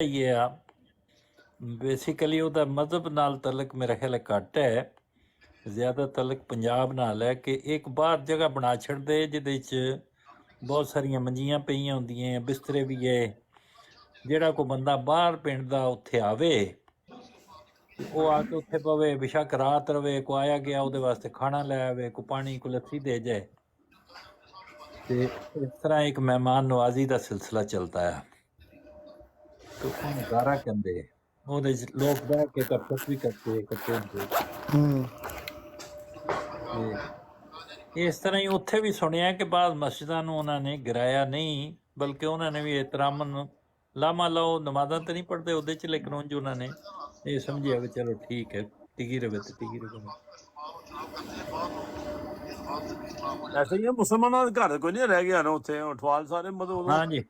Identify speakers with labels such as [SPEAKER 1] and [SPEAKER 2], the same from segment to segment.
[SPEAKER 1] ਹੀ ਆ ਬੇਸਿਕਲੀ ਉਹਦਾ ਮਜ਼ਹਬ ਨਾਲ ਤਲਕ ਮੇਰਾ ਖਿਆਲ ਘੱਟ ਹੈ, ਜ਼ਿਆਦਾ ਤਲਕ ਪੰਜਾਬ ਨਾਲ ਹੈ ਕਿ ਇੱਕ ਬਾਹਰ ਜਗ੍ਹਾ ਬਣਾ ਛੱਡਦੇ ਜਿਹਦੇ 'ਚ ਬਹੁਤ ਸਾਰੀਆਂ ਮੰਜੀਆਂ ਪਈਆਂ ਹੁੰਦੀਆਂ, ਬਿਸਤਰੇ ਵੀ ਹੈ। ਜਿਹੜਾ ਕੋਈ ਬੰਦਾ ਬਾਹਰ ਪਿੰਡ ਦਾ ਉੱਥੇ ਆਵੇ ਉਹ ਆ ਕੇ ਉੱਥੇ ਪਵੇ, ਬੇਸ਼ੱਕ ਰਾਤ ਰਵੇ, ਕੋ ਆਇਆ ਗਿਆ ਉਹਦੇ ਵਾਸਤੇ ਖਾਣਾ ਲੈ ਆਵੇ, ਕੋ ਪਾਣੀ ਕੋ ਲੱਸੀ ਦੇ ਜਾਏ। ਤੇ ਇਸ ਤਰ੍ਹਾਂ ਇੱਕ ਮਹਿਮਾਨ ਨਵਾਜ਼ੀ ਦਾ ਸਿਲਸਿਲਾ ਚੱਲਦਾ ਹੈ ਤੇ ਉਹਨੂੰ ਗਾਰਾ ਕਹਿੰਦੇ। ਉਹਦੇ 'ਚ ਲੋਕ ਬਹਿ ਕੇ ਗੱਪ ਵੀ ਕਰਦੇ ਇਕੱਠੇ ਹੁੰਦੇ। ਤੇ ਇਸ ਤਰ੍ਹਾਂ ਹੀ ਉੱਥੇ ਵੀ ਸੁਣਿਆ ਕਿ ਬਾਅਦ ਮਸਜਿਦਾਂ ਨੂੰ ਉਹਨਾਂ ਨੇ ਗਿਰਾਇਆ ਨਹੀਂ, ਬਲਕਿ ਉਹਨਾਂ ਨੇ ਵੀ ਇਹਤਰਾਮਨ ਲਾਮਾ ਲਾਓ, ਨਮਾਜ਼ਾਂ ਤਾਂ ਨਹੀਂ ਪੜ੍ਹਦੇ ਉਹਦੇ 'ਚ, ਲੇਕਿਨ ਉਂਝ ਉਹਨਾਂ ਨੇ ਇਹ ਸਮਝਿਆ ਵੀ ਚਲੋ ਠੀਕ ਹੈ, ਟਿਕੀ ਰਵੇ ਤੇ ਟਿਕੀ ਰਵੇ।
[SPEAKER 2] ਐਸੇ ਹੀ ਮੁਸਲਮਾਨਾਂ ਦੇ ਘਰ ਕੋਈ ਨਹੀਂ ਰਹਿ ਗਿਆ ਨਾ ਉੱਥੇ, ਅਠਵਾਲ ਸਾਰੇ ਮਤਲਬ ਉਦੋਂ
[SPEAKER 1] ਹਾਂਜੀ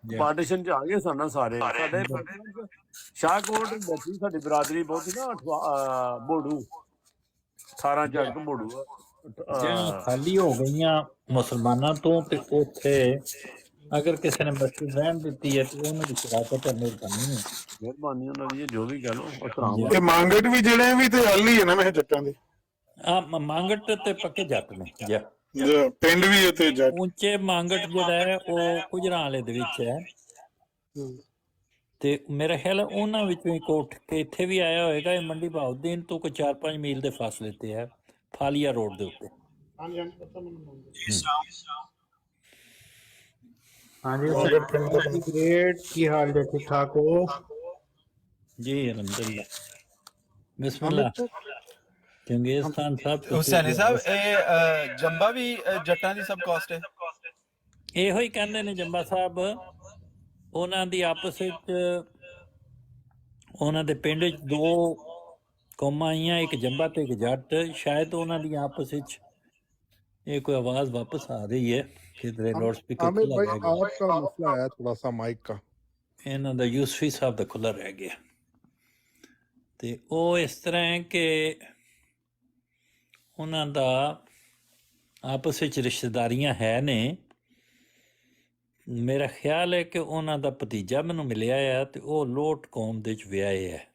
[SPEAKER 2] ਪਾਰਟੀਸ਼ਨ ਚ ਆ ਗਏ ਸਨ ਸਾਰੇ। ਸਾਡੇ ਸ਼ਾਹਕੋਟ ਬੈਠੀ ਸਾਡੀ ਬਰਾਦਰੀ ਬਹੁਤ ਨਾ, ਬੋੜੂ 18 ਜੱਟ ਬੋੜੂ
[SPEAKER 1] ਜਿਹੜੀਆਂ ਖਾਲੀ ਹੋ ਗਈਆਂ ਮੁਸਲਮਾਨਾਂ ਤੋਂ, ਤੇ ਉੱਥੇ ਅਗਰ ਕਿਸੇ ਨੇ ਮਸਜਿਦ ਰਹਿਣ ਦਿੱਤੀ ਹੈ ਤੇ ਉਹਨਾਂ ਦੀ ਸ਼ਰਾਕਤ ਮਿਹਰਬਾਨੀ ਹੈ,
[SPEAKER 2] ਮਿਹਰਬਾਨੀ ਉਹਨਾਂ ਦੀ, ਜੋ ਵੀ ਕਹਿ ਲਓ।
[SPEAKER 3] ਤੇ ਮੰਗਟ ਵੀ ਜਿਹੜੇ ਵੀ ਤੇ ਹੱਲ ਹੀ ਹੈ ਨਾ ਮੈਂ ਜੱਟਾਂ ਦੇ।
[SPEAKER 1] ਮੰਗਟ ਤੇ ਪੱਕੇ ਜੱਟ ਨੇ ਜੀ,
[SPEAKER 3] ਪਿੰਡ ਵੀ ਤੇ ਜੱਟ।
[SPEAKER 1] ਉੱਚੇ ਮੰਗਟ ਜਿਹੜਾ ਹੈ ਉਹ ਕੁਜਰਾਂ ਵਾਲੇ ਦੇ ਵਿੱਚ ਹੈ, ਤੇ ਮੇਰਾ ਖਿਆਲ ਉਹਨਾਂ ਵਿੱਚੋਂ ਇੱਕ ਉੱਠ ਕੇ ਇੱਥੇ ਵੀ ਆਇਆ ਹੋਏਗਾ। ਇਹ ਮੰਡੀ ਬਹਾਉਦੀਨ ਤੋਂ ਕੋਈ 4-5 ਮੀਲ ਦੇ ਫਾਸਲੇ ਤੇ ਹੈ, ਫਾਲੀਆ ਰੋਡ ਦੇ ਉੱਤੇ।
[SPEAKER 4] ਹਾਂਜੀ ਗ੍ਰੇਟ, ਕੀ ਹਾਲ ਹੈ? ਠੀਕ ਠਾਕ ਹੋ
[SPEAKER 1] ਜੀ? ਅਲਹਮਦੁਲਿल्लाह। ਬਿਸਮਿल्लाह। ਚੰਗੇਜ਼ ਖਾਨ ਸਾਹਿਬ,
[SPEAKER 5] ਹੁਸੈਨੀ ਸਾਹਿਬ, ਇਹ ਜੰਬਾ ਵੀ ਜੱਟਾਂ ਦੀ ਸਬ ਕਾਸਟ ਹੈ?
[SPEAKER 1] ਇਹੋ ਹੀ ਕਹਿੰਦੇ ਨੇ ਜੰਬਾ ਸਾਹਿਬ। ਉਹਨਾਂ ਦੀ ਆਪਸ ਵਿੱਚ, ਉਹਨਾਂ ਦੇ ਪਿੰਡ 'ਚ 2 ਕੌਮਾਂ ਆਈਆਂ, ਇੱਕ ਜੰਬਾ ਤੇ ਇੱਕ ਜੱਟ। ਸ਼ਾਇਦ ਉਹਨਾਂ ਦੀ ਆਪਸ ਵਿੱਚ ਇਹ कोई आवाज वापस आ रही है, किधर लाउड स्पीकर खुला रह गया।
[SPEAKER 4] आपका मसला है थोड़ा सा माइक का।
[SPEAKER 1] ਇਹਨਾਂ ਦਾ ਯੂਸਫੀ ਸਾਹਿਬ ਦਾ ਖੁੱਲਾ ਰਹਿ ਗਿਆ। ਤੇ ਉਹ ਇਸ ਤਰ੍ਹਾਂ ਹੈ ਕਿ ਉਹਨਾਂ ਦਾ ਆਪਸ ਵਿੱਚ ਰਿਸ਼ਤੇਦਾਰੀਆਂ ਹੈ ਨੇ। ਮੇਰਾ ਖਿਆਲ ਹੈ ਕਿ ਉਹਨਾਂ ਦਾ ਭਤੀਜਾ ਮੈਨੂੰ ਮਿਲਿਆ ਆ ਤੇ ਉਹ ਲੋਟ ਕੌਮ ਦੇ ਵਿੱਚ ਵਿਆਹੇ ਹੈ,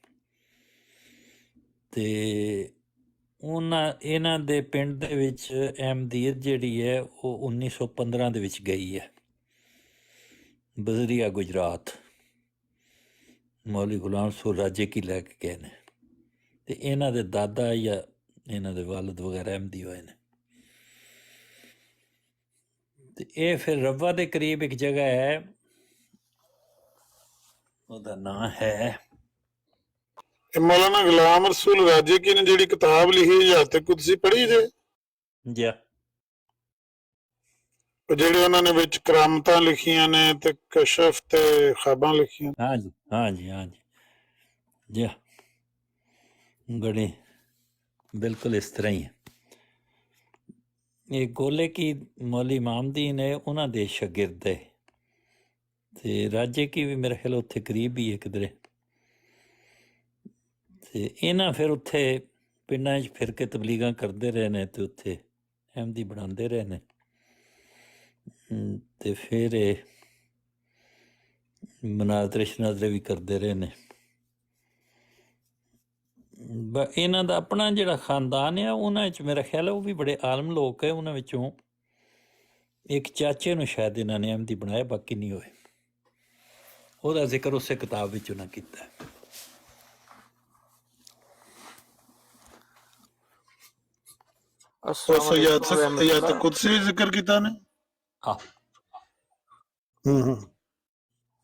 [SPEAKER 1] ਤੇ ਇਹਨਾਂ ਦੇ ਪਿੰਡ ਦੇ ਵਿੱਚ ਅਹਿਮਦੀਅਤ ਜਿਹੜੀ ਹੈ ਉਹ 1915 ਦੇ ਵਿੱਚ ਗਈ ਹੈ, ਬਜ਼ਰੀਆ ਗੁਜਰਾਤ। ਮੌਲੀ ਗੁਲਾਮ ਸੂਰ ਰਾਜੇ ਕੀ ਲੈ ਕੇ ਗਏ ਨੇ, ਤੇ ਇਹਨਾਂ ਦੇ ਦਾਦਾ ਜਾਂ ਇਹਨਾਂ ਦੇ ਵਾਲਦ ਵਗੈਰਾ ਅਹਿਮਦੀ ਹੋਏ ਨੇ। ਤੇ ਇਹ ਫਿਰ ਰੱਵਾ ਦੇ ਕਰੀਬ ਇੱਕ ਜਗ੍ਹਾ ਹੈ, ਉਹਦਾ ਨਾਂ ਹੈ
[SPEAKER 3] ਮੌਲਾਨਾ ਗੁਲਾਮ ਰਸੂਲ ਰਾਜੇ ਕੀ ਨੇ ਜਿਹੜੀ ਕਿਤਾਬ ਲਿਖੀ ਹੈ ਤੇ ਤੁਸੀਂ ਪੜ੍ਹੀ ਜੇ?
[SPEAKER 1] ਜੀ,
[SPEAKER 3] ਜਿਹੜੇ ਉਹਨਾਂ ਨੇ ਵਿੱਚ ਕਰਾਮਤਾਂ ਲਿਖੀਆਂ ਨੇ ਤੇ ਕਸ਼ਫ ਤੇ ਖਾਬਾਂ ਲਿਖੀਆਂ।
[SPEAKER 1] ਹਾਂਜੀ ਹਾਂਜੀ ਹਾਂਜੀ ਜੀ, ਬੜੇ ਬਿਲਕੁਲ ਇਸ ਤਰ੍ਹਾਂ ਹੀ ਹੈ। ਇਹ ਗੋਲੇ ਕੀ ਮੌਲੀ ਇਮਾਮਦੀਨ ਹੈ, ਉਹਨਾਂ ਦੇ ਸ਼ਾਗਿਰਦ ਹੈ, ਤੇ ਰਾਜੇ ਕੀ ਵੀ ਮੇਰੇ ਖਿਆਲ ਉੱਥੇ ਕਰੀਬ ਹੀ ਹੈ ਕਿਧਰੇ। ਤੇ ਇਹਨਾਂ ਫਿਰ ਉੱਥੇ ਪਿੰਡਾਂ 'ਚ ਫਿਰ ਕੇ ਤਬਲੀਗਾਂ ਕਰਦੇ ਰਹੇ ਨੇ ਤੇ ਉੱਥੇ ਅਹਿਮਦੀ ਬਣਾਉਂਦੇ ਰਹੇ ਨੇ। ਤੇ ਫਿਰ ਇਹ ਮਨਾਜ਼ਰੇ ਸ਼ਨਾਜ਼ਰੇ ਵੀ ਕਰਦੇ ਰਹੇ ਨੇ। ਇਹਨਾਂ ਦਾ ਆਪਣਾ ਜਿਹੜਾ ਖਾਨਦਾਨ ਆ ਉਹਨਾਂ 'ਚ ਮੇਰਾ ਖਿਆਲ ਹੈ ਉਹ ਵੀ ਬੜੇ ਆਲਮ ਲੋਕ ਹੈ। ਉਹਨਾਂ ਵਿੱਚੋਂ ਇੱਕ ਚਾਚੇ ਨੂੰ ਸ਼ਾਇਦ ਇਹਨਾਂ ਨੇ ਅਹਿਮਦੀ ਬਣਾਇਆ, ਬਾਕੀ ਨਹੀਂ ਹੋਏ। ਉਹਦਾ ਜ਼ਿਕਰ ਉਸੇ ਕਿਤਾਬ ਵਿੱਚ ਉਹਨਾਂ ਕੀਤਾ।
[SPEAKER 3] ਸਯਾਦ ਕੁਦਸੀ ਜ਼ਿਕਰ ਕੀਤਾ ਨੇ।
[SPEAKER 1] ਹਾਂ,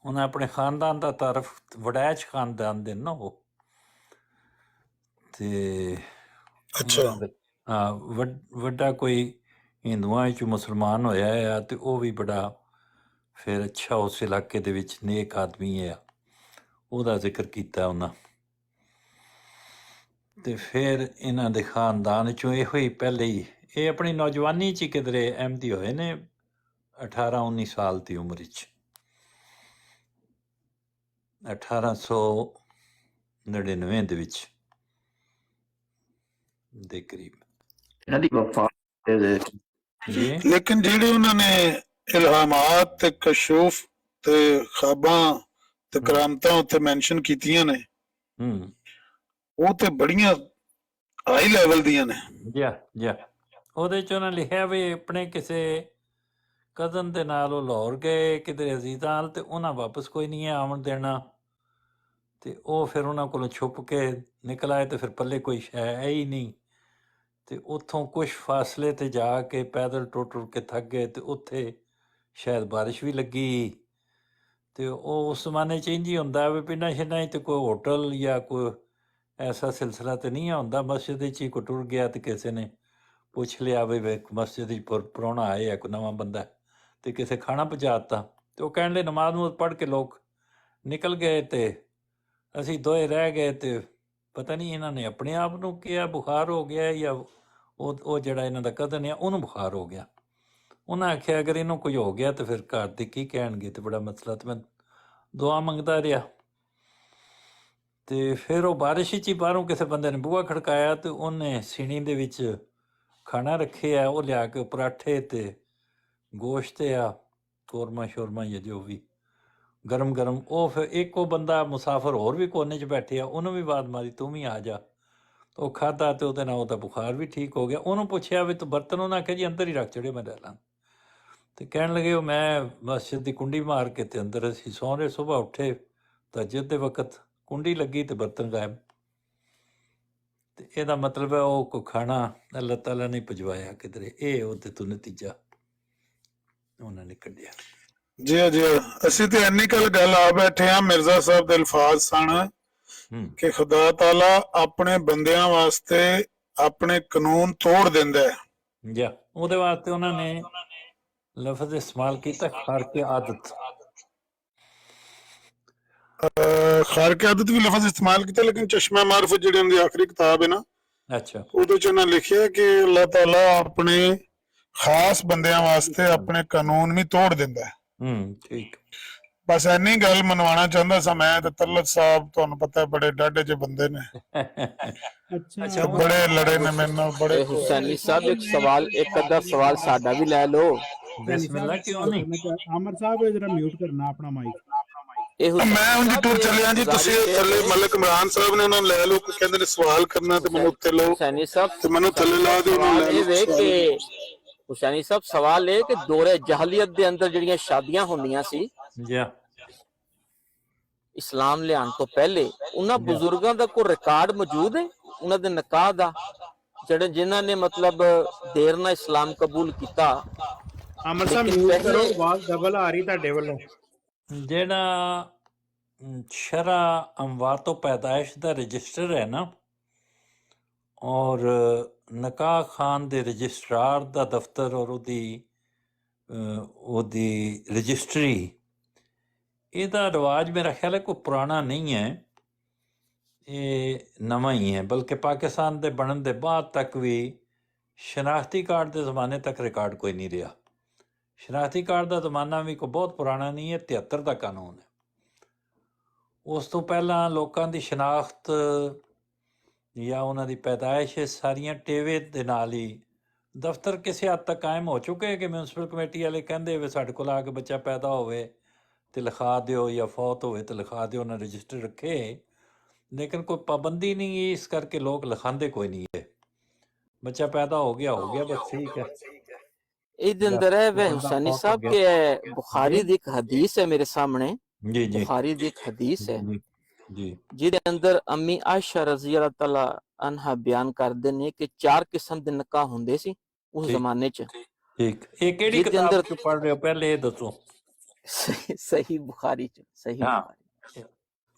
[SPEAKER 1] ਉਹਨਾਂ ਆਪਣੇ ਖਾਨਦਾਨ ਦਾ ਤਾਰਫ ਵਡੈਚ ਖਾਨਦਾਨ ਦੇ ਨਾ ਉਹ, ਤੇ
[SPEAKER 3] ਅੱਛਾ
[SPEAKER 1] ਹਾਂ ਵੱਡਾ ਕੋਈ ਹਿੰਦੂਆਂ 'ਚ ਮੁਸਲਮਾਨ ਹੋਇਆ ਆ, ਤੇ ਉਹ ਵੀ ਬੜਾ ਫਿਰ ਅੱਛਾ ਉਸ ਇਲਾਕੇ ਦੇ ਵਿੱਚ ਨੇਕ ਆਦਮੀ ਹੈ, ਉਹਦਾ ਜ਼ਿਕਰ ਕੀਤਾ ਉਹਨਾਂ। ਤੇ ਫਿਰ ਇਹਨਾਂ ਦੇ ਖਾਨਦਾਨ 'ਚੋਂ ਇਹੋ ਹੀ ਪਹਿਲੇ ਹੀ ਇਹ ਆਪਣੀ ਨੌਜਵਾਨੀ 'ਚ ਹੀ ਕਿਧਰੇ ਅਹਿਮਦੀ ਹੋਏ ਨੇ, 18-19 ਸਾਲ ਦੀ ਉਮਰ 'ਚ, 1899 ਦੇ ਵਿੱਚ ਦੇ ਕਰੀਬ।
[SPEAKER 3] ਲੇਕਿਨ ਜਿਹੜੇ ਉਹਨਾਂ ਨੇ ਇਲਹਾਮਾਤ ਤੇ ਕਸ਼ੂਫ ਤੇ ਖਾਬਾਂ ਤੇ ਕਰਾਮਤਾਂ ਉੱਥੇ ਮੈਂਸ਼ਨ ਕੀਤੀਆਂ ਨੇ,
[SPEAKER 1] ਹੂੰ
[SPEAKER 3] ਉਹ ਤੇ ਬੜੀਆਂ ਹਾਈ ਲੈਵਲ ਦੀਆਂ ਨੇ।
[SPEAKER 1] ਜੀ ਉਹਦੇ ਚ ਉਹਨਾਂ ਲਿਖਿਆ ਵੀ ਆਪਣੇ ਕਿਸੇ ਕਜ਼ਨ ਦੇ ਨਾਲ ਉਹ ਲਾਹੌਰ ਗਏ ਕਿਧਰੇ ਅਜ਼ੀਜ਼ਾਂ ਤੇ ਉਹਨਾਂ ਵਾਪਸ ਕੋਈ ਨਹੀਂ ਹੈ ਆਉਣ ਦੇਣਾ, ਤੇ ਉਹ ਫਿਰ ਉਹਨਾਂ ਕੋਲੋਂ ਛੁਪ ਕੇ ਨਿਕਲ ਆਏ ਤੇ ਫਿਰ ਪੱਲੇ ਕੋਈ ਸ਼ੈ ਹੈ ਹੀ ਨਹੀਂ, ਤੇ ਉੱਥੋਂ ਕੁਛ ਫਾਸਲੇ ਤੇ ਜਾ ਕੇ ਪੈਦਲ ਟੁਰ ਕੇ ਥੱਕ ਗਏ, ਤੇ ਉੱਥੇ ਸ਼ਾਇਦ ਬਾਰਿਸ਼ ਵੀ ਲੱਗੀ, ਤੇ ਉਹ ਉਸ ਜ਼ਮਾਨੇ 'ਚ ਇੰਝ ਹੀ ਹੁੰਦਾ ਵੀ ਪਿੰਡਾਂ ਸ਼ਿੰਡਾਂ 'ਚ ਤੇ ਕੋਈ ਹੋਟਲ ਜਾਂ ਕੋਈ ਐਸਾ ਸਿਲਸਿਲਾ ਤੇ ਨਹੀਂ ਹੁੰਦਾ, ਮਸਜਿਦ 'ਚ ਹੀ ਕੋਈ ਟੁਰ ਗਿਆ ਤੇ ਕਿਸੇ ਨੇ ਪੁੱਛ ਲਿਆ ਵੀ ਮਸਜਿਦ 'ਚ ਪ੍ਰਾਹੁਣਾ ਆਏ ਆ ਕੋਈ ਨਵਾਂ ਬੰਦਾ ਤੇ ਕਿਸੇ ਖਾਣਾ ਪਹੁੰਚਾ ਦਿੱਤਾ, ਤੇ ਉਹ ਕਹਿਣ ਲਈ ਨਮਾਜ਼ ਨੂੰ ਪੜ੍ਹ ਕੇ ਲੋਕ ਨਿਕਲ ਗਏ ਤੇ ਅਸੀਂ ਦੋਏ ਰਹਿ ਗਏ, ਤੇ ਪਤਾ ਨਹੀਂ ਇਹਨਾਂ ਨੇ ਆਪਣੇ ਆਪ ਨੂੰ ਕਿਹਾ ਬੁਖਾਰ ਹੋ ਗਿਆ ਜਾਂ ਉਹ ਜਿਹੜਾ ਇਹਨਾਂ ਦਾ ਕਜ਼ਨ ਆ ਉਹਨੂੰ ਬੁਖਾਰ ਹੋ ਗਿਆ। ਉਹਨਾਂ ਆਖਿਆ ਅਗਰ ਇਹਨੂੰ ਕੁਝ ਹੋ ਗਿਆ ਤੇ ਫਿਰ ਘਰ ਦੇ ਕੀ ਕਹਿਣਗੇ, ਤੇ ਬੜਾ ਮਸਲਾ, ਤੇ ਮੈਂ ਦੁਆ ਮੰਗਦਾ ਰਿਹਾ। ਤੇ ਫਿਰ ਉਹ ਬਾਰਿਸ਼ 'ਚ ਹੀ ਬਾਹਰੋਂ ਕਿਸੇ ਬੰਦੇ ਨੇ ਬੂਹਾ ਖੜਕਾਇਆ, ਤੇ ਉਹਨੇ ਸੀਣੀ ਦੇ ਵਿੱਚ ਖਾਣਾ ਰੱਖਿਆ, ਉਹ ਲਿਆ ਕੇ ਪਰਾਠੇ ਤੇ ਗੋਸ਼ਤ ਆ ਕੋਰਮਾ ਸ਼ੋਰਮਾ ਜਾਂ ਜੋ ਵੀ ਗਰਮ ਗਰਮ, ਉਹ ਫਿਰ ਇੱਕ ਉਹ ਬੰਦਾ ਮੁਸਾਫਰ ਹੋਰ ਵੀ ਕੋਨੇ 'ਚ ਬੈਠੇ ਆ, ਉਹਨੂੰ ਵੀ ਆਵਾਜ਼ ਮਾਰੀ ਤੂੰ ਵੀ ਆ ਜਾ, ਉਹ ਖਾਧਾ ਤੇ ਉਹਦੇ ਨਾਲ ਉਹਦਾ ਬੁਖਾਰ ਵੀ ਠੀਕ ਹੋ ਗਿਆ। ਉਹਨੂੰ ਪੁੱਛਿਆ ਵੀ ਤੂੰ ਬਰਤਨ, ਉਹਨਾਂ ਆਖਿਆ ਜੀ ਅੰਦਰ ਹੀ ਰੱਖ ਚੜਿਓ ਮੈਂ ਲੈ ਲਾਂ, ਤੇ ਕਹਿਣ ਲੱਗੇ ਉਹ ਮੈਂ ਮਸਜਿਦ ਦੀ ਕੁੰਡੀ ਮਾਰ ਕੇ ਤੇ ਅੰਦਰ ਅਸੀਂ ਸੌਂ ਰਹੇ, ਸੁਬਾਹ ਉੱਠੇ ਤਹੱਜੁਦ ਦੇ ਵਕਤ ਕੁੰਡੀ ਲੱਗੀ ਤੇ ਬਰਤਨ ਗਾਇਬ। ਤੇ ਇਹਦਾ ਮਤਲਬ ਹੈ ਉਹ ਕੋ ਖਾਣਾ ਅੱਲਾਹ ਤਾਲਾ ਨੇ ਭਜਵਾਇਆ ਕਿਧਰੇ, ਇਹ ਉਹਦੇ ਤੋਂ ਨਤੀਜਾ ਉਹਨਾਂ ਨੇ ਕੱਢਿਆ।
[SPEAKER 3] ਜੀ ਅਸੀਂ ਤੇ ਇੰਨੀ ਗੱਲ ਆ ਬੈਠੇ ਆ, ਮਿਰਜ਼ਾ ਸਾਹਿਬ ਦੇ ਅਲਫਾਜ਼ ਸਨ ਕਿ ਖੁਦਾ ਤਾਲਾ ਆਪਣੇ ਬੰਦਿਆਂ ਵਾਸਤੇ ਆਪਣੇ ਕਾਨੂੰਨ ਤੋੜ ਦਿੰਦਾ ਹੈ।
[SPEAKER 1] ਜਾਂ ਉਹਦੇ ਵਾਸਤੇ ਉਹਨਾਂ ਨੇ ਲਫ਼ਜ਼ ਇਸਤੇਮਾਲ ਕੀਤਾ ਖਾਰਕ ਆਦਤ।
[SPEAKER 3] ਖਾਰਕ ਆਦਤ ਵੀ ਲਫ਼ਜ਼ ਇਸਤੇਮਾਲ ਕੀਤਾ, ਲੇਕਿਨ ਚਸ਼ਮਾ ਮਾਰਫਤ ਜਿਹੜੀ ਉਹਨਾਂ ਦੀ ਆਖਰੀ ਕਿਤਾਬ ਹੈ ਨਾ,
[SPEAKER 1] ਅੱਛਾ,
[SPEAKER 3] ਉਹਦੇ ਚ ਉਹਨਾਂ ਲਿਖਿਆ ਕਿ ਅੱਲਾਹ ਤਾਲਾ ਆਪਣੇ ਖਾਸ ਬੰਦਿਆਂ ਵਾਸਤੇ ਆਪਣੇ ਕਾਨੂੰਨ ਵੀ ਤੋੜ ਦਿੰਦਾ ਹੈ।
[SPEAKER 1] ਠੀਕ।
[SPEAKER 3] ਬਸ ਇੰਨੀ ਗੱਲ ਮਨਵਾਉਣਾ ਚਾਹੁੰਦਾ ਸਾਂ ਮੈਂ ਤੇ ਤਰਲਤ ਸਾਹਿਬ, ਤੁਹਾਨੂੰ ਪਤਾ ਬੜੇ ਡਾਢੇ ਜਿਹੇ ਬੰਦੇ ਨੇ,
[SPEAKER 1] ਅੱਛਾ
[SPEAKER 3] ਬੜੇ ਲੜੇ ਨੇ ਮੇਰੇ ਨਾਲ ਬੜੇ।
[SPEAKER 6] ਹੁਸੈਨੀ ਸਾਹਿਬ ਇੱਕ ਸਵਾਲ, ਇੱਕ ਅੱਧਾ ਸਵਾਲ ਸਾਡਾ ਵੀ ਲੈ ਲਓ।
[SPEAKER 1] ਬਿਸਮਿਲ੍ਲਾ, ਕਿਉਂ ਨਹੀਂ?
[SPEAKER 4] ਆਮਰ ਸਾਹਿਬ ਜਰਾ ਮਿਊਟ ਕਰਨਾ ਆਪਣਾ ਮਾਈਕ।
[SPEAKER 3] ਮੈਂ ਉਂਝ ਟੁਰ ਚੱਲਿਆ ਜੀ, ਤੁਸੀਂ ਥੱਲੇ ਮਲਕ ਇਮਰਾਨ ਸਾਹਿਬ ਨੇ ਉਹਨਾਂ ਨੂੰ ਲੈ ਲਓ, ਕਹਿੰਦੇ ਨੇ ਸਵਾਲ ਕਰਨਾ ਤੇ ਮੈਨੂੰ ਉੱਤੇ ਲਓ
[SPEAKER 6] ਹੁਸੈਨੀ ਸਾਹਿਬ
[SPEAKER 3] ਤੇ ਮੈਨੂੰ ਥੱਲੇ ਲਾ ਦਿਓ, ਉਹਨਾਂ ਨੂੰ ਲੈ ਲਓ।
[SPEAKER 6] ਹੁਸੈਨੀ ਸਾਹਿਬ ਸਵਾਲ ਇਹ ਕਿ ਦੌਰੇ ਜਹਲੀਅਤ ਦੇ ਅੰਦਰ ਜਿਹੜੀਆਂ ਸ਼ਾਦੀਆਂ ਹੁੰਦੀਆਂ ਸੀ ਇਸਲਾਮ ਲਿਆਉਣ ਤੋਂ ਪਹਿਲੇ, ਉਹਨਾਂ ਬਜ਼ੁਰਗਾਂ ਦਾ ਕੋਈ ਰਿਕਾਰਡ ਮੌਜੂਦ ਹੈ ਉਹਨਾਂ ਦੇ ਨਿਕਾਹ ਦਾ, ਜਿਹੜੇ ਜਿਨ੍ਹਾਂ ਨੇ ਮਤਲਬ ਦੇਰ ਨਾਲ ਇਸਲਾਮ ਕਬੂਲ ਕੀਤਾ?
[SPEAKER 4] ਆਮਰ ਸਾਹਿਬ ਮਿਊਟ ਕਰੋ, ਆਵਾਜ਼ ਡਬਲ ਆ ਰਹੀ ਤੁਹਾਡੇ ਵੱਲੋਂ।
[SPEAKER 1] ਜਿਹੜਾ ਸ਼ਰਾ ਅਮਵਾਤੋ ਪੈਦਾਇਸ਼ ਦਾ ਰਜਿਸਟਰ ਹੈ ਨਾ, ਔਰ ਨਿਕਾਹ ਖਾਨ ਦੇ ਰਜਿਸਟਰਾਰ ਦਾ ਦਫ਼ਤਰ ਔਰ ਉਹਦੀ ਰਜਿਸਟਰੀ, ਇਹਦਾ ਰਿਵਾਜ ਮੇਰਾ ਖਿਆਲ ਹੈ ਕੋਈ ਪੁਰਾਣਾ ਨਹੀਂ ਹੈ, ਇਹ ਨਵਾਂ ਹੀ ਹੈ। ਬਲਕਿ ਪਾਕਿਸਤਾਨ ਦੇ ਬਣਨ ਦੇ ਬਾਅਦ ਤੱਕ ਵੀ ਸ਼ਨਾਖਤੀ ਕਾਰਡ ਦੇ ਜ਼ਮਾਨੇ ਤੱਕ ਰਿਕਾਰਡ ਕੋਈ ਨਹੀਂ ਰਿਹਾ। ਸ਼ਨਾਖਤੀ ਕਾਰਡ ਦਾ ਜ਼ਮਾਨਾ ਵੀ ਕੋਈ ਬਹੁਤ ਪੁਰਾਣਾ ਨਹੀਂ ਹੈ, 73 ਦਾ ਕਾਨੂੰਨ ਹੈ। ਉਸ ਤੋਂ ਪਹਿਲਾਂ ਲੋਕਾਂ ਦੀ ਸ਼ਨਾਖਤ ਜਾਂ ਉਹਨਾਂ ਦੀ ਪੈਦਾਇਸ਼ ਸਾਰੀਆਂ ਟੇਵੇ ਦੇ ਨਾਲ ਹੀ, ਦਫ਼ਤਰ ਕਿਸੇ ਹੱਦ ਤੱਕ ਕਾਇਮ ਹੋ ਚੁੱਕੇ ਕਿ ਮਿਊਨਸਿਪਲ ਕਮੇਟੀ ਵਾਲੇ ਕਹਿੰਦੇ ਵੀ ਸਾਡੇ ਕੋਲ ਆ ਕੇ ਬੱਚਾ ਪੈਦਾ ਹੋਵੇ ਤੇ ਲਿਖਾ ਦਿਓ, ਜਾਂ ਫੌਤ ਹੋਵੇ ਤੇ ਲਿਖਾ ਦਿਓ, ਉਹਨਾਂ ਰਜਿਸਟਰ ਰੱਖੇ, ਲੇਕਿਨ ਕੋਈ ਪਾਬੰਦੀ ਨਹੀਂ, ਇਸ ਕਰਕੇ ਲੋਕ ਲਿਖਾਉਂਦੇ ਕੋਈ ਨਹੀਂ ਹੈ। ਬੱਚਾ ਪੈਦਾ ਹੋ ਗਿਆ ਬਸ ਠੀਕ ਹੈ।
[SPEAKER 6] ਇਹਦੇ ਅੰਦਰ ਹੈ ਵੇ ਹੁਸੈਨੀ ਸਾਹਿਬ ਕਿ ਬੁਖਾਰੀ ਦੀ ਇੱਕ ਹਦੀਸ ਹੈ ਮੇਰੇ ਸਾਹਮਣੇ,
[SPEAKER 1] ਜੀ
[SPEAKER 6] ਬੁਖਾਰੀ ਦੀ ਇੱਕ ਹਦੀਸ ਹੈ
[SPEAKER 1] ਜੀ,
[SPEAKER 6] ਜਿਹਦੇ ਅੰਦਰ ਅੰਮੀ ਆਇਸ਼ਾ ਰਜ਼ੀ ਅੱਲਾਹ ਤਾਲਾ ਅਨਹਾ ਬਿਆਨ ਕਰਦੇ ਨੇ ਕਿ 4 ਕਿਸਮ ਦੇ ਨਿਕਾਹ ਹੁੰਦੇ ਸੀ ਉਸ ਜ਼ਮਾਨੇ 'ਚ।
[SPEAKER 1] ਠੀਕ, ਇਹ ਕਿਹੜੀ ਕਿਤਾਬ ਤੋਂ ਪੜ੍ਹ ਰਹੇ ਹੋ ਪਹਿਲੇ ਇਹ ਦੱਸੋ?
[SPEAKER 6] ਸਹੀ ਬੁਖਾਰੀ 'ਚ, ਸਹੀ ਬੁਖਾਰੀ।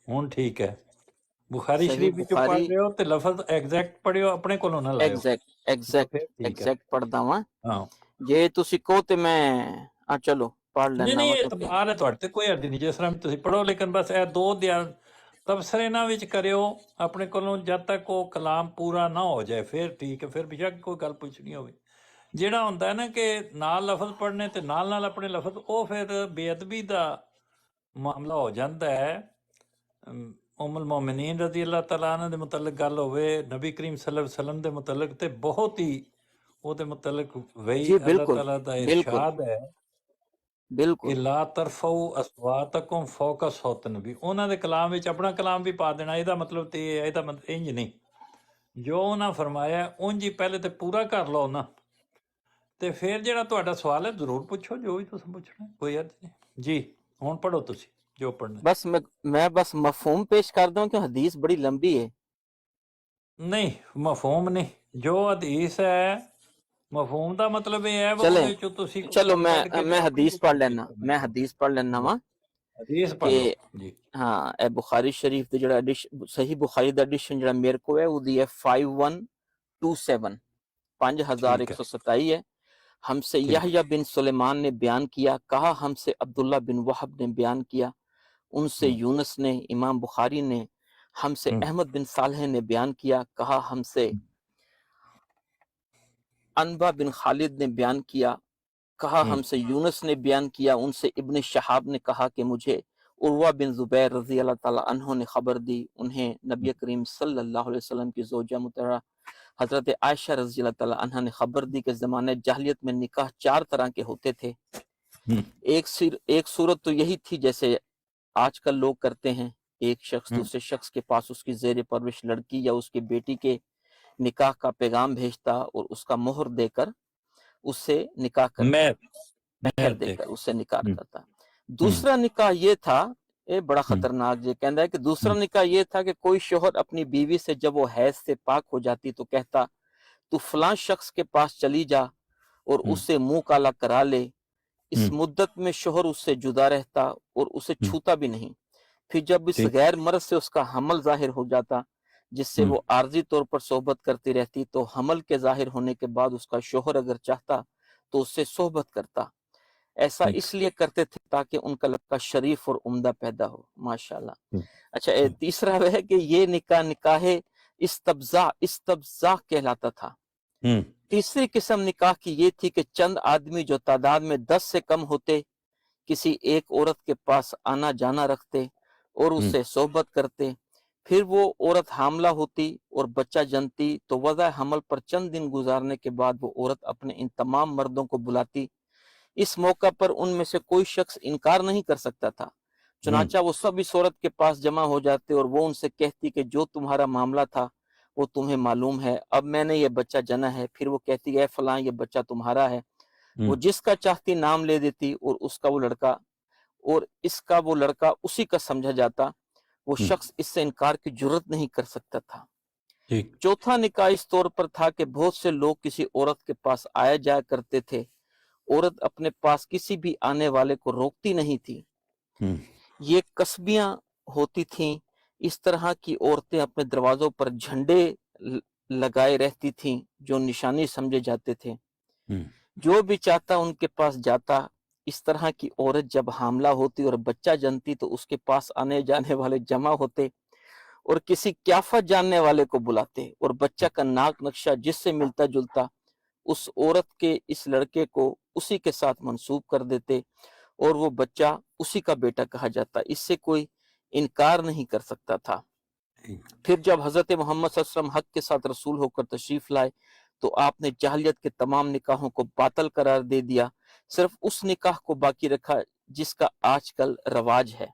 [SPEAKER 1] ਹੁਣ ਠੀਕ ਹੈ, ਬੁਖਾਰੀ ਸ਼ਰੀਫ ਵਿੱਚੋਂ ਪੜ੍ਹ ਰਹੇ ਹੋ ਤੇ ਲਫ਼ਜ਼ ਐਗਜ਼ੈਕਟ ਪੜ੍ਹਿਓ, ਆਪਣੇ ਕੋਲੋਂ ਨਾ ਲਾਇਓ।
[SPEAKER 6] ਐਗਜ਼ੈਕਟ ਪੜ੍ਹਦਾ ਵਾਂ।
[SPEAKER 1] ਹਾਂ,
[SPEAKER 6] ਜੇ ਤੁਸੀਂ ਕਹੋ ਤੇ ਮੈਂ ਚਲੋ ਪੜ੍ਹ ਲੈਣਾ।
[SPEAKER 1] ਨਹੀਂ ਇਤਬਾਰ ਹੈ ਤੁਹਾਡੇ ਤੇ, ਕੋਈ ਹਰਜ ਨਹੀਂ, ਜਿਸ ਤਰ੍ਹਾਂ ਵੀ ਤੁਸੀਂ ਪੜ੍ਹੋ, ਲੇਕਿਨ ਬਸ ਇਹ 2 ਦਿਨ ਤਬਸਰੇ ਇਹਨਾਂ ਵਿੱਚ ਕਰਿਓ ਆਪਣੇ ਕੋਲੋਂ, ਜਦ ਤੱਕ ਉਹ ਕਲਾਮ ਪੂਰਾ ਨਾ ਹੋ ਜਾਏ ਫਿਰ ਠੀਕ ਹੈ। ਫਿਰ ਬੇਸ਼ੱਕ ਕੋਈ ਗੱਲ ਪੁੱਛਣੀ ਹੋਵੇ, ਜਿਹੜਾ ਹੁੰਦਾ ਨਾ ਕਿ ਨਾਲ ਲਫ਼ਜ਼ ਪੜ੍ਹਨੇ ਤੇ ਨਾਲ ਆਪਣੇ ਲਫ਼ਜ਼, ਉਹ ਫਿਰ ਬੇਅਦਬੀ ਦਾ ਮਾਮਲਾ ਹੋ ਜਾਂਦਾ ਹੈ। ਉਮੁਲ ਮੋਮਿਨੀਨ ਰਜ਼ੀ ਅੱਲਾਹ ਤਾਲਾ अन्हा ਦੇ ਮੁਤਲਕ ਗੱਲ ਹੋਵੇ, ਨਬੀ ਕਰੀਮ ਸੱਲੱਲਾਹੁ ਅਲੈਹਿ ਵਸੱਲਮ ਦੇ ਮੁਤਲਕ, ਤੇ ਬਹੁਤ ਹੀ ਉਹਦੇ ਮੁਤਲਕ ਵਹੀ ਅੱਲਾਹ ਤਾਲਾ ਦਾ ਇਰਸ਼ਾਦ ਹੈ
[SPEAKER 6] ਬਿਲਕੁਲ
[SPEAKER 1] ਲਾ ਤਰਫਉ ਅਸਵਾਤਕੁਮ ਫੌਕ ਸੌਤ ਨਬੀ, ਉਹਨਾਂ ਦੇ ਕਲਾਮ ਵਿੱਚ ਆਪਣਾ ਕਲਾਮ ਵੀ ਪਾ ਦੇਣਾ। ਇਹਦਾ ਮਤਲਬ ਤੇ ਇਹ ਹੈ, ਇਹਦਾ ਮਤਲਬ ਇੰਜ ਨਹੀਂ, ਜੋ ਉਹਨਾਂ ਫਰਮਾਇਆ ਉਂਝ ਹੀ ਪਹਿਲੇ ਤੇ ਪੂਰਾ ਕਰ ਲਓ ਨਾ, ਤੇ ਫਿਰ ਜਿਹੜਾ ਤੁਹਾਡਾ ਸਵਾਲ ਹੈ ਜ਼ਰੂਰ ਪੁੱਛੋ, ਜੋ ਵੀ ਤੁਸੀਂ ਪੁੱਛਣਾ, ਕੋਈ ਅਰਜ਼ ਨਹੀਂ ਜੀ। ਹੁਣ ਪੜ੍ਹੋ ਤੁਸੀਂ ਜੋ ਪੜ੍ਹਨਾ।
[SPEAKER 6] ਬਸ ਮੈਂ ਬਸ ਮਫਹੂਮ ਪੇਸ਼ ਕਰਦਾ हूँ कि हदीस बड़ी लंबी है।
[SPEAKER 1] ਨਹੀਂ ਮਫਹੂਮ ਨਹੀਂ, ਜੋ ਹਦੀਸ ਹੈ ਮਫਹੂਮ ਦਾ ਮਤਲਬ ਇਹ ਹੈ
[SPEAKER 6] चले
[SPEAKER 1] ਉਹਦੇ ਚੋਂ ਤੁਸੀਂ
[SPEAKER 6] चलो
[SPEAKER 1] ਕੱਢ ਕੇ
[SPEAKER 6] मैं
[SPEAKER 1] ਤੇ
[SPEAKER 6] हदीस पढ़ लेना, मैं हदीस पढ़ लेना वा
[SPEAKER 1] ਹਦੀਸ ਪੜ੍ਹ ਲਓ
[SPEAKER 6] कि
[SPEAKER 1] ਜੀ।
[SPEAKER 6] हाँ ए बुखारी शरीफ दे जेड़ा सही बुखारी दा एडिशन जेड़ा मेरे को है ਉਹਦੀ है 5127
[SPEAKER 1] ठीक है
[SPEAKER 6] 5127 है। हमसे
[SPEAKER 1] ठीक
[SPEAKER 6] यहया बिन सुलेमान ने बयान किया, कहा हमसे अब्दुल्ला बिन वहब ने बयान किया, उनसे यूनुस ने, इमाम बुखारी ने, हमसे अहमद बिन सालेह ने बयान किया, कहा हमसे अनबा बिन खालिद ने बयान किया, कहा हमसे यूनुस ने बयान किया, उनसे इब्न शहाब ने कहा कि मुझे उर्वा बिन जुबैर रजी अल्लाह ताला अन्हो ने खबर दी, उन्हें नबी करीम सल्लल्लाहु अलैहि वसल्लम की ज़ौजा मुतहरा हजरत आयशा रजी अल्लाह ताला अन्हा ने खबर दी कि ज़माने जाहिलियत में निकाह 4 तरह के होते थे। एक सूरत तो यही थी जैसे आजकल लोग करते हैं, एक शख्स दूसरे शख्स के पास उसकी ज़ेर परवरिश लड़की या उसकी बेटी के निकाह का पैगाम भेजता और उसका मोहर देकर उससे निकाह करता, मेहर देकर उससे निकाह करता। दूसरा निकाह ये था, ये बड़ा खतरनाक ये कहता है कि दूसरा निकाह ये था कि कोई शोहर अपनी बीवी से जब वो हैज से पाक हो जाती तो कहता तू फलां शख्स के पास चली जा और उससे मुंह काला करा ले। इस मुद्दत में शोहर उससे जुदा रहता और उसे छूता भी नहीं। फिर जब इस गैर मर्द से उसका हमल जाहिर हो जाता जिससे वो आर्जी तौर पर सोहबत करती रहती, तो हमल के जाहिर होने के बाद उसका शोहर अगर चाहता तो उससे सोहबत करता। ऐसा इसलिए करते थे ताकि उनका लड़का शरीफ और उम्दा पैदा हो। माशाल्लाह। अच्छा, तीसरा वह है कि ये निकाह इस्तब्जा कहलाता था। तीसरी किस्म निकाह की ये थी कि चंद आदमी जो तादाद में 10 से कम होते किसी एक औरत के पास आना जाना रखते और उससे सोहबत करते। फिर वो औरत हामला होती और बच्चा जनती तो वज़ा हमल पर चंद दिन गुजारने के बाद वो औरत अपने इन तमाम मर्दों को बुलाती। इस मौका पर उनमें से कोई शख्स इनकार नहीं कर सकता था, चुनाचा वो सब इस औरत के पास जमा हो जाते और वो उनसे कहती कि जो तुम्हारा मामला था वो तुम्हें मालूम है, अब मैंने ये बच्चा जना है। फिर वो कहती है फलां ये बच्चा तुम्हारा है। वो जिसका चाहती नाम ले देती और उसका वो लड़का और इसका वो लड़का उसी का समझा जाता। वो शख्स इससे इनकार की जुर्रत नहीं कर सकता था। चौथा निकाह इस तौर पर था कि बहुत से लोग किसी औरत के पास आया जाया करते थे, औरत अपने पास किसी भी आने वाले को रोकती नहीं थी। ये कस्बियां होती थीं। इस तरह की औरतें अपने दरवाजों पर झंडे लगाए रहती थीं जो निशानी समझे जाते थे। जो भी चाहता उनके पास जाता। इस तरह की औरत जब हामला होती और बच्चा जनती तो उसके पास आने जाने वाले जमा होते और किसी क्याफा जानने वाले को बुलाते और बच्चा का नाक नक्शा जिससे मिलता जुलता उस औरत के इस लड़के को उसी के साथ मंसूब कर देते और वो बच्चा उसी का बेटा कहा जाता। इससे कोई इनकार नहीं कर सकता था। फिर जब हजरत मोहम्मद सल्लल्लाहु अलैहि वसल्लम हक के साथ रसूल होकर तशरीफ लाए तो आपने जाहिलियत के तमाम निकाहों को बातल करार दे दिया, सिर्फ उस निकाह को बाकी रखा जिसका आजकल रवाज है।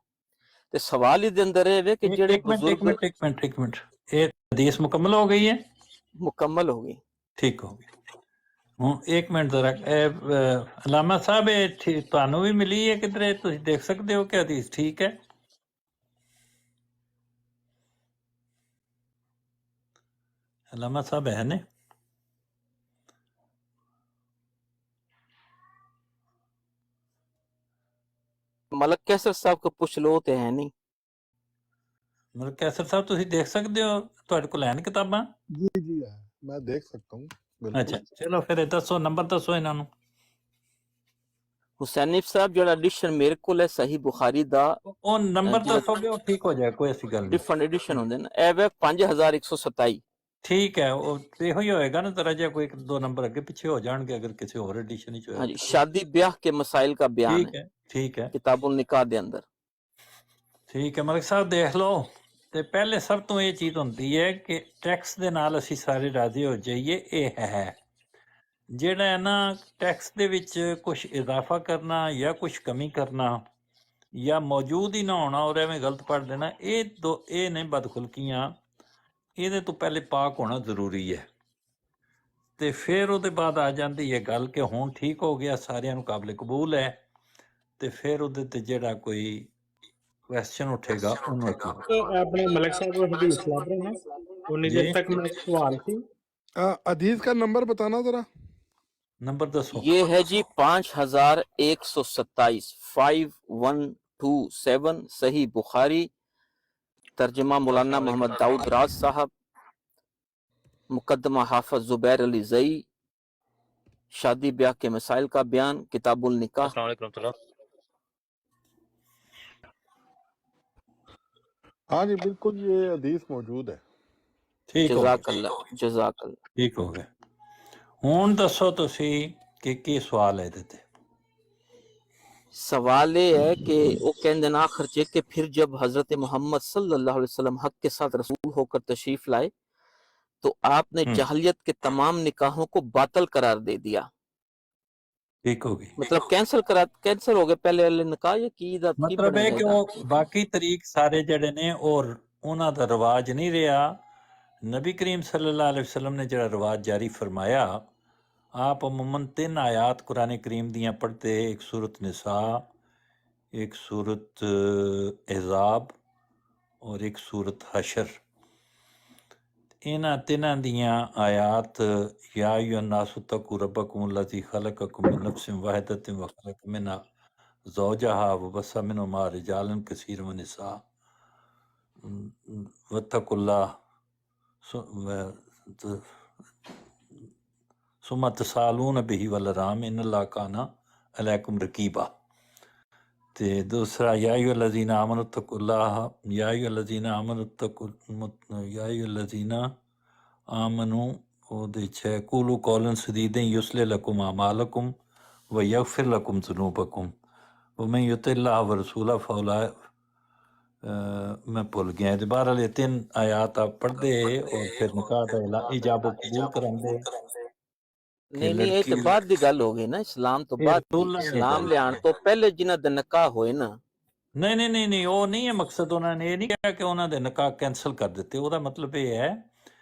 [SPEAKER 6] तो सवाल ही अंदर है कि जेड़े बुजुर्ग
[SPEAKER 1] एक मिनट ये हदीस मुकम्मल हो गई है?
[SPEAKER 6] मुकम्मल हो गई,
[SPEAKER 1] ठीक हो गई। एक मिनट जरा अलामा साहब ਤੁਹਾਨੂੰ ਵੀ ਮਿਲੀ ਹੈ ਕਿਧਰੇ? ਤੁਸੀਂ ਦੇਖ ਸਕਦੇ ਹੋ ਕਿ ਹਦੀਸ ਠੀਕ ਹੈ? अलामा साहब है ने?
[SPEAKER 6] मलक कैसर साहब को पूछ लो तो है नहीं।
[SPEAKER 1] ਮਲਕ ਕੈਸਰ ਸਾਹਿਬ ਤੁਸੀਂ ਦੇਖ ਸਕਦੇ ਹੋ? ਤੁਹਾਡੇ ਕੋਲ ਹਨ ਕਿਤਾਬਾਂ?
[SPEAKER 7] जी जी है, मैं देख सकता हूँ बिल्कुल।
[SPEAKER 1] ਅੱਛਾ ਚਲੋ ਫਿਰ ਦੱਸੋ, ਨੰਬਰ ਦੱਸੋ ਇਹਨਾਂ ਨੂੰ।
[SPEAKER 6] हुसैनिफ साहब जो एडिशन मेरे को है सही बुखारी दा
[SPEAKER 1] ਉਹ ਨੰਬਰ ਦੱਸੋਗੇ ਉਹ ਠੀਕ ਹੋ ਜਾਏ, ਕੋਈ ਐਸੀ ਗੱਲ ਨਹੀਂ।
[SPEAKER 6] डिफरेंट एडिशन होंगे ना, ए वे 5127।
[SPEAKER 1] ਠੀਕ ਹੈ, ਉਹ ਇਹੋ ਹੀ ਹੋਏਗਾ ਨਾ, जरा ਜਿਹਾ ਕੋਈ 1-2 ਨੰਬਰ ਅੱਗੇ ਪਿੱਛੇ ਹੋ ਜਾਣਗੇ ਅਗਰ ਕਿਸੇ ਹੋਰ ਐਡੀਸ਼ਨ ਵਿੱਚ ਹੋਇਆ।
[SPEAKER 6] हाँ जी, शादी ब्याह के मसाइल का बयान है
[SPEAKER 1] ठीक है
[SPEAKER 6] किताबुल निकाह दे अंदर।
[SPEAKER 1] ठीक है मलिक साहब देख लो। ਤੇ ਪਹਿਲੇ ਸਭ ਤੋਂ ਇਹ ਚੀਜ਼ ਹੁੰਦੀ ਹੈ ਕਿ ਟੈਕਸ ਦੇ ਨਾਲ ਅਸੀਂ ਸਾਰੇ ਰਾਜ਼ੀ ਹੋ ਜਾਈਏ, ਇਹ ਹੈ। ਜਿਹੜਾ ਹੈ ਨਾ ਟੈਕਸ ਦੇ ਵਿੱਚ ਕੁਝ ਇਜ਼ਾਫਾ ਕਰਨਾ ਜਾਂ ਕੁਝ ਕਮੀ ਕਰਨਾ ਜਾਂ ਮੌਜੂਦ ਹੀ ਨਾ ਹੋਣਾ ਔਰ ਐਵੇਂ ਗਲਤ ਪੜ੍ਹ ਦੇਣਾ, ਇਹ ਨੇ ਬਦਖੁਲਕੀਆਂ। ਇਹਦੇ ਤੋਂ ਪਹਿਲੇ ਪਾਕ ਹੋਣਾ ਜ਼ਰੂਰੀ ਹੈ। ਤੇ ਫਿਰ ਉਹਦੇ ਬਾਅਦ ਆ ਜਾਂਦੀ ਹੈ ਗੱਲ ਕਿ ਹੁਣ ਠੀਕ ਹੋ ਗਿਆ, ਸਾਰਿਆਂ ਨੂੰ ਕਾਬਿਲ ਕਬੂਲ ਹੈ, ਤੇ ਫਿਰ ਉਹਦੇ ਤੇ ਜਿਹੜਾ ਕੋਈ ਕੁਐਸਚਨ ਉੱਠੇਗਾ ਉਹਨੂੰ
[SPEAKER 4] तो अपने मलिक साहब को हदीस लाभ रहे हैं उन्हीं
[SPEAKER 1] जी
[SPEAKER 4] देर तक मैं सवाल थी
[SPEAKER 7] अदीस का नंबर बताना जरा।
[SPEAKER 1] ਨੰਬਰ ਦੱਸੋ।
[SPEAKER 6] ये है जी 5127 5127 सही बुखारी, तर्जमा मौलाना मोहम्मद दाऊद राज साहब, मुकदमा हाफिज जुबैर अली जई, शादी ब्याह के मसाइल का बयान, किताबुल निकाह।
[SPEAKER 7] हाँ जी बिल्कुल, ये अदीस मौजूद है।
[SPEAKER 1] ਠੀਕ ਹੋ ਗਿਆ,
[SPEAKER 6] जजाकल्ला जजाकल्ला।
[SPEAKER 1] ਠੀਕ ਹੋ ਗਿਆ। ਹੁਣ ਦੱਸੋ ਤੁਸੀਂ ਕਿ ਕੀ ਸਵਾਲ ਹੈ ਇਹਦੇ ਤੇ।
[SPEAKER 6] सवाल ये है कि वो कहते हैं आखिर च कि फिर जब हजरत मोहम्मद सल्लल्लाहु अलैहि वसल्लम हक के साथ रसूल होकर तशरीफ लाए तो आपने जहलियत के तमाम निकाहों को बातिल करार दे दिया।
[SPEAKER 1] ठीक होगी,
[SPEAKER 6] मतलब कैंसिल हो गए पहले वाले निकाह, या की दा की
[SPEAKER 1] मतलब है कि
[SPEAKER 6] बनेगा?
[SPEAKER 1] वो बाकी तरीक सारे जड़े ने और उन्हां दा रिवाज नहीं रहा। नबी करीम सल्लल्लाहु अलैहि वसल्लम ने जड़ा रिवाज जारी फरमाया, आप अमूमन 3 आयात कुरान करीम दियां पढ़ते, एक सूरत निसा, एक सूरत अहज़ाब और एक सूरत हशर। इन्हां तिन्हां दियां आयात या अय्युहन्नासु तक़ू रब्बकुम अल्लज़ी ख़लक़कुम मिन नफ़्सिन वाहिदतिन व ख़लक़ मिन्हा ज़ौजहा व बस्सा मिनहुमा रिजालन कसीरन व निसा वत्तक़ुल्लाह सुम्मा तसालून बिही वल अर्हाम इन्नल्लाह काना अलैकुम रकीबा। ते दूसरा या अय्युहल्लज़ीना आमनु तक़ुल्लाह या अय्युहल्लज़ीना आमनु ਉਹਦੇ 'ਚ ਹੈ कूलू कौलन सदीदन युस्लिह लकुम अमालकुम व यग़फिर लकुम ज़ुनूबकुम व मन युतिल्लाह व रसूलहु फ़ौलाए। मैं भुल गया। बहरहाल ये 3 आयात आप पढ़ते और फिर निकाह दा इजाब कबूल करांदे कि
[SPEAKER 6] नहीं नहीं, ये तो
[SPEAKER 1] लड़की
[SPEAKER 6] बाद दी गल हो गई ना, इस्लाम तो
[SPEAKER 1] ये
[SPEAKER 6] बाद दी।
[SPEAKER 1] रसूलुल्लाह ने
[SPEAKER 6] इस्लाम
[SPEAKER 1] गल
[SPEAKER 6] लियाण तो पहले जिन्हां दे निकाह होए ना,
[SPEAKER 1] नहीं नहीं नहीं नहीं ਉਹ ਨਹੀਂ ਹੈ ਮਕਸਦ। ਉਹਨਾਂ ਨੇ ਇਹ ਨਹੀਂ ਕਿਹਾ ਕਿ ਉਹਨਾਂ ਦੇ ਨਿਕਾਹ ਕੈਂਸਲ ਕਰ ਦਿੱਤੇ। ਉਹਦਾ ਮਤਲਬ ਇਹ ਹੈ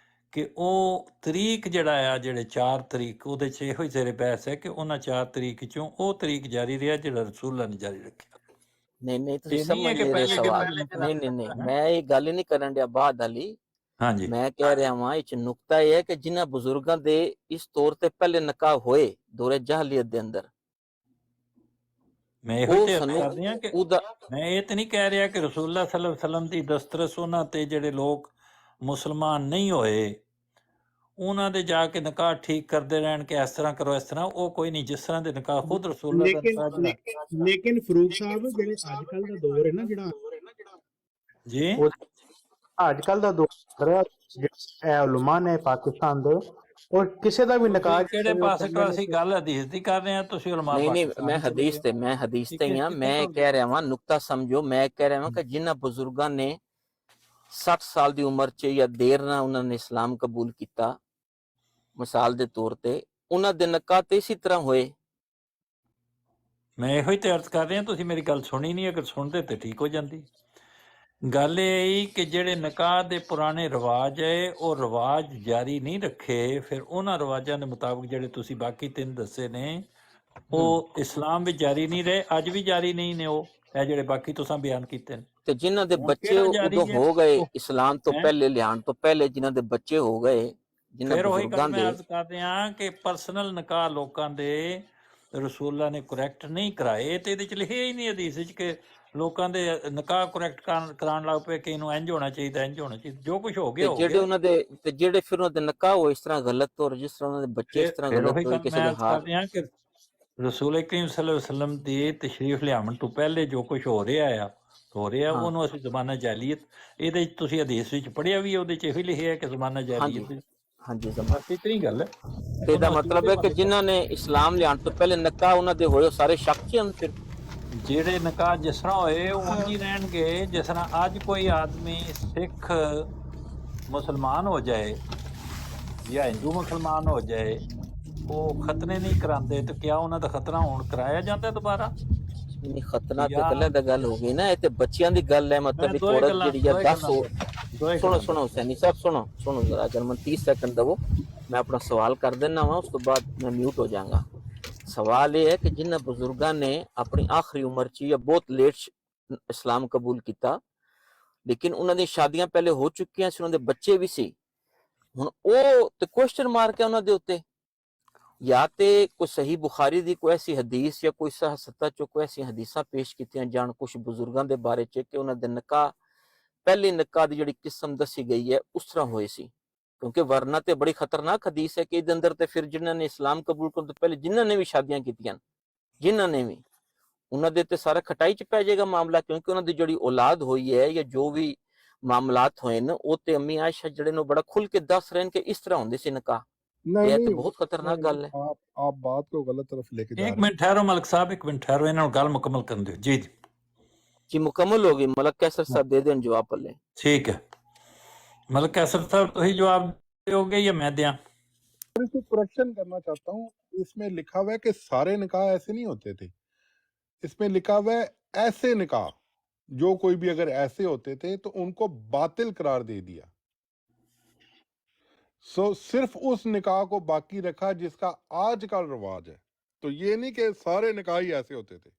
[SPEAKER 1] ਕਿ ਉਹ ਤਰੀਕ ਜਿਹੜਾ ਆ, ਜਿਹੜੇ 4 ਤਰੀਕ, ਉਹਦੇ 'ਚ ਇਹੋ ਹੀ ਜ਼ੇਰੇ ਬਹਿਸ ਹੈ ਕਿ ਉਹਨਾਂ 4 ਤਰੀਕ 'ਚੋਂ ਉਹ ਤਰੀਕ ਜਾਰੀ ਰਿਹਾ ਜਿਹੜਾ ਰਸੂਲਾਂ ਨੇ ਜਾਰੀ ਰੱਖਿਆ।
[SPEAKER 6] नहीं नहीं, तुसीं
[SPEAKER 1] ਇਹ ਨਹੀਂ ਹੈ
[SPEAKER 6] समझ
[SPEAKER 1] ਕਿ
[SPEAKER 6] नहीं रहे
[SPEAKER 1] ਪਹਿਲੇ ਕਿ
[SPEAKER 6] सवाल।
[SPEAKER 1] ਪਹਿਲੇ
[SPEAKER 6] नहीं नहीं नहीं, मैं ये गल ही नहीं करन दिया बाद वाली।
[SPEAKER 1] ਹਾਂਜੀ
[SPEAKER 6] मैं कह रहा वां इच नुक्ता यह है कि जिन्हां बुजुर्गां दे इस तौर ते पहले निकाह होए दौरे जहलियत दे अंदर,
[SPEAKER 1] ਮੈਂ ਇਹੋ
[SPEAKER 6] ਉਹ
[SPEAKER 1] ਤੇ
[SPEAKER 6] ਸਾਨੂੰ
[SPEAKER 1] ਕਰਦੀ ਹਾਂ ਕਿ
[SPEAKER 6] ਉਹਦਾ
[SPEAKER 1] ਮੈਂ ਇਹ ਤੇ ਨਹੀਂ ਕਹਿ ਰਿਹਾ ਕਿ ਰਸੂਲullah ਸੱਲੱਲਾਹੁ ਅਲੈਹਿ ਵਸੱਲਮ ਦੀ ਦਸਤਰਸ ਉਹਨਾਂ ਤੇ ਜਿਹੜੇ ਲੋਕ ਮੁਸਲਮਾਨ ਨਹੀਂ ਹੋਏ ਉਹਨਾਂ ਦੇ ਜਾ ਕੇ ਨਿਕਾਹ ਠੀਕ ਕਰਦੇ ਰਹਿਣ ਕਿ ਇਸ ਤਰ੍ਹਾਂ ਕਰੋ ਇਸ ਤਰ੍ਹਾਂ। ਉਹ ਕੋਈ ਨਹੀਂ, ਜਿਸ ਤਰ੍ਹਾਂ ਦੇ ਨਿਕਾਹ ਖੁਦ ਰਸੂਲullah ਦਾ
[SPEAKER 4] लेकिन
[SPEAKER 1] ਨਿਕਾਹ ਜਿਹੜਾ
[SPEAKER 4] लेकिन फरूक साहब ਜਿਹੜੇ ਅੱਜਕੱਲ ਦਾ ਦੌਰ ਹੈ ਨਾ, ਜਿਹੜਾ
[SPEAKER 1] ਜੀ
[SPEAKER 4] ਉਹ ਅੱਜਕੱਲ ਦਾ ਦੌਰ ਹੈ, ਇਹ ਉਲਮਾ ਨੇ ਪਾਕਿਸਤਾਨ ਦੇ, ਔਰ ਕਿਸੇ ਦਾ ਵੀ ਨਿਕਾਹ
[SPEAKER 1] ਤੁਸੀਂ ਕਿਹੜੇ ਪਾਸੇ ਤੋਂ ਅਸੀਂ ਗੱਲ ਹਦੀਸ ਦੀ ਕਰ ਰਹੇ ਹਾਂ, ਤੁਸੀਂ ਉਲਮਾ
[SPEAKER 6] नहीं नहीं,
[SPEAKER 1] ਪਾਕਿस्तान
[SPEAKER 6] मैं
[SPEAKER 1] चले
[SPEAKER 6] हदीस
[SPEAKER 1] गए।
[SPEAKER 6] ते मैं हदीस
[SPEAKER 1] ठीक
[SPEAKER 6] ते
[SPEAKER 1] है,
[SPEAKER 6] ही हां।
[SPEAKER 1] कितने
[SPEAKER 6] मैं
[SPEAKER 1] हो
[SPEAKER 6] कह
[SPEAKER 1] गए?
[SPEAKER 6] रहा वां, नुक्ता समझो, मैं कह रहा वां कि जिन्हां बुजुर्गां ने 60 साल दी उम्र च या देर ना उन्हां ने इस्लाम कबूल कीता, मिसाल दे तौर ते उन्हां दे निकाह ते इसी तरह होए।
[SPEAKER 1] ਮੈਂ ਇਹੋ ਹੀ ਤੇ ਅਰਜ਼ ਕਰ ਰਿਹਾ, ਤੁਸੀਂ ਮੇਰੀ ਗੱਲ ਸੁਣੀ ਨਹੀਂ। ਅਗਰ ਸੁਣਦੇ ਤੇ ਠੀਕ ਹੋ ਜਾਂਦੀ। ਗੱਲ ਇਹ ਹੀ ਕਿ ਜਿਹੜੇ ਨਿਕਾਹ ਦੇ ਪੁਰਾਣੇ ਰਿਵਾਜ ਹੈ ਉਹ ਰਿਵਾਜ ਜਾਰੀ ਨਹੀਂ ਰੱਖੇ, ਫਿਰ ਉਹਨਾਂ ਰਿਵਾਜਾਂ ਦੇ ਮੁਤਾਬਕ ਜਿਹੜੇ ਤੁਸੀਂ ਬਾਕੀ 3 ਦੱਸੇ ਨੇ ਉਹ ਇਸਲਾਮ ਵਿੱਚ ਜਾਰੀ ਨਹੀਂ ਰਹੇ, ਅੱਜ ਵੀ ਜਾਰੀ ਨਹੀਂ ਨੇ। ਉਹ ਇਹ ਜਿਹੜੇ ਬਾਕੀ ਤੁਸੀਂ ਬਿਆਨ ਕੀਤੇ ਨੇ
[SPEAKER 6] ਤੇ ਜਿਨ੍ਹਾਂ ਦੇ
[SPEAKER 1] ਹੁਣ
[SPEAKER 6] ਬੱਚੇ
[SPEAKER 1] ਕਿਹੜਾ ਜਾਰੀ
[SPEAKER 6] ਉਦੋਂ
[SPEAKER 1] ਹੈ
[SPEAKER 6] ਹੋ ਗਏ
[SPEAKER 1] ਉਹ
[SPEAKER 6] ਇਸਲਾਮ ਤੋਂ
[SPEAKER 1] ਹੈ।
[SPEAKER 6] ਪਹਿਲੇ, ਲਿਆਉਣ ਤੋਂ ਪਹਿਲੇ ਜਿਨ੍ਹਾਂ ਦੇ ਬੱਚੇ ਹੋ ਗਏ, ਜਿਨ੍ਹਾਂ
[SPEAKER 1] ਫਿਰ ਉਹੀ
[SPEAKER 6] ਬਜ਼ੁਰਗਾਂ
[SPEAKER 1] ਗੱਲ ਮੈਂ
[SPEAKER 6] ਦੇ,
[SPEAKER 1] ਅਰਜ਼ ਕਰਦੇ ਹਾਂ ਕਿ ਪਰਸਨਲ ਨਿਕਾਹ ਲੋਕਾਂ ਦੇ ਰਸੂਲਾਂ ਨੇ ਕਰੈਕਟ ਨਹੀਂ ਕਰਾਏ। ਤੇ ਇਹਦੇ ਚ ਲਿਖਿਆ ਹੀ ਨਹੀਂ ਹਦੀਸ ਵਿੱਚ ਕਿ ਲੋਕਾਂ ਦੇ ਨਿਕਾਹ ਕਰੈਕਟ ਕਰਾਉਣ ਲੱਗ ਪਏ ਕਿ ਇਹਨੂੰ ਇੰਜ ਹੋਣਾ ਚਾਹੀਦਾ, ਇੰਜ ਹੋਣਾ ਚਾਹੀਦਾ। ਜੋ ਕੁਝ ਹੋ
[SPEAKER 6] ਤੇ
[SPEAKER 1] ਗਿਆ ਹੋ
[SPEAKER 6] ਜਿਹੜੇ
[SPEAKER 1] ਗਿਆ।
[SPEAKER 6] ਉਹਨਾਂ ਦੇ ਤੇ ਜਿਹੜੇ ਫਿਰ ਉਹਨਾਂ ਦੇ ਨਿਕਾਹ ਹੋਏ ਇਸ ਤਰ੍ਹਾਂ ਗਲਤ, ਔਰ ਜਿਸ ਤਰ੍ਹਾਂ ਉਹਨਾਂ ਦੇ ਬੱਚੇ ਇਸ ਤਰ੍ਹਾਂ
[SPEAKER 1] ਫਿਰ
[SPEAKER 6] ਗਲਤ
[SPEAKER 1] ਉਹੀ
[SPEAKER 6] ਹੋਏ,
[SPEAKER 1] ਗੱਲ
[SPEAKER 6] ਕਿਸੇ
[SPEAKER 1] ਮੈਂ
[SPEAKER 6] ਦੇ
[SPEAKER 1] ਅਰਜ਼
[SPEAKER 6] ਹਾਲ।
[SPEAKER 1] ਕਰਦੇ ਹਾਂ ਕਿ ਰਸੂਲ ਕਰੀਮ ਸੱਲੱਲਾਹੁ ਅਲੈਹਿ ਵਸੱਲਮ ਦੀ ਤਸ਼ਰੀਫ ਲਿਆਉਣ ਤੋਂ ਪਹਿਲੇ ਜੋ ਕੁਝ ਹੋ ਰਿਹਾ
[SPEAKER 6] ਹਾਂ
[SPEAKER 1] ਉਹਨੂੰ ਅਸੀਂ ਜ਼ਮਾਨਾ ਜਾਲੀਅਤ, ਇਹਦੇ 'ਚ ਤੁਸੀਂ ਹਦੀਸ ਵਿੱਚ ਪੜ੍ਹਿਆ ਵੀ, ਉਹਦੇ 'ਚ ਇਹੋ ਹੀ ਲਿਖਿਆ ਹੈ ਕਿ ਜ਼ਮਾਨਾ
[SPEAKER 6] ਹਾਂਜੀ
[SPEAKER 1] ਜਾਲੀਅਤ।
[SPEAKER 6] ਹਾਂਜੀ ਜ਼ਮਾਨ।
[SPEAKER 1] ਬਸ ਇਤਨੀ ਗੱਲ ਹੈ।
[SPEAKER 6] ਤੇ ਇਹਦਾ
[SPEAKER 1] ਉਹਨੂੰ ਅਸੀਂ
[SPEAKER 6] ਮਤਲਬ
[SPEAKER 1] ਉਹਦੇ
[SPEAKER 6] ਹੈ ਕਿ
[SPEAKER 1] ਹਵਾਲੇ
[SPEAKER 6] ਜਿਨ੍ਹਾਂ ਨੇ ਇਸਲਾਮ ਲਿਆਉਣ ਤੋਂ ਪਹਿਲੇ ਨਿਕਾਹ ਉਹਨਾਂ ਦੇ ਹੋਏ, ਉਹ ਸਾਰੇ ਸ਼ੱਕ 'ਚ ਹਨ। ਫਿਰ
[SPEAKER 1] ਜਿਹੜੇ ਨਿਕਾਹ ਜਿਸ ਤਰ੍ਹਾਂ ਹੋਏ ਉਹ ਉਂਝ ਹੀ ਰਹਿਣਗੇ। ਜਿਸ ਤਰ੍ਹਾਂ ਅੱਜ ਕੋਈ ਆਦਮੀ ਸਿੱਖ ਮੁਸਲਮਾਨ ਹੋ ਜਾਏ ਜਾਂ ਹਿੰਦੂ ਮੁਸਲਮਾਨ ਹੋ ਜਾਏ ਉਹ ਖਤਨੇ ਨਹੀਂ ਕਰਾਉਂਦੇ ਤੇ ਕਿਆ ਉਹਨਾਂ ਦਾ ਖਤਨਾ ਹੁਣ ਕਰਾਇਆ ਜਾਂਦਾ ਦੁਬਾਰਾ?
[SPEAKER 6] ਨਹੀਂ, ਖਤਨਾ ਤੇ
[SPEAKER 1] ਯਾਰ
[SPEAKER 6] ਇਕੱਲੇ ਦਾ ਗੱਲ ਹੋ ਗਈ ਨਾ, ਇਹ ਤੇ ਬੱਚਿਆਂ ਦੀ ਗੱਲ ਹੈ। ਮਤਲਬ
[SPEAKER 1] ਮੈਂ
[SPEAKER 6] ਇੱਕ
[SPEAKER 1] ਦੋਏ
[SPEAKER 6] ਔਰਤ
[SPEAKER 1] ਗੱਲਾਂ
[SPEAKER 6] ਜਿਹੜੀ ਆ 10
[SPEAKER 1] ਦੋਏ
[SPEAKER 6] ਸੁਣੋ
[SPEAKER 1] ਗੱਲਾਂ
[SPEAKER 6] ਸੁਣੋ ਸੈਣੀ ਸਾਹਿਬ, ਸੁਣੋ ਜਰਾ, ਅਗਰ ਮੈਂ 30 ਸੈਕਿੰਡ ਦਵੋ, ਮੈਂ ਆਪਣਾ ਸਵਾਲ ਕਰ ਦੇਣਾ ਵਾ, ਉਸ ਤੋਂ ਬਾਅਦ ਮੈਂ ਮਿਊਟ ਹੋ ਜਾਵਾਂਗਾ। ਸਵਾਲ ਇਹ ਹੈ ਕਿ ਜਿਨ੍ਹਾਂ ਬਜ਼ੁਰਗਾਂ ਨੇ ਆਪਣੀ ਆਖਰੀ ਉਮਰ 'ਚ ਜਾਂ ਬਹੁਤ ਲੇਟ ਇਸਲਾਮ ਕਬੂਲ ਕੀਤਾ, ਲੇਕਿਨ ਉਹਨਾਂ ਦੀਆਂ ਸ਼ਾਦੀਆਂ ਪਹਿਲੇ ਹੋ ਚੁੱਕੀਆਂ ਸੀ, ਉਹਨਾਂ ਦੇ ਬੱਚੇ ਵੀ ਸੀ, ਹੁਣ ਉਹ ਤੇ ਕੁਐਸਚਨ ਮਾਰਕ ਹੈ ਉਹਨਾਂ ਦੇ ਉੱਤੇ। ਜਾਂ ਤੇ ਕੋਈ ਸਹੀ ਬੁਖਾਰੀ ਦੀ ਕੋਈ ਐਸੀ ਹਦੀਸ ਜਾਂ ਕੋਈ ਸਹਸਤਾ ਚੋਂ ਕੋਈ ਐਸੀ ਹਦੀਸਾਂ ਪੇਸ਼ ਕੀਤੀਆਂ ਜਾਣ ਕੁਝ ਬਜ਼ੁਰਗਾਂ ਦੇ ਬਾਰੇ 'ਚ ਕਿ ਉਹਨਾਂ ਦੇ ਨਿਕਾਹ, ਪਹਿਲੇ ਨਿਕਾਹ ਦੀ ਜਿਹੜੀ ਕਿਸਮ ਦੱਸੀ ਗਈ ਹੈ ਉਸ ਤਰ੍ਹਾਂ ਹੋਏ ਸੀ। ਕਿਉਂਕਿ ਵਰਨਾ ਤੇ ਬੜੀ ਖਤਰਨਾਕ ਹਦੀਸ ਹੈ ਕਿ ਇਹਦੇ ਅੰਦਰ ਤੇ ਫਿਰ ਜਿਨ੍ਹਾਂ ਨੇ ਇਸਲਾਮ ਕਬੂਲ ਕਰਨ ਤੋਂ ਪਹਿਲੇ ਜਿਨ੍ਹਾਂ ਨੇ ਵੀ ਸ਼ਾਦੀਆਂ ਕੀਤੀਆਂ, ਜਿਨ੍ਹਾਂ ਨੇ ਵੀ, ਉਹਨਾਂ ਦੇ ਤੇ ਸਾਰਾ ਖਟਾਈ 'ਚ ਪੈ ਜਾਏਗਾ ਮਾਮਲਾ। ਕਿਉਂਕਿ ਉਹਨਾਂ ਦੀ ਜਿਹੜੀ ਔਲਾਦ ਹੋਈ ਹੈ ਜਾਂ ਜੋ ਵੀ ਮਾਮਲਾਤ ਹੋਏ ਨੇ, ਉਹ ਤੇ ਅੰਮੀ ਆਇਸ਼ਾ ਜਿਹੜੇ ਨੂੰ ਬੜਾ ਖੁੱਲ ਕੇ ਦੱਸ ਰਹੇ ਨੇ ਕਿ ਇਸ ਤਰ੍ਹਾਂ ਹੁੰਦੇ ਸੀ ਨਿਕਾਹ।
[SPEAKER 7] नहीं
[SPEAKER 6] ਇਹ
[SPEAKER 7] नहीं
[SPEAKER 6] ਤੇ ਬਹੁਤ ਖਤਰਨਾਕ ਗੱਲ ਹੈ।
[SPEAKER 7] आप बात को गलत तरफ लेके जा
[SPEAKER 1] ਇੱਕ
[SPEAKER 7] रहे
[SPEAKER 1] ਮਿੰਟ ਠਹਿਰੋ ਮਲਕ ਸਾਹਿਬ, ਇੱਕ ਮਿੰਟ ਠਹਿਰੋ, ਇਹਨਾਂ ਨੂੰ ਗੱਲ ਮੁਕੰਮਲ ਕਰਨ ਦਿਓ। ਜੀ ਜੀ
[SPEAKER 6] ਜੀ ਮੁਕੰਮਲ ਹੋ ਗਈ, ਮਲਕ ਕੈਸਰ ਸਾਹਿਬ ਦੇ ਦੇਣ ਜਵਾਬ ਪੱਲੇ।
[SPEAKER 1] ਠੀਕ ਹੈ, ਮਲਕ ਕੈਸਰ ਸਾਹਿਬ ਤੁਸੀਂ ਜਵਾਬ ਦਿਓਗੇ ਜਾਂ ਮੈਂ ਦਿਆਂ?
[SPEAKER 7] हैं। इसको करेक्शन करना चाहता हूँ, इसमें लिखा हुआ है कि सारे निकाह ऐसे नहीं होते थे। इसमें लिखा हुआ है ऐसे निकाह, जो कोई भी अगर ऐसे होते थे तो उनको बातिल करार दे दिया। सो सिर्फ उस निकाह को बाकी रखा जिसका आज का रिवाज है। तो ये नहीं कि सारे निकाह ही ऐसे होते थे,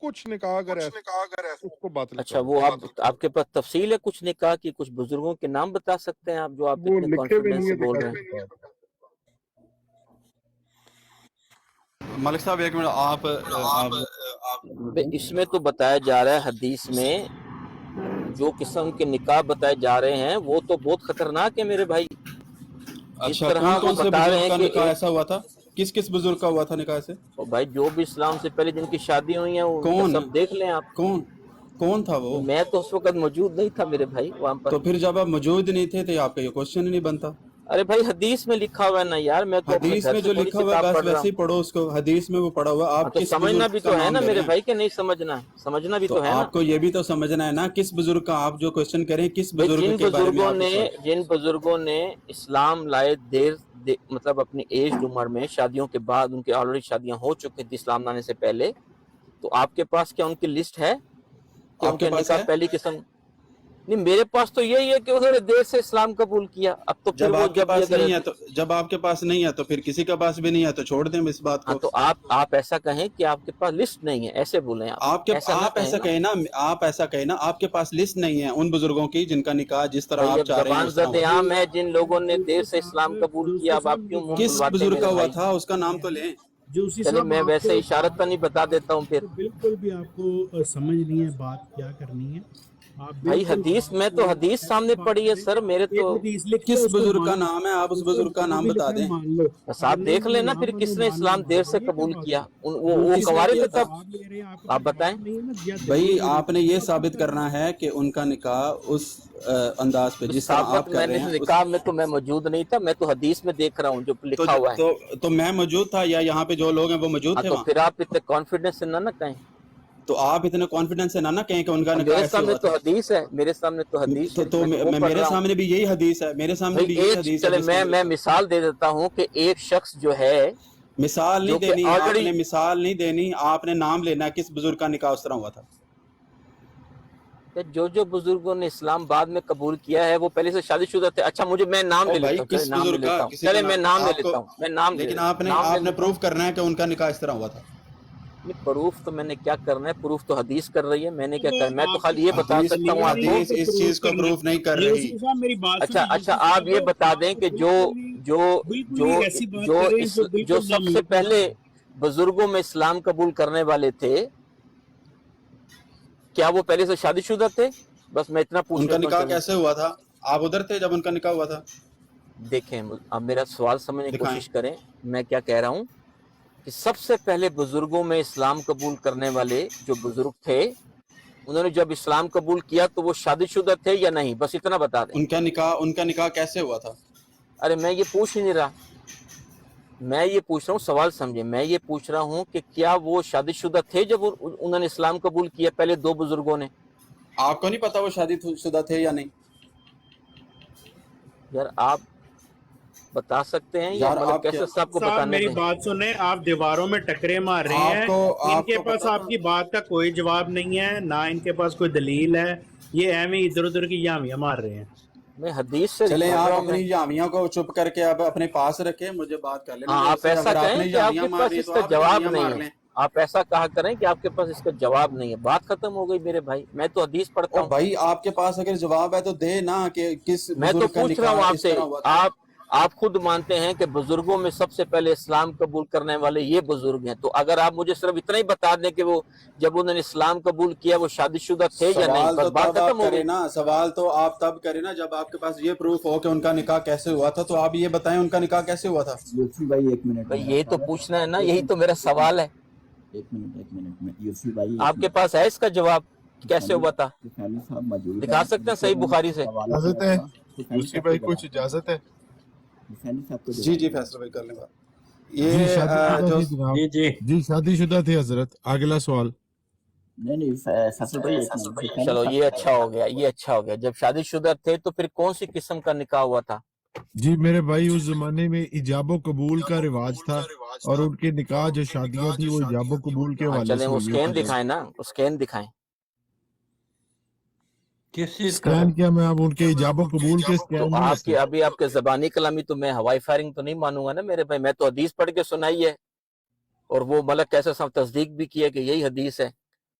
[SPEAKER 7] कुछ निकाह अगर ऐसे उसको बातिल
[SPEAKER 6] अच्छा,
[SPEAKER 7] करार
[SPEAKER 6] वो
[SPEAKER 7] दिया।
[SPEAKER 6] आपके पास तफसील है कुछ निकाह की? कुछ बुजुर्गों के नाम बता सकते हैं आप जो आप
[SPEAKER 7] वो
[SPEAKER 6] इतने
[SPEAKER 7] लिखे हुए
[SPEAKER 6] कॉन्फिडेंस
[SPEAKER 7] नहीं
[SPEAKER 6] से
[SPEAKER 7] है,
[SPEAKER 6] बोल
[SPEAKER 7] दिखा
[SPEAKER 6] रहे हैं?
[SPEAKER 7] सकता है।
[SPEAKER 5] मलिक साहब एक मिनट, आप
[SPEAKER 6] इसमें तो बताया जा रहा है हदीस में जो किस्म के निकाह बताए जा रहे हैं वो तो बहुत खतरनाक है मेरे भाई। इस
[SPEAKER 5] अच्छा,
[SPEAKER 6] तरह
[SPEAKER 5] कौन
[SPEAKER 6] वो
[SPEAKER 5] कौन से
[SPEAKER 6] बता रहे
[SPEAKER 5] बुजुर्ग का
[SPEAKER 6] हैं कि
[SPEAKER 5] निकाह ऐसा हुआ था? किस किस बुजुर्ग का हुआ था निकाह से?
[SPEAKER 6] भाई जो भी इस्लाम से पहले जिनकी शादी हुई है वो
[SPEAKER 5] कौन?
[SPEAKER 6] सब देख लें आप।
[SPEAKER 5] कौन था वो?
[SPEAKER 6] मैं तो उस वक्त मौजूद नहीं था मेरे भाई वहां पर।
[SPEAKER 5] तो फिर जब आप मौजूद नहीं थे तो आपका ये क्वेश्चन ही नहीं बनता।
[SPEAKER 6] अरे भाई हदीस में लिखा हुआ है ना यार, मैं तो अपने
[SPEAKER 5] हदीस
[SPEAKER 6] घर
[SPEAKER 5] में
[SPEAKER 6] से
[SPEAKER 5] जो
[SPEAKER 6] थोड़ी
[SPEAKER 5] लिखा हुआ है
[SPEAKER 6] किताब
[SPEAKER 5] बस
[SPEAKER 6] पढ़ रहा
[SPEAKER 5] वैसे ही
[SPEAKER 6] हूँ।
[SPEAKER 5] पढ़ो उसको, हदीस में वो पढ़ा हुआ। आप
[SPEAKER 6] तो
[SPEAKER 5] किस
[SPEAKER 6] समझना
[SPEAKER 5] बुजुर्ग
[SPEAKER 6] भी
[SPEAKER 5] का
[SPEAKER 6] तो है
[SPEAKER 5] नाम
[SPEAKER 6] ना
[SPEAKER 5] ले
[SPEAKER 6] मेरे
[SPEAKER 5] रहे हैं?
[SPEAKER 6] भाई, के नहीं समझना है, समझना भी तो है ना।
[SPEAKER 5] आपको ये भी तो समझना है ना किस बुजुर्ग का, आप जो क्वेश्चन करें किस
[SPEAKER 6] भाई
[SPEAKER 5] बुजुर्ग के बारे में आप
[SPEAKER 6] जिन बुजुर्गों ने इस्लाम लाए मतलब अपनी एज उम्र में, शादियों के बाद उनकी ऑलरेडी शादियां हो चुकी थी इस्लाम लाने से पहले, तो आपके पास क्या उनकी लिस्ट है कि
[SPEAKER 5] आपके
[SPEAKER 6] उनके
[SPEAKER 5] पास
[SPEAKER 6] निकाह
[SPEAKER 5] है?
[SPEAKER 6] पहली किस्म? नहीं, मेरे पास तो यही है कि उन्होंने देर से इस्लाम कबूल किया। अब तो फिर
[SPEAKER 5] जब
[SPEAKER 6] वो
[SPEAKER 5] आपके
[SPEAKER 6] जब
[SPEAKER 5] पास
[SPEAKER 6] ये
[SPEAKER 5] नहीं
[SPEAKER 6] गलत-
[SPEAKER 5] है तो जब आपके पास नहीं है तो फिर किसी के पास भी नहीं है तो छोड़ दें इस बात
[SPEAKER 6] हाँ,
[SPEAKER 5] को।
[SPEAKER 6] तो आप ऐसा कहें कि आपके पास लिस्ट नहीं है, ऐसे बोले आप।
[SPEAKER 5] आप
[SPEAKER 6] ना
[SPEAKER 5] ऐसा
[SPEAKER 6] कहें ना।
[SPEAKER 5] कहें ना, आप ऐसा कहें ना, आपके पास लिस्ट नहीं है उन बुजुर्गों की जिनका निकाह जिस तरह
[SPEAKER 6] भाई
[SPEAKER 5] आप
[SPEAKER 6] अब
[SPEAKER 5] चाह रहे हैं
[SPEAKER 6] जबान
[SPEAKER 5] उस तरह
[SPEAKER 6] ज़द
[SPEAKER 5] हो।
[SPEAKER 6] आम है, जिन लोगों ने देर से इस्लाम कबूल किया, अब आप क्यों मुंह
[SPEAKER 5] किस
[SPEAKER 6] खुलवाते हैं
[SPEAKER 5] बुजुर्ग का
[SPEAKER 6] मेरे
[SPEAKER 5] हुआ
[SPEAKER 6] भाई?
[SPEAKER 5] था उसका नाम तो लें।
[SPEAKER 8] जोशी
[SPEAKER 6] चले
[SPEAKER 8] साहब,
[SPEAKER 6] मैं वैसे
[SPEAKER 8] आपको-
[SPEAKER 6] इशारत तो नहीं बता देता हूँ फिर।
[SPEAKER 8] बिल्कुल भी आपको समझ नहीं है बात क्या करनी है। आप
[SPEAKER 6] भाई
[SPEAKER 8] बिल्कुल
[SPEAKER 6] हदीस में तो हदीस सामने पड़ी है सर, मेरे
[SPEAKER 8] एक
[SPEAKER 6] तो
[SPEAKER 8] हदीस लिख के
[SPEAKER 5] किस
[SPEAKER 8] उसको
[SPEAKER 5] बुजुर्ग का
[SPEAKER 8] मान-
[SPEAKER 5] नाम है, आप उस
[SPEAKER 8] उसको
[SPEAKER 5] बुजुर्ग का नाम
[SPEAKER 8] भी
[SPEAKER 5] बता
[SPEAKER 8] लिखा है,
[SPEAKER 5] दें।
[SPEAKER 8] मान लो।
[SPEAKER 6] बस आप देख लेना फिर किसने इस्लाम देर से कबूल किया। वो कवारे थे तब, आप बताएं।
[SPEAKER 5] भाई आपने ये साबित करना है कि उनका निकाह उस अंदाज पे जिस तरह आप कर रहे हैं
[SPEAKER 6] निकाह में तो मैं मौजूद नहीं था, मैं तो हदीस में देख रहा हूँ जो लिखा हुआ है।
[SPEAKER 5] तो मैं मौजूद था या यहाँ पे जो लोग हैं वो मौजूद
[SPEAKER 6] हाँ,
[SPEAKER 5] थे
[SPEAKER 6] तो
[SPEAKER 5] वहाँ?
[SPEAKER 6] फिर आप इतने कॉन्फिडेंस से ना कहें।
[SPEAKER 5] तो आप इतने कॉन्फिडेंस से ना कहें कि उनका निकाह
[SPEAKER 6] मेरे
[SPEAKER 5] ऐसे
[SPEAKER 6] सामने
[SPEAKER 5] हुआ
[SPEAKER 6] तो
[SPEAKER 5] था।
[SPEAKER 6] हदीस है, मेरे सामने तो हदीस है,
[SPEAKER 5] तो
[SPEAKER 6] मैं वो पढ़
[SPEAKER 5] मेरे
[SPEAKER 6] रहा हूँ।
[SPEAKER 5] सामने भी यही हदीस है, मेरे सामने भी
[SPEAKER 6] भाई
[SPEAKER 5] यही
[SPEAKER 6] एक
[SPEAKER 5] हदीस है
[SPEAKER 6] चले
[SPEAKER 5] जिसके
[SPEAKER 6] मैं
[SPEAKER 5] अंदर-
[SPEAKER 6] मिसाल दे देता हूँ कि एक शख्स जो है,
[SPEAKER 5] मिसाल नहीं
[SPEAKER 6] जो कि
[SPEAKER 5] देनी,
[SPEAKER 6] already-
[SPEAKER 5] आपने मिसाल नहीं देनी, आपने नाम लेना है किस बुजुर्ग का निकाह उस तरह हुआ था।
[SPEAKER 6] जो बुजुर्गों ने इस्लाम बाद में कबूल किया है वो पहले से शादीशुदा थे। अच्छा, मैं नाम ले
[SPEAKER 5] भाई
[SPEAKER 6] लेता हूँ,
[SPEAKER 5] किस
[SPEAKER 6] चले नाम ले
[SPEAKER 5] बुजुर्ग का,
[SPEAKER 6] लेता हूँ,
[SPEAKER 5] किसी का
[SPEAKER 6] चले
[SPEAKER 5] नाम-
[SPEAKER 6] मैं नाम ले
[SPEAKER 5] आपको-
[SPEAKER 6] लेता हूँ, मैं नाम ले
[SPEAKER 5] लेकिन
[SPEAKER 6] लेता हूँ,
[SPEAKER 5] आपने
[SPEAKER 6] नाम ले
[SPEAKER 5] आपने
[SPEAKER 6] लेता
[SPEAKER 5] प्रूफ करना है कि उनका निकाह इस तरह हुआ था।
[SPEAKER 6] हूँ। प्रूफ तो मैंने क्या करना है, प्रूफ तो हदीस कर रही है, मैंने क्या करना, मैं तो खाली ये बता
[SPEAKER 5] हदीस-
[SPEAKER 6] सकता हूँ आपको।
[SPEAKER 5] हदीस इस चीज को प्रूफ नहीं कर रही।
[SPEAKER 8] जोशी साहब मेरी बात
[SPEAKER 6] अच्छा
[SPEAKER 8] सुनिए,
[SPEAKER 6] अच्छा,
[SPEAKER 8] जोशी
[SPEAKER 6] आप ये
[SPEAKER 8] साहब,
[SPEAKER 6] बता दें कि जो जो
[SPEAKER 8] बिल्कुल
[SPEAKER 6] जो
[SPEAKER 8] ही ऐसी बात
[SPEAKER 6] जो
[SPEAKER 8] करें
[SPEAKER 6] इस
[SPEAKER 8] जो बिल्कुल
[SPEAKER 6] जो सबसे
[SPEAKER 8] नामुमकिन
[SPEAKER 6] पहले बुजुर्गों में इस्लाम कबूल करने वाले थे, क्या वो पहले से शादीशुदा थे? बस मैं इतना पूछ
[SPEAKER 5] उनका
[SPEAKER 6] लेता
[SPEAKER 5] निकाह
[SPEAKER 6] हूँ।
[SPEAKER 5] कैसे हुआ था? आप उधर थे जब उनका निकाह हुआ था?
[SPEAKER 6] देखें, अब मेरा सवाल समझने की
[SPEAKER 5] दिखाएं।
[SPEAKER 6] कोशिश करें। मैं क्या कह रहा हूं कि सबसे पहले बुजुर्गों में इस्लाम कबूल करने वाले जो बुजुर्ग थे, उन्होंने जब इस्लाम कबूल किया तो वो शादीशुदा थे या नहीं? बस इतना बता दें।
[SPEAKER 5] उनका निकाह कैसे हुआ था?
[SPEAKER 6] अरे मैं ये पूछ ही नहीं रहा, मैं ये पूछ रहा हूँ, सवाल समझे, मैं ये पूछ रहा हूँ कि क्या वो शादीशुदा थे जब उन्होंने इस्लाम कबूल किया पहले दो बुजुर्गों ने?
[SPEAKER 5] आपको नहीं पता वो शादीशुदा थे या नहीं?
[SPEAKER 6] यार आप बता सकते हैं या
[SPEAKER 5] यार
[SPEAKER 6] मतलब
[SPEAKER 5] आप
[SPEAKER 6] कैसे
[SPEAKER 5] क्या
[SPEAKER 6] साहब को
[SPEAKER 8] साहब
[SPEAKER 6] बताने
[SPEAKER 8] मेरी
[SPEAKER 6] दें?
[SPEAKER 8] बात सुने, आप दीवारों में टकरे मार रहे हैं।
[SPEAKER 5] आपको
[SPEAKER 8] इनके
[SPEAKER 5] आपको
[SPEAKER 8] पास
[SPEAKER 5] पता था?
[SPEAKER 8] आपकी बात का कोई जवाब नहीं है, ना इनके पास कोई दलील है। ये एवं इधर उधर की यामियां मार रहे हैं।
[SPEAKER 6] मैं हदीस से
[SPEAKER 5] चलें,
[SPEAKER 6] बोल
[SPEAKER 5] आप
[SPEAKER 6] रहा हूँ मैं।
[SPEAKER 5] अपनी जामिया को चुप करके अब अपने पास रखें, मुझे बात कर लेने
[SPEAKER 6] हाँ,
[SPEAKER 5] दें
[SPEAKER 6] आप
[SPEAKER 5] इससे।
[SPEAKER 6] ऐसा
[SPEAKER 5] अगर
[SPEAKER 6] कहें
[SPEAKER 5] आपने
[SPEAKER 6] कि
[SPEAKER 5] जामिया
[SPEAKER 6] आपके
[SPEAKER 5] मार
[SPEAKER 6] पास
[SPEAKER 5] रही तो
[SPEAKER 6] इसका
[SPEAKER 5] आप
[SPEAKER 6] जवाब
[SPEAKER 5] जामिया
[SPEAKER 6] नहीं
[SPEAKER 5] मार
[SPEAKER 6] है।
[SPEAKER 5] लें।
[SPEAKER 6] आप ऐसा कहा करें कि आपके पास इसका जवाब नहीं है, बात खत्म हो गई मेरे भाई। मैं तो हदीस पढ़ता
[SPEAKER 5] और
[SPEAKER 6] हूँ।
[SPEAKER 5] भाई आपके पास अगर जवाब है तो दे ना, कि किस
[SPEAKER 6] मैं तो
[SPEAKER 5] बुजुर्ग का
[SPEAKER 6] पूछ रहा हूँ
[SPEAKER 5] निकाह इस
[SPEAKER 6] आपसे,
[SPEAKER 5] तरह हुआ था।
[SPEAKER 6] आप खुद मानते हैं कि बुजुर्गों में सबसे पहले इस्लाम कबूल करने वाले ये बुजुर्ग हैं, तो अगर आप मुझे सिर्फ इतना ही बता दें कि वो जब उन्होंने इस्लाम कबूल किया वो शादीशुदा थे या नहीं,
[SPEAKER 5] सवाल
[SPEAKER 6] बस
[SPEAKER 5] तो
[SPEAKER 6] बात
[SPEAKER 5] तब आप
[SPEAKER 6] खत्म हो
[SPEAKER 5] करें
[SPEAKER 6] गई।
[SPEAKER 5] ना, सवाल तो आप तब करें ना जब आपके पास ये प्रूफ हो कि उनका निकाह कैसे हुआ था। तो आप ये बताएं उनका निकाह कैसे हुआ था।
[SPEAKER 9] यूसुफ भाई एक मिनट
[SPEAKER 6] भाई
[SPEAKER 9] मेरा
[SPEAKER 6] यही तो
[SPEAKER 9] सवाल
[SPEAKER 6] पूछना है ना,
[SPEAKER 9] एक
[SPEAKER 6] यही
[SPEAKER 9] मिनट
[SPEAKER 6] तो मेरा
[SPEAKER 9] एक
[SPEAKER 6] सवाल है।
[SPEAKER 9] एक मिनट में यूसुफ भाई एक
[SPEAKER 6] आपके
[SPEAKER 9] मिनट
[SPEAKER 6] पास है इसका जवाब कैसे
[SPEAKER 9] किसानी
[SPEAKER 6] हुआ था?
[SPEAKER 9] किसानी साहब मौजूद
[SPEAKER 6] दिखा
[SPEAKER 9] हैं
[SPEAKER 6] सकते हैं
[SPEAKER 9] जिनसे
[SPEAKER 6] सही
[SPEAKER 9] मैंने
[SPEAKER 6] बुखारी से?
[SPEAKER 9] सवाल
[SPEAKER 7] इजाजत
[SPEAKER 9] किया
[SPEAKER 7] है
[SPEAKER 9] था। किसानी
[SPEAKER 7] यूसी
[SPEAKER 9] साहब
[SPEAKER 7] भाई,
[SPEAKER 9] को
[SPEAKER 7] कुछ
[SPEAKER 9] जवाब
[SPEAKER 7] इजाजत है?
[SPEAKER 9] किसानी साहब को
[SPEAKER 5] जी
[SPEAKER 9] जवाब
[SPEAKER 5] जी
[SPEAKER 9] दें।
[SPEAKER 5] फैसल भाई कर लें बात।
[SPEAKER 7] जी
[SPEAKER 5] ये
[SPEAKER 7] शादीशुदा
[SPEAKER 5] जो
[SPEAKER 7] थी जनाब।
[SPEAKER 1] जी जी
[SPEAKER 7] जी शादीशुदा थे हजरत। अगला सवाल।
[SPEAKER 9] नहीं फैसल भाई एक मिनट किसानी
[SPEAKER 6] चलो
[SPEAKER 9] साहब
[SPEAKER 6] ये
[SPEAKER 9] को
[SPEAKER 6] अच्छा
[SPEAKER 9] जवाब
[SPEAKER 6] हो गया, ये अच्छा हो गया। जब शादीशुदा थे तो फिर कौन सी किस्म का निकाह हुआ था?
[SPEAKER 7] जी मेरे भाई, उस जमाने में इजाबो कबूल का रिवाज था, और उनके निकाह जो शादियां थी वो इजाबो कबूल के
[SPEAKER 6] हाँ
[SPEAKER 7] हवाले
[SPEAKER 6] चलें,
[SPEAKER 7] से
[SPEAKER 6] वो
[SPEAKER 7] हुई
[SPEAKER 6] स्कैन
[SPEAKER 7] थी।
[SPEAKER 6] दिखाएं ना, वो स्कैन दिखाएं।
[SPEAKER 1] किस चीज का?
[SPEAKER 7] स्कैन किया मैं, अब उनके इजाबो कबूल के
[SPEAKER 6] तो
[SPEAKER 7] स्कैन नहीं
[SPEAKER 6] आपके
[SPEAKER 7] होते।
[SPEAKER 6] अभी आपके जबानी कलामी तो मैं हवाई फायरिंग तो नहीं मानूंगा ना मेरे भाई। मैं तो हदीस पढ़ के सुनाई है, और वो मलक कैसे साहब तस्दीक भी किया कि यही हदीस है।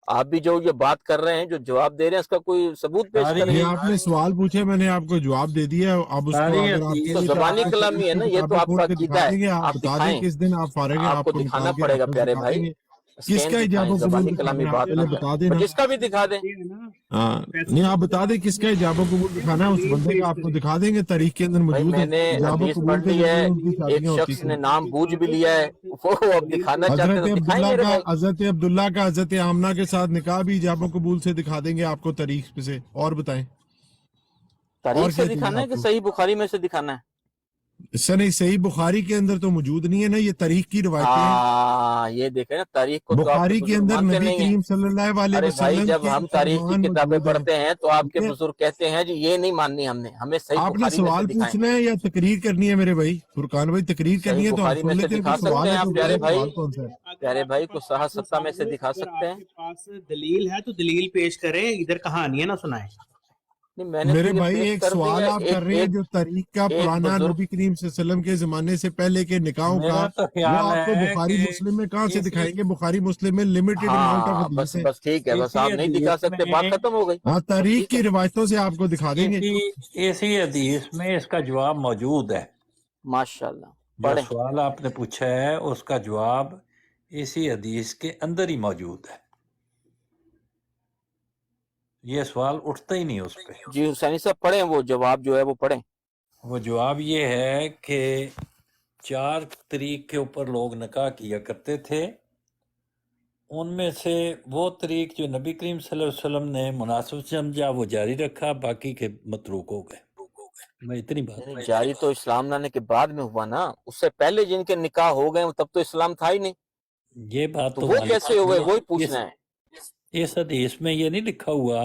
[SPEAKER 6] आप भी जो ये बात कर रहे हैं, जो जवाब दे रहे हैं, इसका कोई सबूत पेश
[SPEAKER 1] सारी
[SPEAKER 6] करें।
[SPEAKER 7] ये आपने सवाल पूछे, मैंने आपको जवाब दे दिया। अब उसको
[SPEAKER 1] सारी
[SPEAKER 7] अगर
[SPEAKER 1] हदीस
[SPEAKER 7] आपके
[SPEAKER 6] तो
[SPEAKER 7] लिए
[SPEAKER 6] जबानी
[SPEAKER 7] आपकी
[SPEAKER 6] कलामी
[SPEAKER 7] शरीयत
[SPEAKER 6] है
[SPEAKER 7] की
[SPEAKER 6] ना, ये तो
[SPEAKER 7] किताबें खोल
[SPEAKER 6] आपका
[SPEAKER 7] के
[SPEAKER 6] अकीदा
[SPEAKER 7] दिखा
[SPEAKER 6] है।
[SPEAKER 7] देंगे, आप
[SPEAKER 6] आप
[SPEAKER 7] बता दें
[SPEAKER 6] दिखाएं,
[SPEAKER 7] किस दिन आप फारग हैं,
[SPEAKER 6] आपको
[SPEAKER 7] आपको
[SPEAKER 6] दिखाना
[SPEAKER 7] निकाल के
[SPEAKER 6] पड़ेगा
[SPEAKER 7] रेफरेंस
[SPEAKER 6] प्यारे
[SPEAKER 7] दिखा
[SPEAKER 6] भाई।
[SPEAKER 7] देंगे।
[SPEAKER 6] स्कैन
[SPEAKER 7] किसका
[SPEAKER 6] दिखाएं,
[SPEAKER 7] इजाबो कबूल
[SPEAKER 6] जबानी कलामी
[SPEAKER 7] दिखाना है,
[SPEAKER 6] बात
[SPEAKER 7] आप
[SPEAKER 6] ना
[SPEAKER 7] पहले
[SPEAKER 6] करें,
[SPEAKER 7] बता
[SPEAKER 6] पर
[SPEAKER 7] देना।
[SPEAKER 6] जिसका भी दिखा दें।
[SPEAKER 8] ये है ना,
[SPEAKER 7] हाँ
[SPEAKER 8] फैसल
[SPEAKER 7] नहीं, आप
[SPEAKER 8] साहब
[SPEAKER 7] बता दें किसका इजाबो कबूल दिखाना है, उस
[SPEAKER 8] दलील
[SPEAKER 7] बंदे
[SPEAKER 8] पेश
[SPEAKER 7] का आपको
[SPEAKER 8] करें।
[SPEAKER 7] दिखा देंगे, तारीख के अंदर
[SPEAKER 6] भाई
[SPEAKER 7] मौजूद है।
[SPEAKER 6] मैंने
[SPEAKER 7] इजाबो
[SPEAKER 6] हदीस
[SPEAKER 7] कबूल
[SPEAKER 6] पढ़
[SPEAKER 7] के
[SPEAKER 6] ली है,
[SPEAKER 7] जरिए उनकी
[SPEAKER 6] एक
[SPEAKER 7] शादियां होती
[SPEAKER 6] शख्स
[SPEAKER 7] थी।
[SPEAKER 6] ने नाम बूझ भी लिया है, वो अब दिखाना चाहते
[SPEAKER 7] हजरत
[SPEAKER 6] तो दिखाएं
[SPEAKER 7] अब्दुल्ला
[SPEAKER 6] मेरे
[SPEAKER 7] का
[SPEAKER 6] भाई।
[SPEAKER 7] हजरत आमना के साथ निकाह भी इजाबो कबूल से दिखा देंगे आपको तारीख से। और बताएं,
[SPEAKER 6] तारीख
[SPEAKER 7] और
[SPEAKER 6] से
[SPEAKER 7] क्या चाहिए
[SPEAKER 6] दिखाना है कि
[SPEAKER 7] आपको?
[SPEAKER 6] सही बुखारी में से दिखाना है?
[SPEAKER 7] सर नहीं, सही बुखारी के अंदर तो मौजूद नहीं है ना, ये तारीख की रिवायतें हैं।
[SPEAKER 6] ये देखे ना, तारीख को तो आपके
[SPEAKER 7] बुखारी के
[SPEAKER 6] बुजुर्ग
[SPEAKER 7] अंदर
[SPEAKER 6] मानते
[SPEAKER 7] नबी
[SPEAKER 6] नहीं है।
[SPEAKER 7] करीम सल्लल्लाहु अलैहि
[SPEAKER 6] अरे भाई,
[SPEAKER 7] वसल्लम
[SPEAKER 6] जब
[SPEAKER 7] के
[SPEAKER 6] हम तारीख की
[SPEAKER 7] फरमान
[SPEAKER 6] किताबें
[SPEAKER 7] मौजूद हैं।
[SPEAKER 6] पढ़ते हैं तो आपके
[SPEAKER 7] ये
[SPEAKER 6] बुजुर्ग कहते हैं जी ये नहीं माननी हमने, हमें सही
[SPEAKER 7] आपने
[SPEAKER 6] बुखारी में से
[SPEAKER 7] सवाल
[SPEAKER 6] दिखाएं।
[SPEAKER 7] पूछना है या तकरीर करनी है मेरे भाई? फुरकान भाई, तकरीर
[SPEAKER 6] सही
[SPEAKER 7] करनी है तो हम
[SPEAKER 6] बुखारी में
[SPEAKER 7] सुन
[SPEAKER 6] से
[SPEAKER 7] लेते हैं,
[SPEAKER 6] दिखा
[SPEAKER 7] कोई
[SPEAKER 6] सकते
[SPEAKER 7] सवाल
[SPEAKER 6] हैं
[SPEAKER 7] है
[SPEAKER 6] आप
[SPEAKER 7] तो
[SPEAKER 6] प्यारे
[SPEAKER 7] बताएं,
[SPEAKER 6] भाई।
[SPEAKER 7] सवाल कौन सा है?
[SPEAKER 8] अगर
[SPEAKER 6] प्यारे
[SPEAKER 8] आपके
[SPEAKER 6] भाई को
[SPEAKER 8] पास
[SPEAKER 6] सहा
[SPEAKER 8] फैसल
[SPEAKER 6] सत्ता में
[SPEAKER 8] साहब,
[SPEAKER 6] से दिखा
[SPEAKER 8] अगर
[SPEAKER 6] सकते हैं।
[SPEAKER 8] आपके पास दलील है तो दलील पेश करें, इधर कहानियां ना सुनाएं।
[SPEAKER 6] नहीं, मैंने तो
[SPEAKER 7] मेरे
[SPEAKER 6] ये
[SPEAKER 7] भाई
[SPEAKER 6] पेश
[SPEAKER 7] एक
[SPEAKER 6] कर दी
[SPEAKER 7] सवाल
[SPEAKER 6] है।
[SPEAKER 7] आप कर
[SPEAKER 6] एक
[SPEAKER 7] रहे हैं,
[SPEAKER 6] एक
[SPEAKER 7] जो तारीख का
[SPEAKER 6] एक
[SPEAKER 7] पुराना
[SPEAKER 6] बुजुर्ग,
[SPEAKER 7] नबी करीम सल्लल्लाहु अलैहि वसल्लम के जमाने से पहले के निकाहों का,
[SPEAKER 1] मेरा तो
[SPEAKER 7] वो
[SPEAKER 1] ख्याल
[SPEAKER 7] आपको
[SPEAKER 1] है
[SPEAKER 7] बुखारी
[SPEAKER 1] कि
[SPEAKER 7] मुस्लिम में कहाँ से
[SPEAKER 1] इसी
[SPEAKER 7] दिखाएंगे? बुखारी मुस्लिम में लिमिटेड अमाउंट ऑफ
[SPEAKER 6] हाँ
[SPEAKER 7] हदीस
[SPEAKER 6] बस
[SPEAKER 7] है।
[SPEAKER 6] बस ठीक है, बस
[SPEAKER 1] इसी
[SPEAKER 6] आप नहीं दिखा
[SPEAKER 1] हदीस
[SPEAKER 6] सकते, बात
[SPEAKER 1] में
[SPEAKER 6] खत्म हो गई।
[SPEAKER 7] हाँ,
[SPEAKER 6] बस
[SPEAKER 7] तारीख
[SPEAKER 6] ठीक
[SPEAKER 7] की
[SPEAKER 6] है,
[SPEAKER 7] रिवायतों से आपको दिखा देंगे।
[SPEAKER 1] इसी हदीस में इसका जवाब मौजूद है।
[SPEAKER 6] माशाल्लाह।
[SPEAKER 1] जो
[SPEAKER 6] पढ़े।
[SPEAKER 1] सवाल आपने पूछा है उसका जवाब इसी हदीस के अंदर ही मौजूद है। ये सवाल उठता ही नहीं उस पे।
[SPEAKER 6] जी हुसैनी साहब पढ़े, वो जवाब जो है वो पढ़े।
[SPEAKER 1] वो जवाब ये है कि 4 तरीक के ऊपर लोग निकाह किया करते थे, उनमें से वो तरीक जो नबी करीम सल्लल्लाहु अलैहि वसल्लम ने मुनासिब समझा वो जारी रखा, बाकी के मतरूक हो गए। मैं इतनी बात
[SPEAKER 6] नहीं, जारी तो इस्लाम लाने के बाद में हुआ ना, उससे पहले जिनके निकाह हो गए तब तो इस्लाम था ही नहीं,
[SPEAKER 1] ये बात
[SPEAKER 6] तो
[SPEAKER 1] तो
[SPEAKER 6] वो
[SPEAKER 1] मालिक
[SPEAKER 6] कैसे हुए, वही
[SPEAKER 1] इस
[SPEAKER 6] पूछना है।
[SPEAKER 1] इस हदीस में ये नहीं लिखा हुआ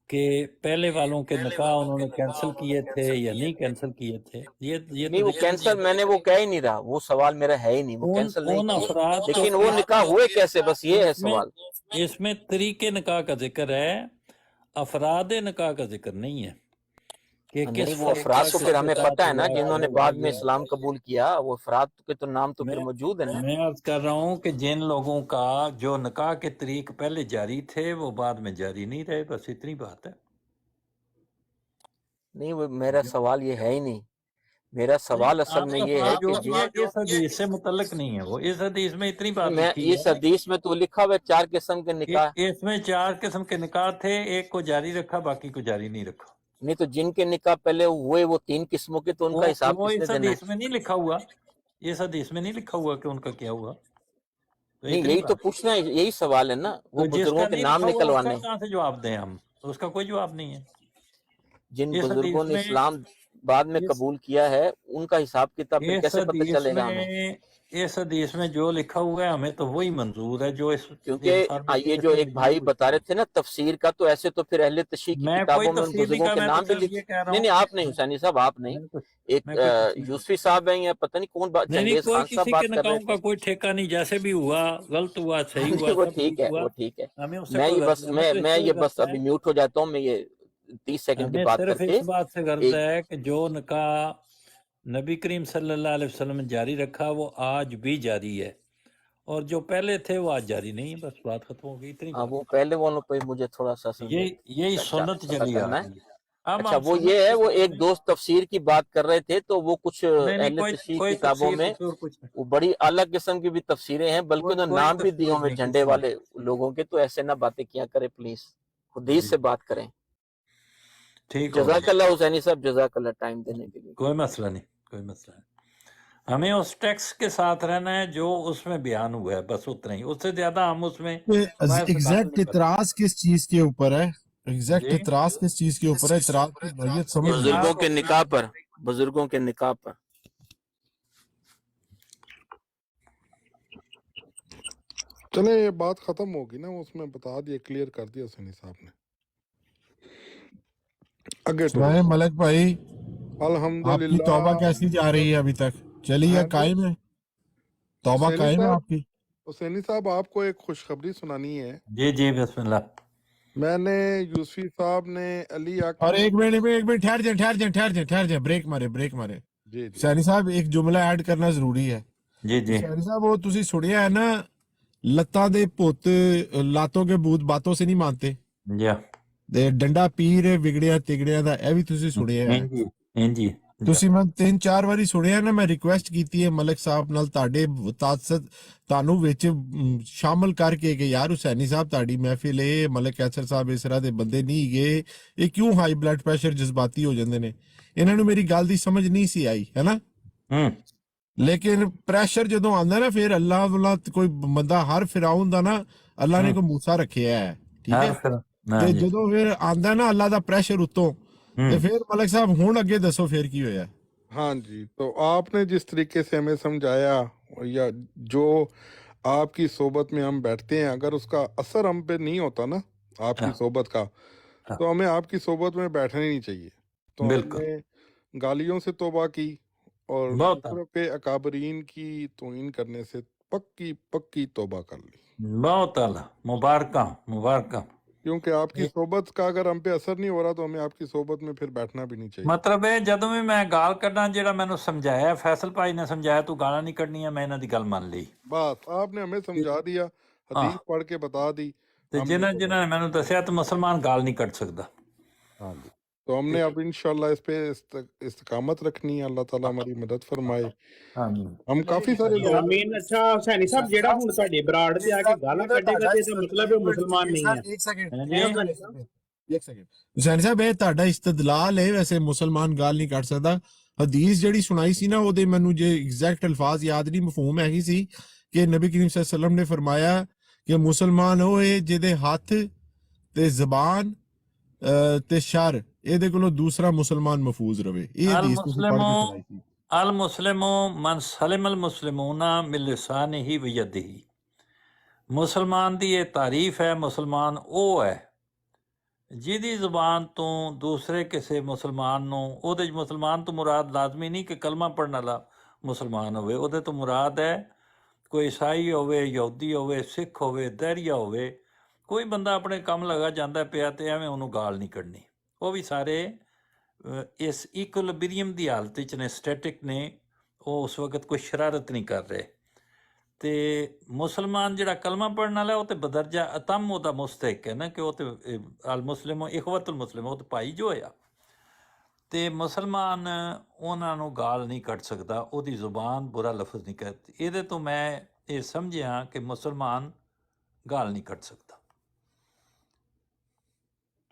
[SPEAKER 1] कि पहले वालों के निकाह उन्होंने कैंसिल किए थे या नहीं कैंसिल किए थे। ये
[SPEAKER 6] नहीं,
[SPEAKER 1] तो
[SPEAKER 6] वो कैंसिल मैंने वो कह ही नहीं रहा, वो सवाल मेरा है ही नहीं, वो
[SPEAKER 1] उन
[SPEAKER 6] कैंसिल नहीं
[SPEAKER 1] उन
[SPEAKER 6] किए,
[SPEAKER 1] अफराद को
[SPEAKER 6] लेकिन वो निकाह हुए कैसे, बस ये है
[SPEAKER 1] इसमें
[SPEAKER 6] सवाल।
[SPEAKER 1] इसमें तरीके निकाह का जिक्र है, अफराद निकाह का जिक्र नहीं है कि किस
[SPEAKER 6] नहीं, वो अफराद तो फिर हमें पता है ना, जिन्होंने बाद में इस्लाम कबूल किया, वो अफराद के तो नाम तो फिर मौजूद है ना।
[SPEAKER 1] मैं अर्ज कर रहा हूँ कि जिन लोगों का जो निकाह के तरीक पहले जारी थे वो बाद में जारी नहीं रहे, बस इतनी बात है।
[SPEAKER 6] नहीं, वो मेरा सवाल ये है ही नहीं, मेरा सवाल असल में ये है कि
[SPEAKER 1] जो इस हदीस से मुतल्लिक नहीं है, वो इस हदीस में इतनी बात
[SPEAKER 6] मैं
[SPEAKER 1] लिखी
[SPEAKER 6] इस
[SPEAKER 1] है।
[SPEAKER 6] हदीस में तो लिखा हुआ 4 किस्म के निकाह,
[SPEAKER 1] इसमें 4 किस्म के निकाह थे, एक को जारी रखा, बाकी को जारी नहीं रखा।
[SPEAKER 6] नहीं तो जिनके निकाह पहले हुए वो 3 किस्मों के, तो उनका हिसाब
[SPEAKER 1] वो
[SPEAKER 6] किसने
[SPEAKER 1] इस
[SPEAKER 6] देना है?
[SPEAKER 1] हदीस में नहीं लिखा हुआ, इस हदीस में नहीं लिखा हुआ कि उनका क्या हुआ। तो
[SPEAKER 6] नहीं,
[SPEAKER 1] इतनी
[SPEAKER 6] यही तो
[SPEAKER 1] बात।
[SPEAKER 6] पूछना है, यही सवाल है ना, वो
[SPEAKER 1] तो
[SPEAKER 6] बुजुर्गों
[SPEAKER 1] जिसका
[SPEAKER 6] के
[SPEAKER 1] नहीं
[SPEAKER 6] नाम
[SPEAKER 1] लिखा हुआ
[SPEAKER 6] निकलवाने।
[SPEAKER 1] उसका कहाँ से जवाब दें हम? उसका कोई जवाब नहीं है।
[SPEAKER 6] जिन
[SPEAKER 1] इस
[SPEAKER 6] बुजुर्गों
[SPEAKER 1] हदीस
[SPEAKER 6] ने
[SPEAKER 1] में
[SPEAKER 6] इस्लाम बाद में
[SPEAKER 1] इस
[SPEAKER 6] कबूल किया है, उनका हिसाब किताब फिर
[SPEAKER 1] इस
[SPEAKER 6] कैसे पता
[SPEAKER 1] हदीस
[SPEAKER 6] चलेगा हमें?
[SPEAKER 1] में इस हदीस में जो लिखा हुआ है हमें तो वही मंजूर है जो इस
[SPEAKER 6] क्योंकि
[SPEAKER 1] इंफॉर्मेटिव
[SPEAKER 6] ये जो
[SPEAKER 1] इसमें
[SPEAKER 6] एक
[SPEAKER 1] लिखी
[SPEAKER 6] भाई
[SPEAKER 1] हुई
[SPEAKER 6] बता
[SPEAKER 1] है।
[SPEAKER 6] रहे थे ना तफसीर का, तो ऐसे तो फिर अहले तशरीह की
[SPEAKER 1] मैं कोई
[SPEAKER 6] किताबों में उन
[SPEAKER 1] तफसीर नहीं
[SPEAKER 6] बुजुर्गों
[SPEAKER 1] कर,
[SPEAKER 6] के
[SPEAKER 1] मैं तो
[SPEAKER 6] नाम भी
[SPEAKER 1] सिर्फ
[SPEAKER 6] लिख,
[SPEAKER 1] ये कह रहा
[SPEAKER 6] नहीं
[SPEAKER 1] हूँ
[SPEAKER 6] आप नहीं हुसैनी साहब, आप नहीं, एक
[SPEAKER 1] मैं कोई तफसीर
[SPEAKER 6] यूसुफी साहब हैं या पता नहीं कौन
[SPEAKER 1] नहीं
[SPEAKER 6] चंगेज
[SPEAKER 1] कोई
[SPEAKER 6] खान साहब
[SPEAKER 1] किसी
[SPEAKER 6] बात
[SPEAKER 1] के
[SPEAKER 6] कर रहे
[SPEAKER 1] निकाहों का
[SPEAKER 6] थे।
[SPEAKER 1] कोई ठेका नहीं, जैसे भी हुआ, गलत हुआ सही
[SPEAKER 6] नहीं
[SPEAKER 1] हुआ,
[SPEAKER 6] वो
[SPEAKER 1] सब
[SPEAKER 6] ठीक
[SPEAKER 1] ठीक
[SPEAKER 6] है,
[SPEAKER 1] हुआ,
[SPEAKER 6] वो ठीक है।
[SPEAKER 1] हमें उससे
[SPEAKER 6] मैं
[SPEAKER 1] कोई
[SPEAKER 6] ये
[SPEAKER 1] गर्ज
[SPEAKER 6] बस
[SPEAKER 1] नहीं, हमें तो
[SPEAKER 6] मैं
[SPEAKER 1] इससे
[SPEAKER 6] ये
[SPEAKER 1] गर्ज
[SPEAKER 6] बस
[SPEAKER 1] है,
[SPEAKER 6] अभी म्यूट हो जाता हूँ, मैं ये 30 सेकंड की
[SPEAKER 1] हमें
[SPEAKER 6] बात
[SPEAKER 1] सिर्फ
[SPEAKER 6] करके
[SPEAKER 1] इस बात से गर्ज
[SPEAKER 6] एक
[SPEAKER 1] है कि जो निकाह नबी करीम सल्लल्लाहु अलैहि वसल्लम ने जारी रखा वो आज भी जारी है, और जो पहले थे वो आज जारी नहीं है। बस बात खत्म हो गई, इतनी बात।
[SPEAKER 6] वो पहले वालों पे मुझे थोड़ा सा असल में
[SPEAKER 1] यही सुन्नत
[SPEAKER 6] पता
[SPEAKER 1] चली आ
[SPEAKER 6] करना है।
[SPEAKER 1] रही है। हम
[SPEAKER 6] अच्छा, वो
[SPEAKER 1] सुन्नत
[SPEAKER 6] ये है,
[SPEAKER 1] के
[SPEAKER 6] वो
[SPEAKER 1] साथ
[SPEAKER 6] एक
[SPEAKER 1] हैं।
[SPEAKER 6] दोस्त तफसीर की बात कर रहे थे, तो वो कुछ
[SPEAKER 1] नहीं
[SPEAKER 6] अहले
[SPEAKER 1] कोई
[SPEAKER 6] तशरीह
[SPEAKER 1] कोई
[SPEAKER 6] किताबों
[SPEAKER 1] तफसीर
[SPEAKER 6] में
[SPEAKER 1] और कुछ नहीं,
[SPEAKER 6] वो बड़ी अलग किस्म की भी तफसीरें हैं, बल्कि उन्होंने
[SPEAKER 1] कोई
[SPEAKER 6] नाम भी दिए
[SPEAKER 1] तफसीर
[SPEAKER 6] हुए
[SPEAKER 1] नहीं,
[SPEAKER 6] झंडे
[SPEAKER 1] कुछ नहीं।
[SPEAKER 6] वाले लोगों के, तो ऐसे ना बातें किया करें प्लीज, हदीस
[SPEAKER 1] जी
[SPEAKER 6] से बात करें।
[SPEAKER 1] ठीक हो गया,
[SPEAKER 6] जज़ाकल्लाह हुसैनी साहब, जज़ाकल्लाह टाइम देने के लिए।
[SPEAKER 1] कोई मसला नहीं, कोई मसला नहीं। हमें उस टेक्स्ट के साथ रहना है जो उसमें बयान हुआ है, बस उतना ही, उससे ज्यादा हम उसमें बाहर से बातें
[SPEAKER 10] एग्जैक्ट
[SPEAKER 1] नहीं करते।
[SPEAKER 10] इतराज किस चीज के ऊपर है? एग्जैक्ट
[SPEAKER 1] जी
[SPEAKER 10] इतराज किस चीज के ऊपर है? इतराज की नोयत समझ नहीं
[SPEAKER 6] बुजुर्गों
[SPEAKER 10] आई।
[SPEAKER 6] के निकाह पर, बुजुर्गों के निकाह पर।
[SPEAKER 7] चले ये बात खत्म होगी ना, उसमें बता दिया, क्लियर कर दिया सनी साहब ने। आगे
[SPEAKER 10] सुनाए मलक भाई, आपकी
[SPEAKER 7] अल्हम्दुलिल्लाह।
[SPEAKER 10] तौबा कैसी जा रही है अभी तक? चली या
[SPEAKER 7] मैं भी
[SPEAKER 10] कायम है? तौबा
[SPEAKER 7] हुसैनी
[SPEAKER 10] कायम है
[SPEAKER 7] साहब,
[SPEAKER 10] आपकी?
[SPEAKER 7] हुसैनी साहब आपको एक खुशखबरी सुनानी है।
[SPEAKER 1] जी जी बिस्मिल्लाह।
[SPEAKER 7] मैंने यूसुफी साहब ने अली
[SPEAKER 10] और
[SPEAKER 7] आका
[SPEAKER 10] एक मिनट ठहर जाए, ब्रेक मारे।
[SPEAKER 7] जी जी
[SPEAKER 10] सैनी साहब एक जुमला ऐड करना जरूरी है।
[SPEAKER 1] जी जी
[SPEAKER 10] सैनी साहब वो तुसी सुनिया है ना, लत्ता दे पुत लातों के भूत बातों से नहीं मानते,
[SPEAKER 1] जी
[SPEAKER 10] ते डंडा पीर विगड़िया तिगड़िया दा, ਇਹ ਵੀ ਤੁਸੀਂ ਸੁਣਿਆ ਹੈ।
[SPEAKER 1] जी
[SPEAKER 10] ਤੁਸੀਂ ਮੈਂ 3-4 ਵਾਰੀ ਸੁਣਿਆ ਨਾ, ਮੈਂ ਰਿਕੁਐਸਟ ਕੀਤੀ ਹੈ ਮਲਕ ਸਾਹਿਬ ਨਾਲ ਤੁਹਾਡੇ ਤੁਹਾਨੂੰ ਵਿੱਚ ਸ਼ਾਮਲ ਕਰਕੇ ਕਿ ਯਾਰ ਹੁਸੈਨੀ ਸਾਹਿਬ ਤੁਹਾਡੀ ਮਹਿਫਿਲ ਇਹ ਮਲਕ ਕੈਸਰ ਸਾਹਿਬ ਇਸ ਤਰ੍ਹਾਂ ਦੇ ਬੰਦੇ ਨਹੀਂ ਗਏ, ਇਹ ਕਿਉਂ ਹਾਈ ਬਲੱਡ ਪ੍ਰੈਸ਼ਰ ਜਜ਼ਬਾਤੀ ਹੋ ਜਾਂਦੇ ਨੇ? ਇਹਨਾਂ ਨੂੰ ਮੇਰੀ ਗੱਲ ਦੀ ਸਮਝ ਨਹੀਂ ਸੀ ਆਈ ਹੈ ਨਾ। ਲੇਕਿਨ ਪ੍ਰੈਸ਼ਰ ਜਦੋਂ ਆਉਂਦਾ ਨਾ, ਫਿਰ ਅੱਲਾਹ ਵਾਲਾ ਕੋਈ ਬੰਦਾ, ਹਰ ਫਿਰਾਉਨ ਦਾ ਨਾ ਅੱਲਾਹ ਨੇ ਕੋਈ ਮੂਸਾ ਰੱਖਿਆ ਹੈ, ਠੀਕ ਹੈ। ਤੇ ਜਦੋਂ ਫਿਰ ਆਂਦਾ ਨਾ ਅੱਲਾਹ ਦਾ ਪ੍ਰੈਸ਼ਰ ਉਤੋਂ, ਤੇ ਫਿਰ ਮਲਕ ਸਾਹਿਬ ਹੁਣ ਅੱਗੇ ਦੱਸੋ ਫਿਰ ਕੀ ਹੋਇਆ?
[SPEAKER 7] हाँ जी, तो आपने जिस तरीके से हमें समझाया, या जो आपकी सोबत में हम बैठते हैं, अगर उसका असर हम पे नहीं होता ना आपकी सोबत का, तो हमें आपकी सोबत में बैठना ही नहीं चाहिए। तो हमने गालियों से तौबा की और दूसरों पे अकाबरीन की तौहीन करने से पक्की तौबा कर ली।
[SPEAKER 1] बहुत आला, मुबारक।
[SPEAKER 7] क्योंकि आपकी सोबत का अगर हम पे असर नहीं हो रहा, तो हमें आपकी सोबत में फिर बैठना भी नहीं चाहिए।
[SPEAKER 1] मतलब है ਜਦੋਂ ਵੀ ਮੈਂ ਗਾਲ ਕੱਢਾਂ, ਜਿਹੜਾ ਮੈਨੂੰ ਸਮਝਾਇਆ ਫੈਸਲ ਭਾਈ ਨੇ ਸਮਝਾਇਆ, ਤੂੰ ਗਾਲਾਂ नहीं ਕੱਢਣੀਆਂ, मैं ਇਹਨਾਂ ਦੀ ਗੱਲ ਮੰਨ ਲਈ।
[SPEAKER 7] बस आपने हमें समझा दिया, हदीस पढ़ के बता दी।
[SPEAKER 1] ਤੇ ਜਿਨ੍ਹਾਂ ਨੇ ਮੈਨੂੰ ਦੱਸਿਆ ਤੇ ਮੁਸਲਮਾਨ ਗਾਲ नहीं ਕੱਢ ਸਕਦਾ।
[SPEAKER 7] हाँ जी, तो हमने अब इंशाल्लाह इस पे इस्तकामत रखनी है। अल्लाह ताला हमारी मदद फरमाए। हम काफी सारे लोग
[SPEAKER 8] आमीन। अच्छा हुसैनी साहब, ਜਿਹੜਾ ਹੁਣ ਤੁਹਾਡੇ ਬਰਾੜ ਤੇ ਆ ਕੇ ਗਾਲਾਂ ਕੱਢੇਗਾ ਤੇ ਇਹਦਾ ਮਤਲਬ ਉਹ ਮੁਸਲਮਾਨ ਨਹੀਂ ਹੈ।
[SPEAKER 10] ਇੱਕ ਸੈਕਿੰਡ ਹੁਸੈਨ ਸਾਹਿਬ, ਇਹ ਤੁਹਾਡਾ ਇਸਤਦਲਾਲ ਹੈ, ਵੈਸੇ ਮੁਸਲਮਾਨ ਗਾਲ ਨਹੀਂ ਕੱਢ ਸਕਦਾ। ਹਦੀਸ ਜਿਹੜੀ ਸੁਣਾਈ ਸੀ ਨਾ, ਉਹਦੇ ਮੈਨੂੰ ਜੇ ਐਗਜ਼ੈਕਟ ਅਲਫਾਜ਼ ਯਾਦ ਨਹੀਂ, ਮਫਹੂਮ ਹੈਗੀ ਸੀ ਕਿ ਨਬੀ ਕਰੀਮ ਸੱਲੱਲਾਹੁ ਅਲੈਹਿ ਵਸੱਲਮ ਨੇ ਫਰਮਾਇਆ ਕਿ ਮੁਸਲਮਾਨ ਉਹ ਹੈ ਜਿਹਦੇ ਹੱਥ ਤੇ ਜ਼ਬਾਨ ਤੇ ਸ਼ਰ ਇਹਦੇ ਕੋਲੋਂ ਦੂਸਰਾ ਮੁਸਲਮਾਨ ਮਹਫੂਜ਼ ਰਵੇ। ਇਹ ਹਦੀਸ ਤੁਸੀਂ ਪੜ੍ਹ ਕੇ ਸੁਣਾਈ ਸੀ।
[SPEAKER 1] अल मुस्लिमो मन सलिमल मुस्लिमूना मिन लिसानिही व यदिही। मुसलमान दी ये तारीफ है, मुसलमान ਉਹ ਹੈ ਜਿਹਦੀ ਜ਼ੁਬਾਨ ਤੋਂ ਦੂਸਰੇ ਕਿਸੇ ਮੁਸਲਮਾਨ ਨੂੰ, ਉਹਦੇ 'ਚ ਮੁਸਲਮਾਨ ਤੋਂ ਮੁਰਾਦ ਲਾਜ਼ਮੀ ਨਹੀਂ ਕਿ ਕਲਮਾ ਪੜ੍ਹਨ ਵਾਲਾ ਮੁਸਲਮਾਨ ਹੋਵੇ, ਉਹਦੇ ਤੋਂ ਮੁਰਾਦ ਹੈ ਕੋਈ ਈਸਾਈ ਹੋਵੇ, ਯਹੂਦੀ ਹੋਵੇ, ਸਿੱਖ ਹੋਵੇ, ਦਹਿਰੀਆ ਹੋਵੇ, ਕੋਈ ਬੰਦਾ ਆਪਣੇ ਕੰਮ ਲਗਾ ਜਾਂਦਾ ਪਿਆ ਤੇ ਐਵੇਂ ਉਹਨੂੰ ਗਾਲ ਨਹੀਂ ਕੱਢਣੀ। ਉਹ ਵੀ ਸਾਰੇ ਇਸ ਇਕੁਇਲਿਬਰੀਅਮ ਦੀ ਹਾਲਤ ਵਿੱਚ ਨੇ, ਸਟੈਟਿਕ ਨੇ, ਉਹ ਉਸ ਵਕਤ ਕੋਈ ਸ਼ਰਾਰਤ ਨਹੀਂ ਕਰ ਰਹੇ। ਤੇ ਮੁਸਲਮਾਨ ਜਿਹੜਾ ਕਲਮਾ ਪੜ੍ਹਨ ਵਾਲਾ, ਉਹ ਤੇ ਬਦਰਜਾ ਅਤਮ ਉਹਦਾ ਮੁਸਤਹਿਕ ਹੈ ਨਾ, ਕਿ ਉਹ ਤੇ ਅਲ ਮੁਸਲਿਮ ਇਖਵਤੁਲ ਮੁਸਲਿਮ, ਉਹ ਤੇ ਭਾਈ ਜੋ ਹੋਇਆ। ਤੇ ਮੁਸਲਮਾਨ ਉਹਨਾਂ ਨੂੰ ਗਾਲ ਨਹੀਂ ਕੱਢ ਸਕਦਾ, ਉਹਦੀ ਜ਼ੁਬਾਨ ਬੁਰਾ ਲਫ਼ਜ਼ ਨਹੀਂ ਕਰਦੀ। ਇਹਦੇ ਤੋਂ ਮੈਂ ਇਹ ਸਮਝਿਆ ਕਿ ਮੁਸਲਮਾਨ ਗਾਲ ਨਹੀਂ ਕੱਢ ਸਕਦਾ।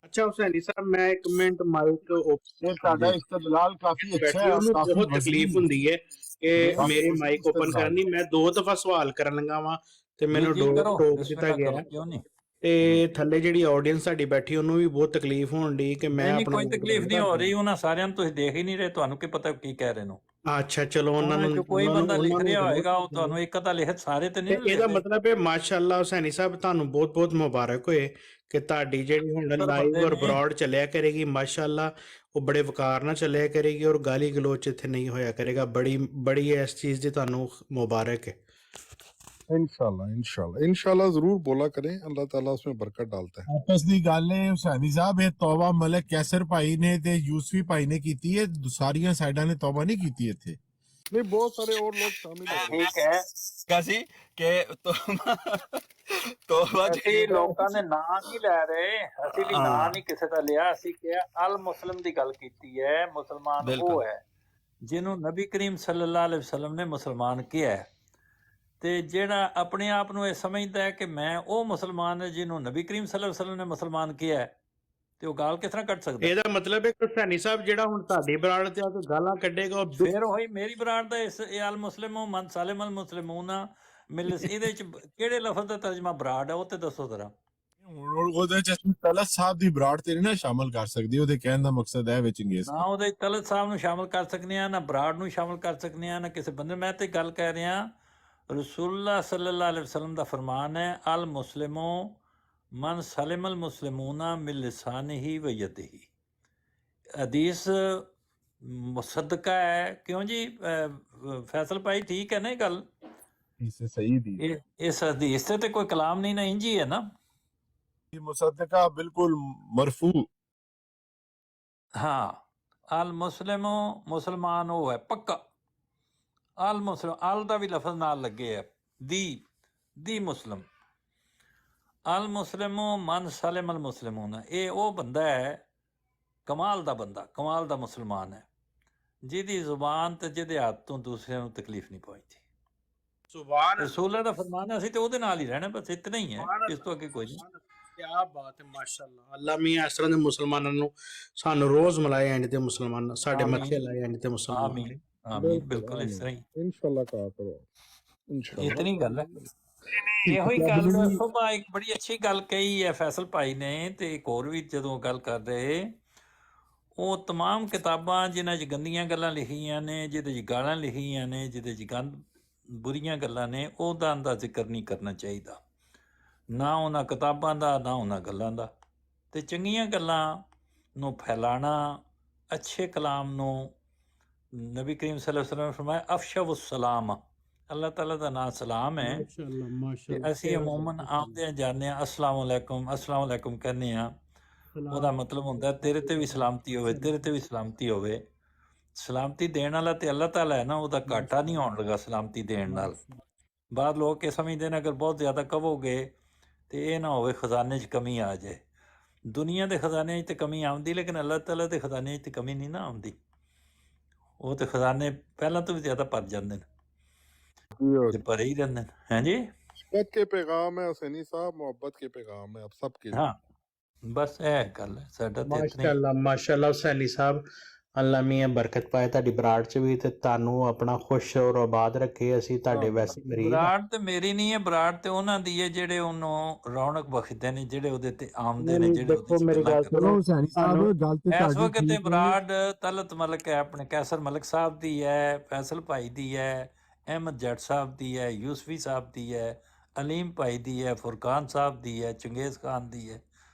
[SPEAKER 8] अच्छा हुसैनी साहब, मैं एक मिनट माइक
[SPEAKER 10] ਤੁਹਾਡਾ ਇਸਤਦਲਾਲ ਕਾਫੀ ਅੱਛਾ ਹੈ,
[SPEAKER 8] ਉਹਨੂੰ
[SPEAKER 10] ਕਾਫੀ
[SPEAKER 8] ਬਹੁਤ ਤਕਲੀਫ ਹੁੰਦੀ ਹੈ ਕਿ ਮੇਰੇ ਮਾਈਕ ਓਪਨ ਕਰਨ ਦੀ। ਮੈਂ 2 ਦਫਾ ਸਵਾਲ ਕਰਨ ਲੱਗਾ ਵਾਂ ਤੇ ਮੈਨੂੰ ਟੋਕ ਦਿੱਤਾ ਗਿਆ।
[SPEAKER 1] ਕਿਉਂ ਨਹੀਂ?
[SPEAKER 8] ਤੇ ਥੱਲੇ ਜਿਹੜੀ ਆਡੀਅנס ਸਾਡੀ ਬੈਠੀ ਉਹਨੂੰ ਵੀ ਬਹੁਤ ਤਕਲੀਫ ਹੋਣ ਦੀ ਕਿ ਮੈਂ
[SPEAKER 1] ਨਹੀਂ
[SPEAKER 8] ਆਪਣਾ
[SPEAKER 1] ਕੋਈ ਤਕਲੀਫ ਨਹੀਂ ਹੋ ਰਹੀ, ਉਹਨਾਂ ਸਾਰਿਆਂ ਨੂੰ ਤੁਸੀਂ ਦੇਖ ਹੀ ਨਹੀਂ ਰਹੇ, ਤੁਹਾਨੂੰ ਕੀ ਪਤਾ ਕੀ ਕਹਿ ਰਹੇ ਨੇ।
[SPEAKER 8] ਅੱਛਾ ਚਲੋ ਉਹਨਾਂ
[SPEAKER 1] ਉਹਨਾਂ
[SPEAKER 8] ਨੂੰ
[SPEAKER 1] ਚੋਂ ਕੋਈ
[SPEAKER 8] ਉਹਨਾਂ
[SPEAKER 1] ਬੰਦਾ
[SPEAKER 8] ਨੂੰ
[SPEAKER 1] ਲਿਖ
[SPEAKER 8] ਉਹਨਾਂ
[SPEAKER 1] ਰਿਹਾ
[SPEAKER 8] ਨੂੰ
[SPEAKER 1] ਹੋਏਗਾ, ਉਹ ਤੁਹਾਨੂੰ ਇੱਕ ਅੱਧਾ ਲਿਖਤ ਸਾਰੇ ਤੇ
[SPEAKER 8] ਤੇ
[SPEAKER 1] ਨਹੀਂ
[SPEAKER 8] ਇਹਦਾ
[SPEAKER 1] ਲਿਖਦੇ।
[SPEAKER 8] ਮਤਲਬ ਹੈ ਮਾਸ਼ਾਅੱਲਾ ਹੁਸੈਨੀ ਸਾਹਿਬ ਤੁਹਾਨੂੰ ਬਹੁਤ ਬਹੁਤ ਮੁਬਾਰਕ ਹੋਏ ਕਿ ਤੁਹਾਡੀ ਜਿਹੜੀ ਹੁਣ
[SPEAKER 1] ਪਰ
[SPEAKER 8] ਲਾਈਵ
[SPEAKER 1] ਬੰਦੇ
[SPEAKER 8] ਔਰ
[SPEAKER 1] ਨੇ
[SPEAKER 8] ਬਰੋਡ ਚੱਲਿਆ ਕਰੇਗੀ ਮਾਸ਼ਾਅੱਲਾ, ਉਹ ਬੜੇ ਵਕਾਰ ਨਾਲ ਚੱਲਿਆ ਕਰੇਗੀ ਔਰ ਗਾਲੀ ਗਲੋਚ ਇੱਥੇ ਨਹੀਂ ਹੋਇਆ ਕਰੇਗਾ। ਬੜੀ ਬੜੀ ਇਸ ਚੀਜ਼ ਦੀ ਤੁਹਾਨੂੰ ਮੁਬਾਰਕ ਹੈ।
[SPEAKER 7] इंशाल्लाह इंशाल्लाह इंशाल्लाह जरूर बोला करें, अल्लाह ताला उसमें बरकत डालता है।
[SPEAKER 10] ਆਪਸ ਦੀ ਗੱਲ ਹੈ ਹੁਸੈਨੀ ਸਾਹਿਬ, ਇਹ ਤੌਬਾ ਮਲਕ ਕੈਸਰ ਭਾਈ ਨੇ ਤੇ ਯੂਸਫੀ ਭਾਈ ਨੇ ਕੀਤੀ ਹੈ, ਸਾਰੀਆਂ ਸਾਈਡਾਂ ਨੇ ਤੌਬਾ ਨਹੀਂ ਕੀਤੀ ਇੱਥੇ।
[SPEAKER 7] नहीं बहुत सारे और लोग शामिल हो गए।
[SPEAKER 5] ठीक है काजी के तो
[SPEAKER 1] ਅਸੀਂ ਲੋਕਾਂ ਦੇ ਨਾਂ ਨਹੀਂ ਲੈ ਰਹੇ, ਅਸੀਂ ਵੀ ਨਾਂ ਨਹੀਂ ਕਿਸੇ ਦਾ ਲਿਆ। ਅਸੀਂ ਕਿਹਾ ਅਲ ਮੁਸਲਮ ਦੀ ਗੱਲ ਕੀਤੀ ਹੈ। ਮੁਸਲਮਾਨ ਉਹ ਹੈ ਜਿਹਨੂੰ ਨਬੀ ਕਰੀਮ ਸੱਲੱਲਾਹੁ ਅਲੈਹਿ ਵਸੱਲਮ ਨੇ ਮੁਸਲਮਾਨ ਕਿਹਾ ਹੈ, ਤੇ ਜਿਹੜਾ ਆਪਣੇ ਆਪ ਨੂੰ ਇਹ ਸਮਝਦਾ ਹੈ ਕਿ ਮੈਂ ਉਹ ਮੁਸਲਮਾਨ ਹੈ ਜਿਹਨੂੰ ਨਬੀ ਕਰੀਮ ਸੱਲੱਲਾਹੁ ਅਲੈਹਿ ਵਸੱਲਮ ਨੇ ਮੁਸਲਮਾਨ ਕਿਹਾ ਹੈ, ਤੇ ਉਹ ਗਾਲ ਕਿਸ ਤਰ੍ਹਾਂ ਕੱਢ ਸਕਦਾ?
[SPEAKER 8] ਇਹਦਾ ਮਤਲਬ ਹੈ ਕਿ ਹੁਸੈਨੀ ਸਾਹਿਬ ਜਿਹੜਾ ਹੁਣ ਤੁਹਾਡੀ ਬਰਾੜ ਤੇ ਆ ਕੇ ਗਾਲਾਂ ਕੱਢੇਗਾ ਉਹ
[SPEAKER 1] ਫਿਰ ਉਹੀ ਮੇਰੀ ਬਰਾੜ ਦਾ ਇਸ ਅਲ ਮੁਸਲਿਮੋ ਮਨ ਸਾਲਿਮ ਅਲ ਮੁਸਲਿਮੂਨਾ ਮਿਲ, ਇਹਦੇ ਚ ਕਿਹੜੇ ਲਫ਼ਜ਼ ਦਾ ਤਰਜਮਾ ਬਰਾੜ ਹੈ ਉਹ ਤੇ ਦੱਸੋ ਜ਼ਰਾ।
[SPEAKER 10] ਹੁਣ ਉਹਦੇ ਚ ਅਸੀਂ ਤਲਤ ਸਾਹਿਬ ਦੀ ਬਰਾੜ ਤੇ ਨਹੀਂ ਨਾ ਸ਼ਾਮਲ ਕਰ ਸਕਦੇ, ਉਹਦੇ ਕਹਿਣ ਦਾ ਮਕਸਦ ਹੈ ਵਿੱਚ ਅੰਗੇਜ਼
[SPEAKER 1] ਨਾ ਉਹਦੇ ਤਲਤ ਸਾਹਿਬ ਨੂੰ ਸ਼ਾਮਲ ਕਰ ਸਕਨੇ ਆ, ਨਾ ਬਰਾੜ ਨੂੰ ਸ਼ਾਮਲ ਕਰ ਸਕਨੇ ਆ, ਨਾ ਕਿਸੇ ਬੰਦੇ। ਮੈਂ ਤੇ ਗੱਲ ਕਹਿ ਰਿਹਾ ਰਸੂਲੁल्लाह सल्लल्लाहु अलैहि वसल्लम ਦਾ ਫਰਮਾਨ ਹੈ ਅਲ ਮੁਸਲਿਮੋ ਮਨ ਸਲਿਮ ਅਲ ਮੁਸਲਿਮੂਨਾ ਮਿਨ ਲਿਸਾਨਿਹੀ व ਯਦਿਹੀ। ਹਦੀਸ ਮੁਸੱਦਕਾ ਹੈ ਕਿਉਂ ਜੀ? ਫੈਸਲ ਭਾਈ ਠੀਕ ਹੈ ਨਾ ਇਹ ਗੱਲ?
[SPEAKER 10] ਇਸ ਸਹੀ ਦੀ
[SPEAKER 1] ਇਸ ਹਦੀਸ ਤੇ ਕੋਈ ਕਲਾਮ ਨਹੀਂ ਨਾ, ਇੰਜੀ ਹੈ ਨਾ।
[SPEAKER 10] ਮੁਸੱਦਕਾ ਬਿਲਕੁਲ ਮਰਫੂ।
[SPEAKER 1] ਹਾਂ ਅਲ ਮੁਸਲਿਮੋ ਮੁਸਲਮਾਨ ਉਹ ਹੈ ਪੱਕਾ। ਅਲ ਮੁਸਲਿਮ ਅਲ ਦਾ ਵੀ ਲਫ਼ਜ਼ ਨਾਲ ਲੱਗੇ ਹੈ, ਦੀ ਮੁਸਲਿਮ। ਅਲ ਮੁਸਲਿਮੋ ਮਨ ਸਲਿਮ ਅਲ ਮੁਸਲਿਮੂਨ, ਇਹ ਉਹ ਬੰਦਾ ਹੈ ਕਮਾਲ ਦਾ ਬੰਦਾ, ਕਮਾਲ ਦਾ ਮੁਸਲਮਾਨ ਹੈ ਜਿਹਦੀ ਜ਼ੁਬਾਨ ਤੇ ਜਿਹਦੇ ਹੱਥ ਤੋਂ ਦੂਸਰਿਆਂ ਨੂੰ ਤਕਲੀਫ ਨਹੀਂ ਪਹੁੰਚਦੀ।
[SPEAKER 8] ਸੁਭਾਨ
[SPEAKER 1] ਰਸੂਲ ਦਾ ਫਰਮਾਨ ਹੈ, ਅਸੀਂ ਤੇ ਉਹਦੇ ਨਾਲ ਹੀ ਰਹਿਣਾ, ਬਸ ਇਤਨਾ ਹੀ ਹੈ, ਇਸ ਤੋਂ ਅੱਗੇ ਕੋਈ ਨਹੀਂ।
[SPEAKER 8] ਕਿਆ ਬਾਤ ਹੈ ਮਾਸ਼ਾਅੱਲਾ। ਅੱਲਾ ਮੀਆਂ ਇਸ ਤਰ੍ਹਾਂ ਦੇ ਮੁਸਲਮਾਨਾਂ ਨੂੰ ਸਾਨੂੰ ਰੋਜ਼ ਮਿਲਾਏ ਇੰਜ ਦੇ ਮੁਸਲਮਾਨ, ਸਾਡੇ ਮੱਥੇ ਲਾਏ ਇੰਜ ਦੇ ਮੁਸਲਮਾਨ।
[SPEAKER 1] ਆਮੀਨ ਆਮੀਨ, ਬਿਲਕੁਲ ਇਸ ਤਰ੍ਹਾਂ ਹੀ।
[SPEAKER 7] इंशाल्लाह कहा करो इंशाल्लाह।
[SPEAKER 1] ਇਤਨੀ ਗੱਲ ਹੈ। ਇਹੋ ਹੀ ਗੱਲ ਸੁਭਾ ਇੱਕ ਬੜੀ ਅੱਛੀ ਗੱਲ ਕਹੀ ਹੈ ਫੈਸਲ ਭਾਈ ਨੇ, ਤੇ ਇੱਕ ਹੋਰ ਵੀ ਜਦੋਂ ਗੱਲ ਕਰ ਰਹੇ, ਉਹ तमाम ਕਿਤਾਬਾਂ ਜਿਨ੍ਹਾਂ 'ਚ ਗੰਦੀਆਂ ਗੱਲਾਂ ਲਿਖੀਆਂ ਨੇ, ਜਿਹਦੇ 'ਚ ਗਾਲਾਂ ਲਿਖੀਆਂ ਨੇ, ਜਿਹਦੇ 'ਚ ਗੰਦ ਬੁਰੀਆਂ ਗੱਲਾਂ ਨੇ, ਉਹਦਾ ਦਾ ਜ਼ਿਕਰ ਨਹੀਂ ਕਰਨਾ ਚਾਹੀਦਾ, ਨਾ ਉਹਨਾਂ ਕਿਤਾਬਾਂ ਦਾ, ਨਾ ਉਹਨਾਂ ਗੱਲਾਂ ਦਾ। ਤੇ ਚੰਗੀਆਂ ਗੱਲਾਂ ਨੂੰ ਫੈਲਾਣਾ, ਅੱਛੇ ਕਲਾਮ ਨੂੰ, ਨਬੀ ਕਰੀਮ ਸੱਲੱਲਾਹੁ ਅਲੈਹਿ ਵਸੱਲਮ ਨੇ ਫਰਮਾਇਆ ਅਫਸ਼ਵ ਸਲਾਮ, ਅੱਲਾਹ ਤਾਲਾ ਦਾ ਨਾਮ ਸਲਾਮ ਹੈ।
[SPEAKER 8] ਮਾਸ਼ਾਅੱਲਾ
[SPEAKER 1] ਤੇ
[SPEAKER 8] ਮਾਸ਼ਾਅੱਲਾ।
[SPEAKER 1] ਅਸੀਂ ਅਮੂਮਨ ਆਉਂਦੇ ਜਾਂਦੇ ਹਾਂ ਅਸਲਾਮ ਅਲੈਕੁਮ ਕਹਿੰਦੇ ਹਾਂ, ਉਹਦਾ ਮਤਲਬ ਹੁੰਦਾ ਤੇਰੇ ਤੇ ਵੀ ਸਲਾਮਤੀ ਹੋਵੇ, ਤੇਰੇ ਤੇ ਵੀ ਸਲਾਮਤੀ ਹੋਵੇ। ਸਲਾਮਤੀ ਦੇਣ ਵਾਲਾ ਤੇ ਅੱਲਾਹ ਤਾਲਾ ਹੈ ਨਾ, ਉਹਦਾ ਘਾਟਾ ਨਹੀਂ ਹੋਣ ਲੱਗਾ ਸਲਾਮਤੀ ਦੇਣ ਨਾਲ। ਬਾਹਰ ਲੋਕ ਇਹ ਸਮਝਦੇ ਨੇ ਅਗਰ ਬਹੁਤ ਜ਼ਿਆਦਾ ਕਹੋਗੇ ਤੇ ਇਹ ਨਾ ਹੋਵੇ ਖਜ਼ਾਨੇ 'ਚ ਕਮੀ ਆ ਜਾਏ। ਦੁਨੀਆ ਦੇ ਖਜ਼ਾਨੇ 'ਚ ਤੇ ਕਮੀ ਆਉਂਦੀ, ਲੇਕਿਨ ਅੱਲਾਹ ਤਾਲਾ ਦੇ ਖਜ਼ਾਨੇ 'ਚ ਤੇ ਕਮੀ ਨਹੀਂ ਨਾ ਆਉਂਦੀ। ਉਹ ਤੇ ਖਜ਼ਾਨੇ ਪਹਿਲਾਂ ਤੋਂ ਵੀ ਜ਼ਿਆਦਾ ਭਰ ਜਾਂਦੇ ਨੇ ਤੇ ਭਰੇ ਹੀ ਰਹਿੰਦੇ ਨੇ। ਹਾਂਜੀ
[SPEAKER 7] मोहब्बत के पैगाम है हुसैनी साहब, मोहब्बत के पैगाम है अब सबके लिए।
[SPEAKER 1] ਹਾਂ ਬਸ ਇਹ ਗੱਲ ਹੈ, ਸਾਡਾ ਤੇ ਇਤਨਾ ਹੀ।
[SPEAKER 8] ਮਾਸ਼ਾਅੱਲਾ ਮਾਸ਼ਾਅੱਲਾ ਹੁਸੈਨੀ ਸਾਹਿਬ, ਅੱਲਾ ਮੀਆਂ ਬਰਕਤ ਪਾਏ ਤੁਹਾਡੀ ਬਰਾੜ 'ਚ ਵੀ, ਤੇ ਤੁਹਾਨੂੰ ਆਪਣਾ ਖੁਸ਼ ਔਰ ਆਬਾਦ ਰੱਖੇ। ਅਸੀਂ ਤੁਹਾਡੇ ਵੈਸੇ ਮਰੀਦ ਹਾਂ।
[SPEAKER 1] ਬਰਾੜ ਤੇ ਮੇਰੀ ਨਹੀਂ ਹੈ, ਬਰਾੜ ਤੇ ਉਹਨਾਂ ਦੀ ਹੈ ਜਿਹੜੇ ਉਹਨੂੰ ਰੌਣਕ ਬਖਸ਼ਦੇ ਨੇ, ਜਿਹੜੇ ਉਹਦੇ ਤੇ ਆਮਦੇ ਨੇ, ਜਿਹੜੇ
[SPEAKER 8] ਦੇਖੋ
[SPEAKER 1] ਉਹਦੇ 'ਚ
[SPEAKER 8] ਮੇਰੀ
[SPEAKER 1] ਗੱਲਾਂ
[SPEAKER 8] ਗੱਲ
[SPEAKER 1] ਕਰਦੇ
[SPEAKER 10] ਚਲੋ ਹੁਸੈਨੀ ਸਾਹਿਬ ਗੱਲ ਤੇ
[SPEAKER 1] ਨੇ। ਇਸ
[SPEAKER 10] ਤੁਹਾਡੀ
[SPEAKER 1] ਵਕਤ ਤੇ
[SPEAKER 10] ਠੀਕ ਹੈ।
[SPEAKER 1] ਬਰਾੜ ਤਲਤ ਮਲਕ ਹੈ, ਆਪਣੇ ਕੈਸਰ ਮਲਕ ਸਾਹਿਬ ਦੀ ਹੈ, ਫੈਸਲ ਭਾਈ ਦੀ ਹੈ, ਅਹਿਮਦ ਜੱਟ ਸਾਹਿਬ ਦੀ ਹੈ, ਯੂਸਫੀ ਸਾਹਿਬ ਦੀ ਹੈ, ਅਲੀਮ ਭਾਈ ਦੀ ਹੈ, ਫੁਰਕਾਨ ਸਾਹਿਬ ਦੀ ਹੈ, ਚੰਗੇਜ਼ ਖਾਨ ਦੀ ਹੈ,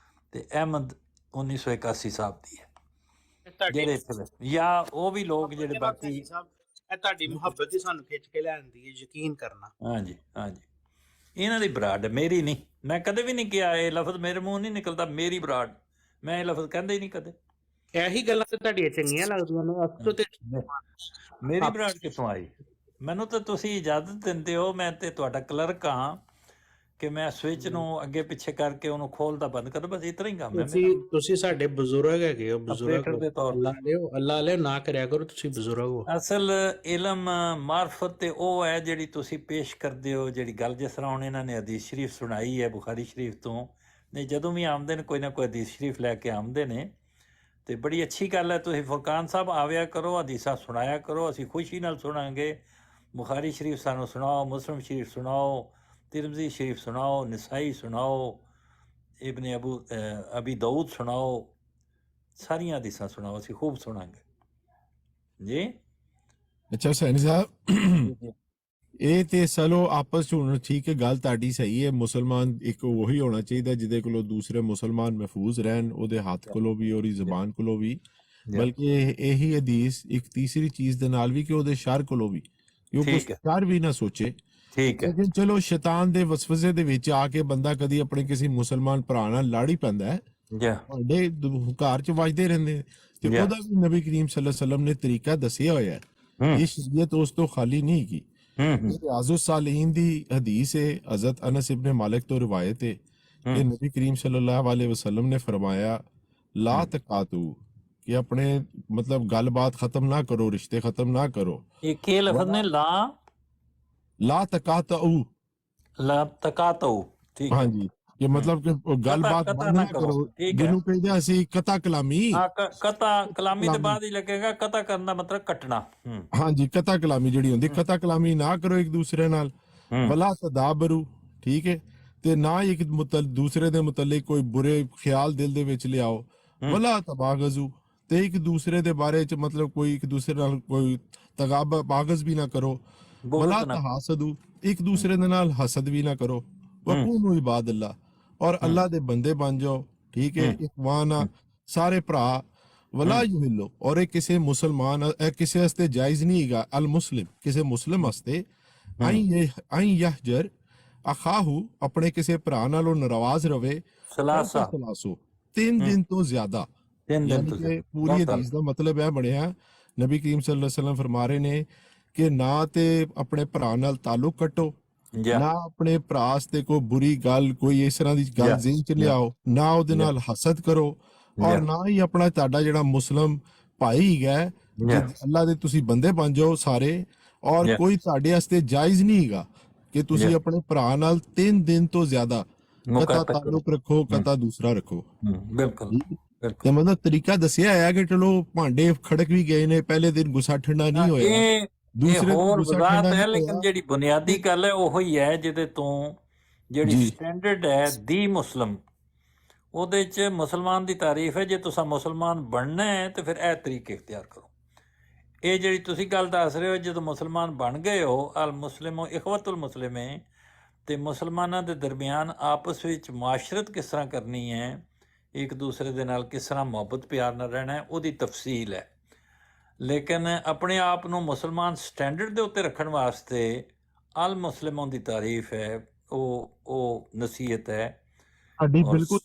[SPEAKER 1] ਤੇ ਅਹਿਮਦ 1981 ਸਾਹਿਬ ਦੀ ਹੈ, ਜਿਹੜੇ ਇੱਥੇ ਜਾਂ ਉਹ ਵੀ ਲੋਕ ਜਿਹੜੇ ਬਾਕੀ।
[SPEAKER 8] ਇਹ ਤੁਹਾਡੀ ਮੁਹੱਬਤ ਹੀ ਸਾਨੂੰ ਖਿੱਚ ਕੇ ਲਿਆਂਦੀ ਹੈ, ਯਕੀਨ ਕਰਨਾ।
[SPEAKER 1] ਹਾਂਜੀ ਹਾਂਜੀ, ਇਹਨਾਂ ਦੀ ਬਰਾੜ ਹੈ, ਮੇਰੀ ਨਹੀਂ। ਮੈਂ ਕਦੇ ਵੀ ਨਹੀਂ ਕਿਹਾ ਇਹ ਲਫ਼ਜ਼, ਮੇਰੇ ਮੂੰਹ ਨਹੀਂ ਨਿਕਲਦਾ ਮੇਰੀ ਬਰਾੜ, ਮੈਂ ਇਹ ਲਫ਼ਜ਼ ਕਹਿੰਦਾ ਹੀ ਨਹੀਂ ਕਦੇ।
[SPEAKER 8] ਇਹੀ ਗੱਲਾਂ ਤੇ ਤੁਹਾਡੀਆਂ ਚੰਗੀਆਂ ਲੱਗਦੀਆਂ ਨੇ। ਅਸਲ ਤੇ
[SPEAKER 1] ਮੇਰੀ ਬਰਾੜ ਕਿੱਥੋਂ ਆਈ? ਮੈਨੂੰ ਤਾਂ ਤੁਸੀਂ ਇਜਾਜ਼ਤ ਦਿੰਦੇ ਹੋ, ਮੈਂ ਤੇ ਤੁਹਾਡਾ ਕਲਰਕ ਹਾਂ ਕਿ ਮੈਂ ਸਵਿਚ ਨੂੰ ਅੱਗੇ ਪਿੱਛੇ ਕਰਕੇ ਉਹਨੂੰ ਖੋਲਦਾ ਬੰਦ ਕਰਦਾ, ਬਸ ਇਤਨਾ ਹੀ ਕੰਮ ਹੈ ਮੇਰਾ।
[SPEAKER 8] ਤੁਸੀਂ ਸਾਡੇ ਬਜ਼ੁਰਗ ਹੈਗੇ ਹੋ, ਬਜ਼ੁਰਗ
[SPEAKER 1] ਆਪਰੇਟਰ ਦੇ ਤੌਰ
[SPEAKER 8] ਅੱਲਾ ਲਿਓ ਨਾ ਕਰਿਆ ਕਰੋ, ਤੁਸੀਂ ਬਜ਼ੁਰਗ ਹੋ।
[SPEAKER 1] ਅਸਲ ਇਲਮ ਮਾਰਫਤ ਤੇ ਉਹ ਹੈ ਜਿਹੜੀ ਤੁਸੀਂ ਪੇਸ਼ ਕਰਦੇ ਹੋ, ਜਿਹੜੀ ਗੱਲ ਜਿਸ ਤਰ੍ਹਾਂ ਹੁਣ ਇਹਨਾਂ ਨੇ ਹਦੀਸ ਸ਼ਰੀਫ ਸੁਣਾਈ ਹੈ ਬੁਖਾਰੀ ਸ਼ਰੀਫ ਤੋਂ। ਨਹੀਂ ਜਦੋਂ ਵੀ ਆਉਂਦੇ ਨੇ ਕੋਈ ਨਾ ਕੋਈ ਹਦੀਸ ਸ਼ਰੀਫ ਲੈ ਕੇ ਆਉਂਦੇ ਨੇ, ਤੇ ਬੜੀ ਅੱਛੀ ਗੱਲ ਹੈ। ਤੁਸੀਂ ਫੁਰਕਾਨ ਸਾਹਿਬ ਆਵਿਆ ਕਰੋ, ਹਦੀਸਾਂ ਸੁਣਾਇਆ ਕਰੋ, ਅਸੀਂ ਖੁਸ਼ੀ ਨਾਲ ਸੁਣਾਂਗੇ। ਬੁਖਾਰੀ ਸ਼ਰੀਫ ਸਾਨੂੰ ਸੁਣਾਓ, ਮੁਸਲਿਮ ਸ਼ਰੀਫ ਸੁਣਾਓ, ਤਿਰਮਜ਼ੀ ਸ਼ਰੀਫ ਸੁਣਾਓ, ਨਸਾਈ ਸੁਣਾਓ, ਇਬਨ ਅਬੀ ਦਾਊਦ ਸੁਣਾਓ, ਸਾਰੀਆਂ ਹਦੀਸਾਂ ਸੁਣਾਓ, ਅਸੀਂ ਖੂਬ ਸੁਣਾਂਗੇ ਜੀ।
[SPEAKER 10] ਅੱਛਾ ਹੁਸੈਨੀ ਸਾਹਿਬ, ਇਹ ਤੇ ਚਲੋ ਆਪਸ ਚ ਹੁਣ ਠੀਕ ਹੈ, ਗੱਲ ਤੁਹਾਡੀ ਸਹੀ ਹੈ। ਮੁਸਲਮਾਨ ਇੱਕ ਉਹੀ ਹੋਣਾ ਚਾਹੀਦਾ ਜਿਹਦੇ ਕੋਲੋਂ ਦੂਸਰੇ ਮੁਸਲਮਾਨ ਮਹਿਫੂਜ਼ ਰਹਿਣ, ਉਹਦੇ ਹੱਥ ਕੋਲੋਂ ਵੀ, ਉਹਦੀ ਜ਼ਬਾਨ ਕੋਲੋਂ ਵੀ, ਬਲਕਿ ਇਹੀ ਹਦੀਸ ਇੱਕ ਤੀਸਰੀ ਚੀਜ਼ ਦੇ ਨਾਲ ਵੀ ਕਿ ਉਹਦੇ ਸ਼ਰ ਕੋਲੋਂ ਵੀ, ਕਿ ਉਹ ਕੁਛ ਸ਼ਰ ਵੀ ਨਾ ਸੋਚੇ।
[SPEAKER 1] ਠੀਕ ਹੈ।
[SPEAKER 10] ਲੇਕਿਨ ਚਲੋ ਸ਼ੈਤਾਨ ਦੇ ਵਸਵਸੇ ਦੇ ਵਿੱਚ ਆ ਕੇ ਬੰਦਾ ਕਦੀ ਆਪਣੇ ਕਿਸੇ ਮੁਸਲਮਾਨ ਭਰਾ ਨਾਲ ਲੜ ਹੀ ਪੈਂਦਾ ਹੈ, ਤੁਹਾਡੇ ਘਰ ਚ ਵੱਜਦੇ ਰਹਿੰਦੇ ਤੇ ਉਹਦਾ ਵੀ ਨਬੀ ਕਰੀਮ ਸੱਲੱਲਾਹੁ ਅਲੈਹਿ ਵਸੱਲਮ ਨੇ ਤਰੀਕਾ ਦੱਸਿਆ ਹੋਇਆ ਹੈ। ਇਹ ਸ਼ਰੀਅਤ ਉਸ ਤੋਂ ਖਾਲੀ ਨਹੀਂ ਕੀ। ਰਿਆਜ਼ੁ ਸਾਲਿਹੀਨ ਦੀ ਹਦੀਸ ਹੈ, ਹਜ਼ਰਤ ਅਨਸ ਇਬਨ ਮਾਲਿਕ ਤੋਂ ਰਵਾਇਤ ਹੈ ਕਿ ਨਬੀ ਕਰੀਮ ਸੱਲੱਲਾਹੁ ਅਲੈਹਿ ਵਸੱਲਮ ਨੇ ਫਰਮਾਇਆ ਲਾ ਤਕਾਤੂ, کہ اپنے مطلب گل بات ختم نہ کرو، رشتے ختم نہ کرو.
[SPEAKER 1] یہ کے لفظ نے
[SPEAKER 10] لا تقاطعو،
[SPEAKER 1] لا تقاطعو، ٹھیک ہے.
[SPEAKER 10] ہاں جی، یہ مطلب کہ گل بات بند نہ کرو، جنہوں کہتے ہیں اسی قطع کلامی.
[SPEAKER 1] قطع کلامی دے بعد ہی لگے گا قطع کرنا مطلب کٹنا.
[SPEAKER 10] ہاں جی، قطع کلامی جڑی ہوندی، قطع کلامی نہ کرو ایک دوسرے نال. ولا تدابرو، ٹھیک ہے، تے نہ ایک دوسرے دے متعلق کوئی برے خیال دل دے وچ لے آؤ. ولا تباغضو، تے ایک دوسرے دے بارے چ مطلب کوئی ایک دوسرے نال کوئی باغض بھی نہ کرو. ولا تحاسدو، ایک دوسرے دے نال حسد بھی نہ کرو. وکونوا عباد اللہ، اور اللہ دے بندے بن جاؤ، ٹھیک ہے. اخوانا، سارے بھرا. ولا یحلو، اور ایک کسی مسلمان کسی واسطے جائز نہیں گا، المسلم کسی مسلم واسطے این یحجر اخاہو، اپنے کسی بھرا نالوں ناراض رہے سلاسو 3 دن تو زیادہ. یعنی کہ پوری حدیث دا مطلب ہے بڑھیا، نبی کریم صلی اللہ علیہ وسلم فرما رہے نے کہ نہ تے اپنے بھرا نال تعلق کٹو، نہ اپنے بھرا واسطے کوئی بری گل، کوئی اس طرح دی گل ذہن چ لیاؤ، نہ او دے نال حسد کرو، اور نہ ہی اپنا تہاڈا جڑا مسلم بھائی ہے اللہ دے تسی بندے بن جاؤ سارے. اور کوئی تہاڈے واسطے جائز نہیں گا کہ تسی اپنے بھرا نال 3 دن تو زیادہ قطع تعلق رکھو، قطع دوسرا رکھو.
[SPEAKER 1] بالکل.
[SPEAKER 10] تے مطلب طریقہ دسیا ہے کہ چلو بھانڈے کھڑک بھی گئے نے، پہلے دن گسا ٹھنڈا نہیں ہویا، دوسرے دن گسا ٹھنڈا نہیں ہویا.
[SPEAKER 1] لیکن جیڑی بنیادی گل ہے وہی ہے جہدے تو جیڑی سٹینڈرڈ ہے دی مسلم، او دے وچ مسلمان دی تعریف ہے. جے تساں مسلمان بننا ہے تو پھر اے طریقے اختیار کرو. اے جیڑی تسی گل دس رہے ہو جدو مسلمان بن گئے ہو، المسلم اخوۃ المسلمین، تے مسلماناں دے درمیان آپس وچ معاشرت کس طرح کرنی ہے، ایک دوسرے دے نال کس طرح محبت پیار نہ رہنا ہے، وہ دی تفصیل ہے. لیکن اپنے آپ نو مسلمان سٹینڈرڈ دے اوتے رکھن واسطے المسلموں دی تعریف ہے، او نصیحت ہے.
[SPEAKER 10] بالکل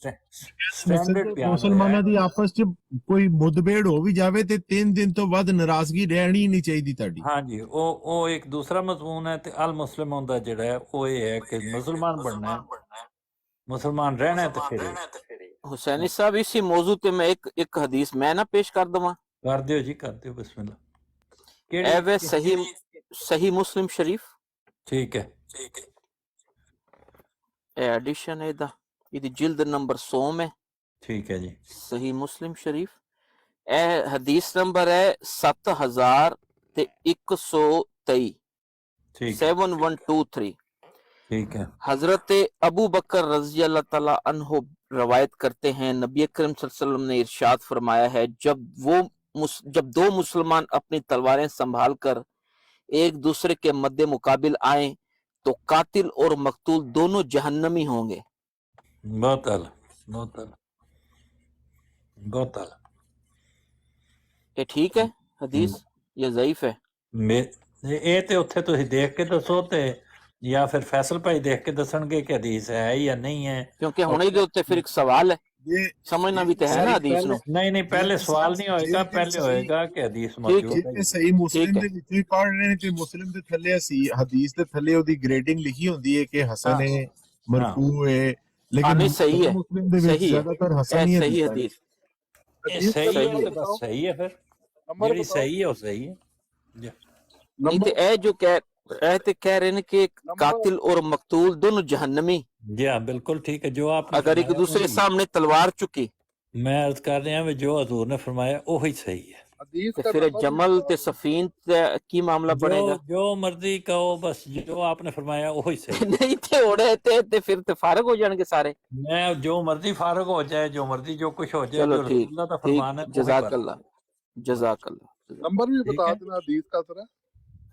[SPEAKER 10] مسلماناں دی آپس چ کوئی مدبیڑ ہو بھی جاوے تے 3 دن تو بعد ناراضگی رہنی نہیں چاہیے تہاڈی.
[SPEAKER 1] ہاں جی، او ایک دوسرا مضمون ہے. تے المسلموں دا جڑا ہے او یہ ہے کہ مسلمان بننا ہے، مسلمان رہنا ہے. تو پھر
[SPEAKER 6] حسینی صاحب اسی موضوع تے میں ایک حدیث میں نہ پیش کر دواں.
[SPEAKER 1] کر دیو جی، کر دیو، بسم اللہ.
[SPEAKER 6] اے وے صحیح مسلم شریف،
[SPEAKER 1] ٹھیک ہے.
[SPEAKER 6] اے ایڈیشن ہے دا، یہ جلد نمبر 100 میں.
[SPEAKER 1] ٹھیک ہے جی.
[SPEAKER 6] صحیح مسلم شریف، اے حدیث نمبر ہے 7123، 7123.
[SPEAKER 1] ٹھیک ہے.
[SPEAKER 6] حضرت ابو بکر رضی اللہ تعالیٰ عنہ روایت کرتے ہیں، نبی کریم صلی اللہ علیہ وسلم نے ارشاد فرمایا ہے، جب 2 مسلمان اپنی تلواریں سنبھال کر ایک دوسرے کے مد مقابل آئیں تو قاتل اور مقتول دونوں جہنمی ہوں گے.
[SPEAKER 1] بہت اعلیٰ، بہت اعلیٰ، بہت اعلیٰ.
[SPEAKER 6] یہ ٹھیک ہے حدیث یا ضعیف ہے؟
[SPEAKER 1] یہ تے اتھے تسی دیکھ کے دسو تے یا پھر فیصل بھائی دیکھ کے دسن گے کہ حدیث ہے یا نہیں ہے.
[SPEAKER 6] کیونکہ ہونے دے اتنے پھر ایک سوال ہے، سمجھنا بھی تے ہے نا حدیث نو.
[SPEAKER 1] نہیں، پہلے سوال نہیں ہوئے گا، پہلے ہوئے گا کہ حدیث موجود ہے.
[SPEAKER 10] صحیح مسلم دے وچ ہی پڑھ رہے نے تے مسلم دے تھلے حدیث دے تھلے اودی گریڈنگ لکھی ہوندی ہے کہ حسن ہے، مرفوع ہے، لیکن
[SPEAKER 6] صحیح ہے،
[SPEAKER 10] مسلم دے وچ زیادہ تر حسن ہی ہے.
[SPEAKER 6] صحیح حدیث
[SPEAKER 1] صحیح ہے، بس صحیح ہے. پھر جیڑی صحیح ہے وہ صحیح ہے.
[SPEAKER 6] نہیں تے اے جو کہہ رہے ہیں کہ قاتل اور مقتول دونوں جہنمی.
[SPEAKER 1] جی ہاں، بالکل ٹھیک ہے. جو آپ
[SPEAKER 6] اگر ایک دوسرے سامنے تلوار چکی
[SPEAKER 1] मैं अर्ज कर रहा भी जो हजूर ने फरमाया वही सही है।
[SPEAKER 7] हदीस
[SPEAKER 6] ਤੇ
[SPEAKER 7] का
[SPEAKER 6] ਫਿਰ
[SPEAKER 7] मतलब
[SPEAKER 6] ਜਮਲ ਤੇ ਸਫੀਨ ਤੇ ਕੀ ਮਾਮਲਾ
[SPEAKER 1] जो
[SPEAKER 6] ਬਣੇਗਾ?
[SPEAKER 1] जो मर्जी कहो, बस जो आपने फरमाया वही सही है।
[SPEAKER 6] ਨਹੀਂ ਤੇ ਹੋੜੇ ਤੇ ਫਿਰ ਤੇ ਫਾਰਗ ਹੋ ਜਾਣਗੇ ਸਾਰੇ।
[SPEAKER 1] मैं जो मर्जी फारग हो जाए, जो मर्जी जो कुछ हो जाए,
[SPEAKER 6] ਚਲੋ
[SPEAKER 1] जो
[SPEAKER 6] ਠੀਕ
[SPEAKER 1] रसूलुल्लाह का
[SPEAKER 6] ठीक,
[SPEAKER 1] फरमान है वही
[SPEAKER 6] जजाक
[SPEAKER 1] पर।
[SPEAKER 6] अल्लाह जजाक अल्लाह।
[SPEAKER 7] नंबर भी
[SPEAKER 1] ठीक
[SPEAKER 7] बता
[SPEAKER 1] है,
[SPEAKER 7] देना हदीस का जरा।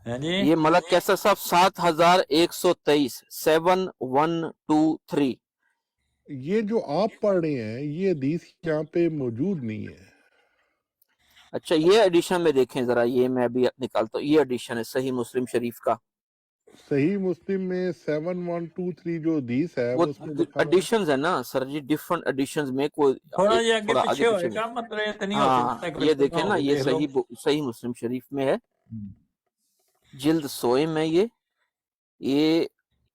[SPEAKER 1] है जी।
[SPEAKER 6] ये मलक कैसर साहब 7123 7123।
[SPEAKER 7] ये जो आप पढ़ रहे हैं ये हदीस यहाँ पे मौजूद नहीं है।
[SPEAKER 6] अच्छा ये एडिशन में देखें जरा, ये मैं भी निकालता हूँ, ये एडिशन है सही मुस्लिम शरीफ का।
[SPEAKER 7] सही मुस्लिम में 7123 जो हदीस है
[SPEAKER 6] वो
[SPEAKER 7] वो उसमें लिखा हुआ है।
[SPEAKER 6] एडिशंस है ना सर जी, डिफरेंट एडिशंस में कोई
[SPEAKER 1] थोड़ा ये आगे
[SPEAKER 6] थोड़ा
[SPEAKER 1] पीछे
[SPEAKER 6] आगे पीछे में।
[SPEAKER 1] होएगा, मतलब इतनी हो
[SPEAKER 6] हाँ
[SPEAKER 1] सकता है
[SPEAKER 6] ये
[SPEAKER 1] कि
[SPEAKER 6] देखें ना, ये
[SPEAKER 1] देख लो।
[SPEAKER 6] सही मुस्लिम शरीफ में है, जिल्द सोए में ये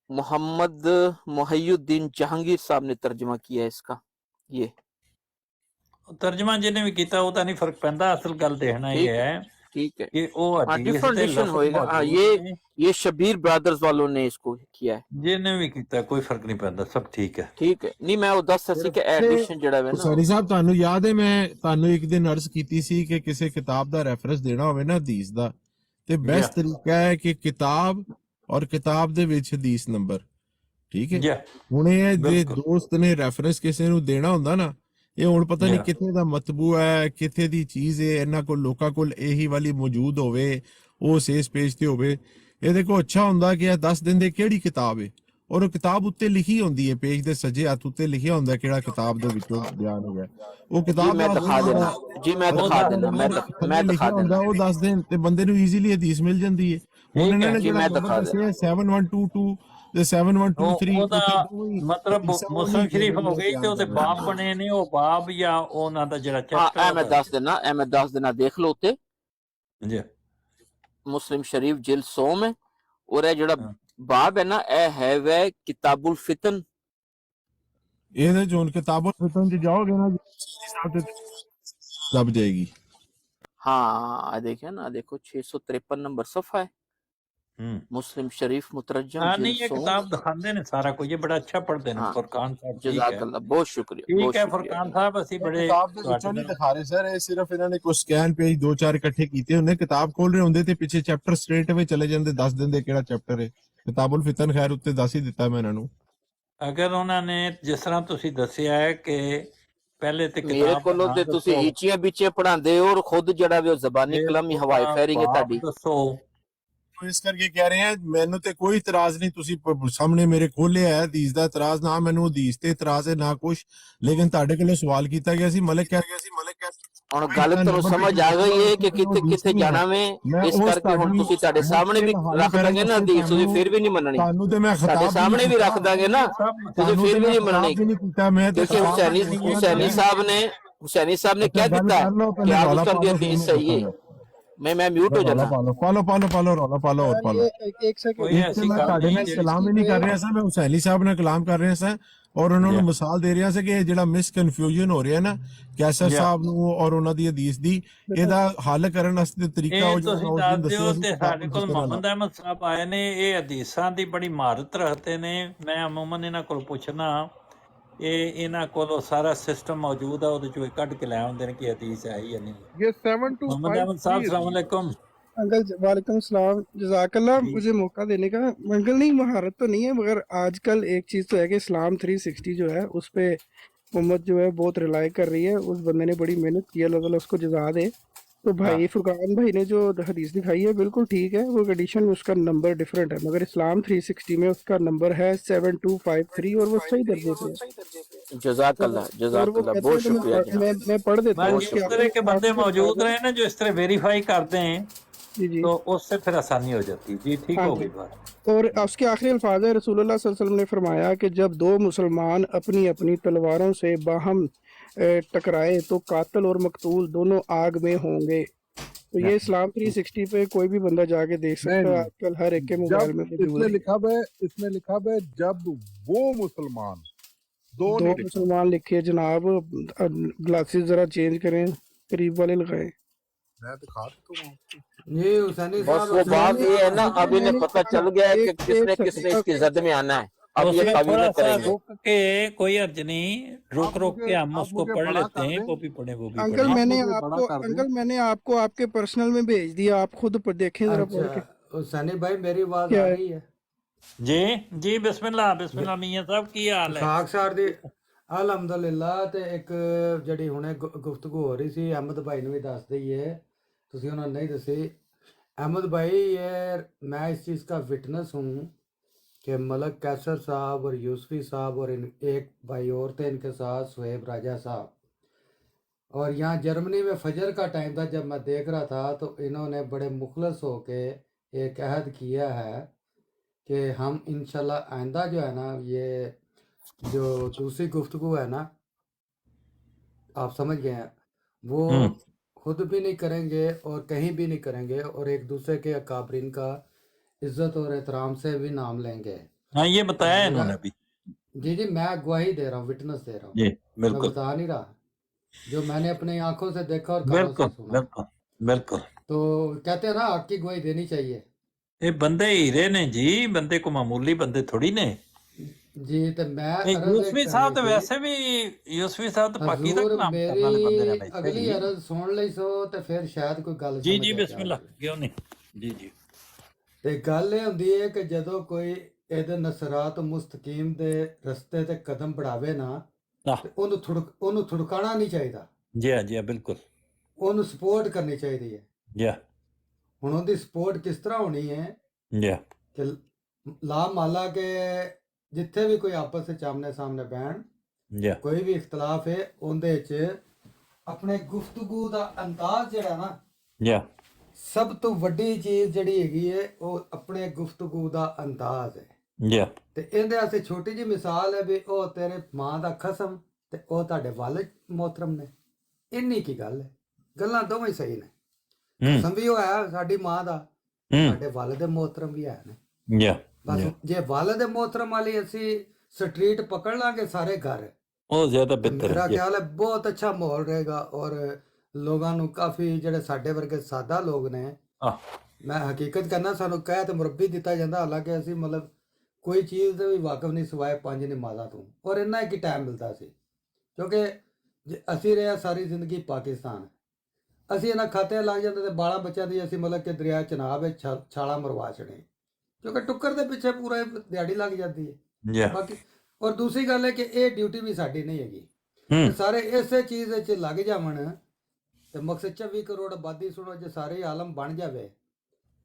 [SPEAKER 6] मोहम्मद मुहय्युद्दीन जहांगीर साहब ने तर्जमा किया है इसका। ये
[SPEAKER 1] तर्जमा जिन्हें भी किया वो नहीं फर्क पैंदा, असल गल देखना
[SPEAKER 6] ठीक
[SPEAKER 1] ये
[SPEAKER 6] है
[SPEAKER 1] है
[SPEAKER 6] ठीक है।
[SPEAKER 1] कि वो
[SPEAKER 6] हाँ
[SPEAKER 1] हदीस
[SPEAKER 6] डिफरेंट
[SPEAKER 1] दे
[SPEAKER 6] एडिशन
[SPEAKER 1] लफ्ज
[SPEAKER 6] होएगा। हाँ
[SPEAKER 1] मौजूद ने,
[SPEAKER 6] ये शबीर ब्रदर्स वालों ने इसको किया है।
[SPEAKER 1] जिन्हें भी किया कोई फर्क नहीं पैंदा, सब ठीक है।
[SPEAKER 6] ठीक है, नहीं मैं वो दस सी के एडिशन ਜਿਹੜਾ ਵੇ ਨਾ
[SPEAKER 10] ਸਰੀ ਸਾਹਿਬ ਤੁਹਾਨੂੰ ਯਾਦ ਹੈ ਮੈਂ ਤੁਹਾਨੂੰ ਇੱਕ ਦਿਨ ਅਰਜ਼ ਕੀਤੀ ਸੀ ਕਿ ਕਿਸੇ ਕਿਤਾਬ ਦਾ ਰੈਫਰੈਂਸ ਦੇਣਾ ਹੋਵੇ ਨਾ ਹਦੀਸ ਦਾ ਤੇ ਬੈਸਟ ਤਰੀਕਾ ਹੈ ਕਿ ਕਿਤਾਬ ਔਰ ਕਿਤਾਬ ਦੇ ਵਿੱਚ ਹਦੀਸ ਨੰਬਰ। ਠੀਕ ਹੈ, ਹੁਣ ਇਹ ਜੇ ਦੋਸਤ ਨੇ ਰੈਫਰੈਂਸ ਕਿਸੇ ਨੂੰ ਦੇਣਾ ਹੁੰਦਾ ਨਾ, ਇਹ ਹੁਣ ਪਤਾ ਨਹੀਂ ਕਿੱਥੇ ਦਾ ਮਤਬੂ ਹੈ, ਕਿੱਥੇ ਦੀ ਚੀਜ਼ ਹੈ, ਇਹਨਾਂ ਕੋਲ ਲੋਕਾਂ ਕੋਲ ਇਹੀ ਵਾਲੀ ਮੌਜੂਦ ਹੋਵੇ, ਉਹ ਸੇਸ ਪੇਜ ਤੇ ਹੋਵੇ। ਇਹ ਦੇਖੋ ਅੱਛਾ ਹੁੰਦਾ ਕਿ ਇਹ ਦੱਸ ਦਿੰਦੇ ਕਿਹੜੀ ਕਿਤਾਬ ਹੈ, ਔਰ ਉਹ ਕਿਤਾਬ ਉੱਤੇ ਲਿਖੀ ਹੁੰਦੀ ਹੈ, ਪੇਜ ਦੇ ਸੱਜੇ ਹੱਥ ਉੱਤੇ ਲਿਖਿਆ ਹੁੰਦਾ ਕਿਹੜਾ ਕਿਤਾਬ ਦੇ ਵਿੱਚੋਂ ਬਿਆਨ ਹੋ ਗਿਆ। ਉਹ ਕਿਤਾਬ
[SPEAKER 6] ਮੈਂ ਦਿਖਾ ਦੇਣਾ ਜੀ, ਮੈਂ ਦਿਖਾ ਦੇਣਾ, ਮੈਂ ਦਿਖਾ ਦੇਣਾ,
[SPEAKER 10] ਉਹ ਦੱਸ ਦੇਣ ਤੇ ਬੰਦੇ ਨੂੰ ਈਜ਼ੀਲੀ ਹਦੀਸ ਮਿਲ ਜਾਂਦੀ ਹੈ। ਹੁਣ ਇਹਨਾਂ ਨੇ ਜਿਹੜਾ ਨੰਬਰ ਦੱਸਿਆ 7122 ਤੇ 7123
[SPEAKER 1] मतलब मुस्लिम शरीफ हो गई ਤੇ ਉਹਦੇ ਬਾਪ ਬਣੇ ਨੇ, ਉਹ ਬਾਪ ਜਾਂ ਉਹਨਾਂ ਦਾ ਜਿਹੜਾ ਚੈਪਟਰ
[SPEAKER 6] ਹਾਂ ਮੈਂ ਦੱਸ ਦੇਣਾ ਦੇਖ ਲਓ ਉੱਤੇ
[SPEAKER 1] ਜੀ
[SPEAKER 6] ਮੁਸਲਿਮ ਸ਼ਰੀਫ ਜਿਲਦ 100 में, और ਇਹ ਜਿਹੜਾ ਬਾਬ ਹੈ ਨਾ ਇਹ ਹੈ ਵੇ ਕਿਤਾਬੁਲ ਫਿਤਨ।
[SPEAKER 10] ਇਹਦੇ ਚੋਂ ਕਿਤਾਬੁਲ ਫਿਤਨ ਚ ਜਾਓਗੇ ਨਾ ਲੱਭ ਜਾਏਗੀ।
[SPEAKER 6] हाँ देखे ना, देखो 653 नंबर सफा है मुस्लिम शरीफ मुतरजम।
[SPEAKER 1] हाँ नहीं ये किताब दिखाते ने सारा कुछ, ये बड़ा अच्छा पढ़ते हैं फुरकान साहब।
[SPEAKER 6] जज़ाकल्लाह, बहुत शुक्रिया।
[SPEAKER 1] ठीक है फुरकान साहब, ਅਸੀਂ ਬੜੇ
[SPEAKER 10] ਕਿਤਾਬ ਦੇ ਵਿੱਚੋਂ ਨਹੀਂ ਦਿਖਾ ਰਹੇ ਸਰ, ਇਹ ਸਿਰਫ ਇਹਨਾਂ ਨੇ ਕੁਝ ਸਕੈਨ ਪੇਜ 2-4 ਇਕੱਠੇ ਕੀਤੇ ਹੁੰਦੇ, ਕਿਤਾਬ ਖੋਲ ਰਹੇ ਹੁੰਦੇ ਤੇ ਪਿੱਛੇ ਚੈਪਟਰ ਸਟ੍ਰੇਟ ਅਵੇ ਚਲੇ ਜਾਂਦੇ, ਦੱਸ ਦਿੰਦੇ ਕਿਹੜਾ ਚੈਪਟਰ ਹੈ। ਕਿਤਾਬੁਲ ਫਿਤਨ ਖੈਰ ਉੱਤੇ ਦੱਸ ਹੀ ਦਿੱਤਾ ਮੈਂ ਇਹਨਾਂ ਨੂੰ।
[SPEAKER 1] ਅਗਰ ਉਹਨਾਂ ਨੇ ਜਿਸ ਤਰ੍ਹਾਂ ਤੁਸੀਂ ਦੱਸਿਆ ਹੈ ਕਿ ਪਹਿਲੇ ਤੇ
[SPEAKER 6] ਮੇਰੇ
[SPEAKER 1] ਕਿਤਾਬ
[SPEAKER 6] ਕੋਲੋਂ ਤੇ ਤੁਸੀਂ ਈਚੀਆਂ ਵਿੱਚੇ ਪੜਾਉਂਦੇ ਹੋ, ਔਰ ਖੁਦ ਜਿਹੜਾ ਵੀ ਉਹ ਜ਼ਬਾਨੀ ਕਲਮ ਹੀ ਹਵਾਈ ਫੈਰਿੰਗ ਹੈ ਤੁਹਾਡੀ।
[SPEAKER 1] ਦੱਸੋ
[SPEAKER 10] ਇਸ ਕਰਕੇ ਕਹਿ ਰਹੇ ਆ, ਮੈਨੂੰ ਤੇ ਕੋਈ ਇਤਰਾਜ਼ ਨਹੀਂ, ਤੁਸੀਂ ਸਾਹਮਣੇ ਮੇਰੇ ਖੋਲਿਆ ਹੈ ਹਦੀਸ ਦਾ ਇਤਰਾਜ਼, ਨਾ ਮੈਨੂੰ ਹਦੀਸ ਤੇ ਇਤਰਾਜ਼ ਹੈ ਨਾ ਕੁਛ, ਲੇਕਿਨ ਤੁਹਾਡੇ ਕੋਲੋਂ ਸਵਾਲ ਕੀਤਾ ਗਿਆ ਸੀ ਮਲਕ ਕਹਿ ਗਿਆ ਸੀ
[SPEAKER 6] ਹੁਣ ਗੱਲ ਤੁਹਾਨੂੰ ਸਮਝ ਆ ਗਈ ਹੈ ਕਿ ਕਿੱਥੇ ਕਿੱਥੇ ਜਾਣਾ ਵੇ, ਇਸ ਕਰਕੇ ਹੁਣ ਤੁਸੀਂ ਤੁਹਾਡੇ ਸਾਹਮਣੇ ਵੀ ਰੱਖ ਦਾਂਗੇ ਨਾ ਹਦੀਸ, ਤੁਸੀਂ ਫਿਰ ਵੀ ਨਹੀਂ ਮੰਨਣੀ।
[SPEAKER 10] ਤੁਹਾਨੂੰ ਤੇ ਮੈਂ
[SPEAKER 6] ਤੁਹਾਡੇ ਸਾਹਮਣੇ ਵੀ ਰੱਖ ਦਾਂਗੇ ਨਾ, ਤੁਸੀਂ ਫਿਰ ਵੀ ਨਹੀਂ ਮੰਨਣੀ, ਕਿਉਂਕਿ ਹੁਸੈਨੀ ਸਾਹਿਬ ਨੇ ਕਹਿ ਦਿੱਤਾ ਕਿ ਆਪ ਉਸ ਦੀ ਹਦੀਸ ਸਹੀ ਹੈ। मैं म्यूट हो जाता।
[SPEAKER 10] ਪਾਲੋ ਰੌਲਾ ਪਾਲੋ ਹੋਰ ਪਾਲੋ।
[SPEAKER 4] ਇੱਕ ਸੈਕਿੰਡ
[SPEAKER 10] ਮੈਂ ਤੁਹਾਡੇ ਨਾਲ ਕਲਾਮ ਹੀ ਨਹੀਂ ਕਰ ਰਿਹਾ ਸਾਂ, ਮੈਂ ਹੁਸੈਨੀ ਸਾਹਿਬ ਨਾਲ ਕਲਾਮ ਕਰ ਰਿਹਾ ਸਾਂ ਔਰ ਉਹਨਾਂ ਨੂੰ ਮਿਸਾਲ ਦੇ ਰਿਹਾ ਸੀ ਕਿ ਜਿਹੜਾ ਮਿਸ ਕਨਫਿਊਜ਼ਨ ਹੋ ਰਿਹਾ ਨਾ ਕੈਸਰ ਸਾਹਿਬ ਨੂੰ ਔਰ ਉਹਨਾਂ ਦੀ ਹਦੀਸ ਦੀ, ਇਹਦਾ ਹੱਲ ਕਰਨ ਵਾਸਤੇ ਤਰੀਕਾ ਉਹ
[SPEAKER 1] ਤੁਸੀਂ ਦੱਸਦੇ ਹੋ। ਤੇ ਸਾਡੇ ਕੋਲ ਮੁਹੰਮਦ ਅਹਿਮਦ ਸਾਹਿਬ ਆਏ ਨੇ, ਇਹ ਹਦੀਸਾਂ ਦੀ ਬੜੀ ਮਹਾਰਤ ਰੱਖਦੇ ਨੇ। ਮੈਂ ਅਮੂਮਨ ਇਹਨਾਂ ਕੋਲ ਪੁੱਛਣਾ, ਇਹ ਇਹਨਾਂ ਕੋਲ ਸਾਰਾ ਸਿਸਟਮ ਮੌਜੂਦ ਹੈ, ਉਹਦੇ ਚੋਂ ਕੱਢ ਕੇ ਲੈ ਆਉਂਦੇ ਨੇ ਕਿ ਹਦੀਸ ਹੈ ਜਾਂ ਨਹੀਂ।
[SPEAKER 7] ये 72
[SPEAKER 1] मोहम्मद अहमद साहब अस्सलाम वालेकुम।
[SPEAKER 11] अंकल वालेकुम सलाम, जज़ाकल्लाह मुझे मौका देने का। अंकल नहीं महारत तो नहीं है, मगर आजकल एक चीज़ तो है कि इस्लाम 360 जो है उस पे उम्मत जो है बहुत रिलाई कर रही है। उस बंदे ने बड़ी मेहनत की, अल्लाह ताला उसको जज़ा दे। तो भाई फुरकान भाई ने जो हदीस दिखाई है बिल्कुल ठीक है, वो एडिशन में उसका नंबर डिफरेंट है, मगर इस्लाम 360 में उसका नंबर है 7253 और वो सही दर्जे पे है।
[SPEAKER 6] जज़ाकल्लाह जज़ाकल्लाह, बहुत शुक्रिया।
[SPEAKER 11] मैं पढ़ देता हूँ।
[SPEAKER 1] इस तरह के बंदे मौजूद रहे ना जो इस तरह वेरीफाई करते हैं, तो उससे फिर आसानी हो जाती है। जी ठीक हो गई बात।
[SPEAKER 11] और उसके आखिरी अल्फाज है, रसूलुल्लाह सल्लल्लाहु अलैहि वसल्लम ने फरमाया कि जब दो मुसलमान अपनी अपनी तलवारों से बाहम टकराए तो कातिल और मकतूल दोनों आग में होंगे। तो ये इस्लाम 360 पे कोई भी बंदा जाके देख सकता है, आजकल हर एक के मोबाइल में
[SPEAKER 7] इसमें लिखा है जब वो मुसलमान दो
[SPEAKER 11] मुसलमान लिखे जनाब, ग्लासेस जरा चेंज करें, करीब वाले लगाए।
[SPEAKER 7] मैं दिखा देता हूं।
[SPEAKER 6] बस वो बात ये है ना, अब इन्हें पता चल गया है कि किसने किसने इसकी जद में आना है। अब
[SPEAKER 1] तो
[SPEAKER 6] ये
[SPEAKER 1] फिर
[SPEAKER 6] काबीना
[SPEAKER 1] थोड़ा सा
[SPEAKER 6] करेंगे।
[SPEAKER 1] रुक के, कोई अर्ज नहीं, रुक रुक के हम
[SPEAKER 7] आप
[SPEAKER 1] उसको
[SPEAKER 7] मुझे
[SPEAKER 1] पढ़
[SPEAKER 7] बड़ा
[SPEAKER 1] लेते
[SPEAKER 7] कर
[SPEAKER 1] हैं,
[SPEAKER 7] दें।
[SPEAKER 1] वो भी पढ़े वो भी
[SPEAKER 11] अंकल
[SPEAKER 1] पढ़े।
[SPEAKER 11] मैंने
[SPEAKER 7] मुझे बड़ा
[SPEAKER 11] आपको
[SPEAKER 7] कर दें।
[SPEAKER 11] अंकल मैंने आपको आपके पर्सनल में भेज दिया, आप खुद पर देखें जरा पढ़ के।
[SPEAKER 2] अच्छा सनी भाई मेरी आवाज
[SPEAKER 11] क्या
[SPEAKER 2] आ
[SPEAKER 11] है?
[SPEAKER 2] रही है?
[SPEAKER 1] जी जी, बिस्मिल्लाह बिस्मिल्लाह मियां साहब, की हाल है?
[SPEAKER 2] ਖਾਕ ਸਾਰ ਦੀ ਅਲਹਮਦੁਲਿਲਾ। ਤੇ ਇੱਕ ਜਿਹੜੀ ਹੁਣੇ ਗੁਫ਼ਤਗੂ ਹੋ ਰਹੀ ਸੀ ਅਹਿਮਦ ਭਾਈ ਨੂੰ ਵੀ ਦੱਸ ਦਈਏ, ਤੁਸੀਂ ਉਹਨਾਂ ਨੂੰ नहीं दसी। अहमद भाई ये मैं इस चीज़ का विटनेस हूँ कि मलक कैसर साहब और यूसुफी साहब और एक भाई और थे इनके साथ सुहेब राजा साहब, और यहाँ जर्मनी में फजर का टाइम था जब मैं देख रहा था, तो इन्होंने बड़े मुखलस होके एक अहद किया है कि हम इंशाल्लाह आइंदा जो है ना, ये जो दूसरी गुफ्तगू है ना, आप समझ गए हैं, वो खुद भी नहीं करेंगे और कहीं भी नहीं करेंगे, और एक दूसरे के अकाबरीन का इज्जत और एहतराम से भी नाम लेंगे।
[SPEAKER 1] हाँ, ये बताया
[SPEAKER 2] मेरा
[SPEAKER 1] इन्होंने अभी।
[SPEAKER 2] जी जी मैं गवाही दे रहा हूँ, विटनेस दे रहा हूँ,
[SPEAKER 1] जी
[SPEAKER 2] मैं
[SPEAKER 1] बिल्कुल
[SPEAKER 2] बता नहीं रहा, जो मैंने अपनी आंखों से देखा और कानों से
[SPEAKER 1] बिल्कुल
[SPEAKER 2] सुना।
[SPEAKER 1] बिल्कुल बिल्कुल।
[SPEAKER 2] तो कहते हैं ना हक की गवाही देनी चाहिए।
[SPEAKER 1] ये बंदे हीरे ने जी, बंदे को मामूली बंदे थोड़ी ने।
[SPEAKER 2] जी तो मैं
[SPEAKER 1] ये
[SPEAKER 2] अर्ज एक
[SPEAKER 1] यूसुफी साहब तो
[SPEAKER 2] करनी
[SPEAKER 1] वैसे भी, यूसुफी साहब तो पाकी का
[SPEAKER 2] हजूर
[SPEAKER 1] कलाम करने वाले बंदे ने
[SPEAKER 2] मेरी
[SPEAKER 1] हमेशा
[SPEAKER 2] अगली
[SPEAKER 1] ही।
[SPEAKER 2] अर्ज सुन ली सो तो फिर शायद कोई गल
[SPEAKER 1] जी
[SPEAKER 2] समझ
[SPEAKER 1] जी
[SPEAKER 2] आ
[SPEAKER 1] बिस्मिल्लाह,
[SPEAKER 2] जाए।
[SPEAKER 1] क्यों नहीं। जी जी
[SPEAKER 2] ਤੇ ਗੱਲ ਇਹ ਹੁੰਦੀ ਹੈ ਕਿ ਜਦੋਂ ਕੋਈ ਇਹਦੇ ਨਸਰਾਤ ਮੁਸਤਕੀਮ ਦੇ ਰਸਤੇ ਤੇ ਕਦਮ बढ़ावे ਨਾ,
[SPEAKER 1] आह,
[SPEAKER 2] ਤੇ ਉਹਨੂੰ ਥੁੜਕਾਣਾ ਨਹੀਂ ਚਾਹੀਦਾ,
[SPEAKER 1] जी हाँ जी हाँ, बिल्कुल
[SPEAKER 2] ਉਹਨੂੰ ਸਪੋਰਟ ਕਰਨੀ ਚਾਹੀਦੀ ਹੈ।
[SPEAKER 1] जी हाँ
[SPEAKER 2] ਹੁਣ ਉਹਦੀ ਸਪੋਰਟ ਕਿਸ ਤਰ੍ਹਾਂ ਹੋਣੀ ਹੈ
[SPEAKER 1] जी हाँ
[SPEAKER 2] ਕਿ ਲਾ ਮਾਲਾ ਕੇ ਜਿੱਥੇ ਵੀ ਕੋਈ ਆਪਸ ਵਿੱਚ ਆਮਨੇ ਸਾਹਮਣੇ ਬਹਿਣ,
[SPEAKER 1] जी हाँ
[SPEAKER 2] ਕੋਈ ਵੀ ਇਖਤਲਾਫ ਹੈ ਉਹਦੇ 'ਚ ਆਪਣੇ ਗੁਫ਼ਤਗੂ ਦਾ ਅੰਦਾਜ਼ ਜਿਹੜਾ ਨਾ,
[SPEAKER 1] जी हाँ
[SPEAKER 2] ਸਭ ਤੋਂ ਵੱਡੀ ਚੀਜ਼ ਜਿਹੜੀ ਹੈਗੀ ਹੈ ਉਹ ਆਪਣੇ ਗੁਫ਼ਤਗੂ ਦਾ ਅੰਦਾਜ਼ ਹੈ।
[SPEAKER 1] जी हाँ
[SPEAKER 2] ਤੇ ਇਹਦੇ ਵਾਸਤੇ ਛੋਟੀ ਜੀ ਮਿਸਾਲ ਹੈ ਵੀ ਉਹ ਤੇਰੇ ਮਾਂ ਦਾ ਖਸਮ ਤੇ ਉਹ ਤੁਹਾਡੇ ਵਾਲਿਦ ਮੋਹਤਰਮ ਨੇ, ਇੰਨੀ ਕੀ ਗੱਲ ਹੈ, ਗੱਲਾਂ ਦੋਵੇਂ ਸਹੀ ਨੇ। ਖਸਮ ਵੀ ਉਹ ਹੈ ਸਾਡੀ ਮਾਂ ਦਾ, ਸਾਡੇ ਵਾਲਿਦ ਮੋਹਤਰਮ ਵੀ ਹੈ ਨੇ।
[SPEAKER 1] जी हाँ
[SPEAKER 2] ਬਸ
[SPEAKER 1] जी हाँ।
[SPEAKER 2] ਜੇ ਵਾਲਿਦ ਮੋਹਤਰਮ ਵਾਲੀ ਅਸੀਂ ਸਟਰੀਟ पकड़ ਲਾਂਗੇ ਸਾਰੇ ਘਰ,
[SPEAKER 1] वो ज्यादा
[SPEAKER 2] ਤੇ
[SPEAKER 1] बेहतर
[SPEAKER 2] ਮੇਰਾ
[SPEAKER 1] है जी
[SPEAKER 2] ਖਿਆਲ ਹੈ ਬਹੁਤ ਅੱਛਾ ਮਾਹੌਲ ਰਹੇਗਾ, ਔਰ ਲੋਕਾਂ ਨੂੰ ਕਾਫੀ ਜਿਹੜੇ ਸਾਡੇ ਵਰਗੇ ਸਾਦਾ ਲੋਕ ਨੇ,
[SPEAKER 1] हाँ
[SPEAKER 2] ਮੈਂ ਹਕੀਕਤ ਕਰਨਾ ਸਾਨੂੰ ਕਹਿ ਤੇ ਮੁਰੱਬੀ ਦਿੱਤਾ ਜਾਂਦਾ, ਹਾਲਾਂਕਿ ਅਸੀਂ ਮਤਲਬ ਕੋਈ ਚੀਜ਼ ਦੇ ਵੀ ਵਾਕਿਫ ਨਹੀਂ ਸਿਵਾਏ 5 ਨਮਾਜ਼ਾਂ ਤੋਂ, ਔਰ ਇੰਨਾ ਇੱਕ ਹੀ ਟਾਈਮ ਮਿਲਦਾ ਸੀ ਕਿਉਂਕਿ ਅਸੀਂ ਰਿਹਾ ਸਾਰੀ ਜ਼ਿੰਦਗੀ ਪਾਕਿਸਤਾਨ, ਅਸੀਂ ਇਹਨਾਂ ਖਾਤਿਆਂ ਲੱਗ ਜਾਂਦੇ ਤੇ ਬਾਲਾਂ ਬੱਚਿਆਂ ਦੀ ਅਸੀਂ ਮਤਲਬ ਕਿ ਦਰਿਆ ਚਨਾਬ ਵਿੱਚ ਛਾਲਾਂ ਮਰਵਾ ਛੜੇ, ਕਿਉਂਕਿ ਟੁੱਕਰ ਦੇ ਪਿੱਛੇ ਪੂਰਾ ਦਿਹਾੜੀ ਲੱਗ ਜਾਂਦੀ ਹੈ।
[SPEAKER 1] जी हाँ
[SPEAKER 2] ਬਾਕੀ ਔਰ ਦੂਸਰੀ ਗੱਲ ਹੈ ਕਿ ਇਹ ਡਿਊਟੀ ਵੀ ਸਾਡੀ ਨਹੀਂ ਹੈਗੀ, ਤੇ ਸਾਰੇ ਇਸੇ ਚੀਜ਼ ਵਿੱਚ ਲੱਗ ਜਾਵਣ ਤੇ ਮਕਸਦ 24 ਕਰੋੜ ਆਬਾਦੀ ਸੁਣੋ, ਜੇ ਸਾਰੇ ਆਲਮ ਬਣ ਜਾਵੇ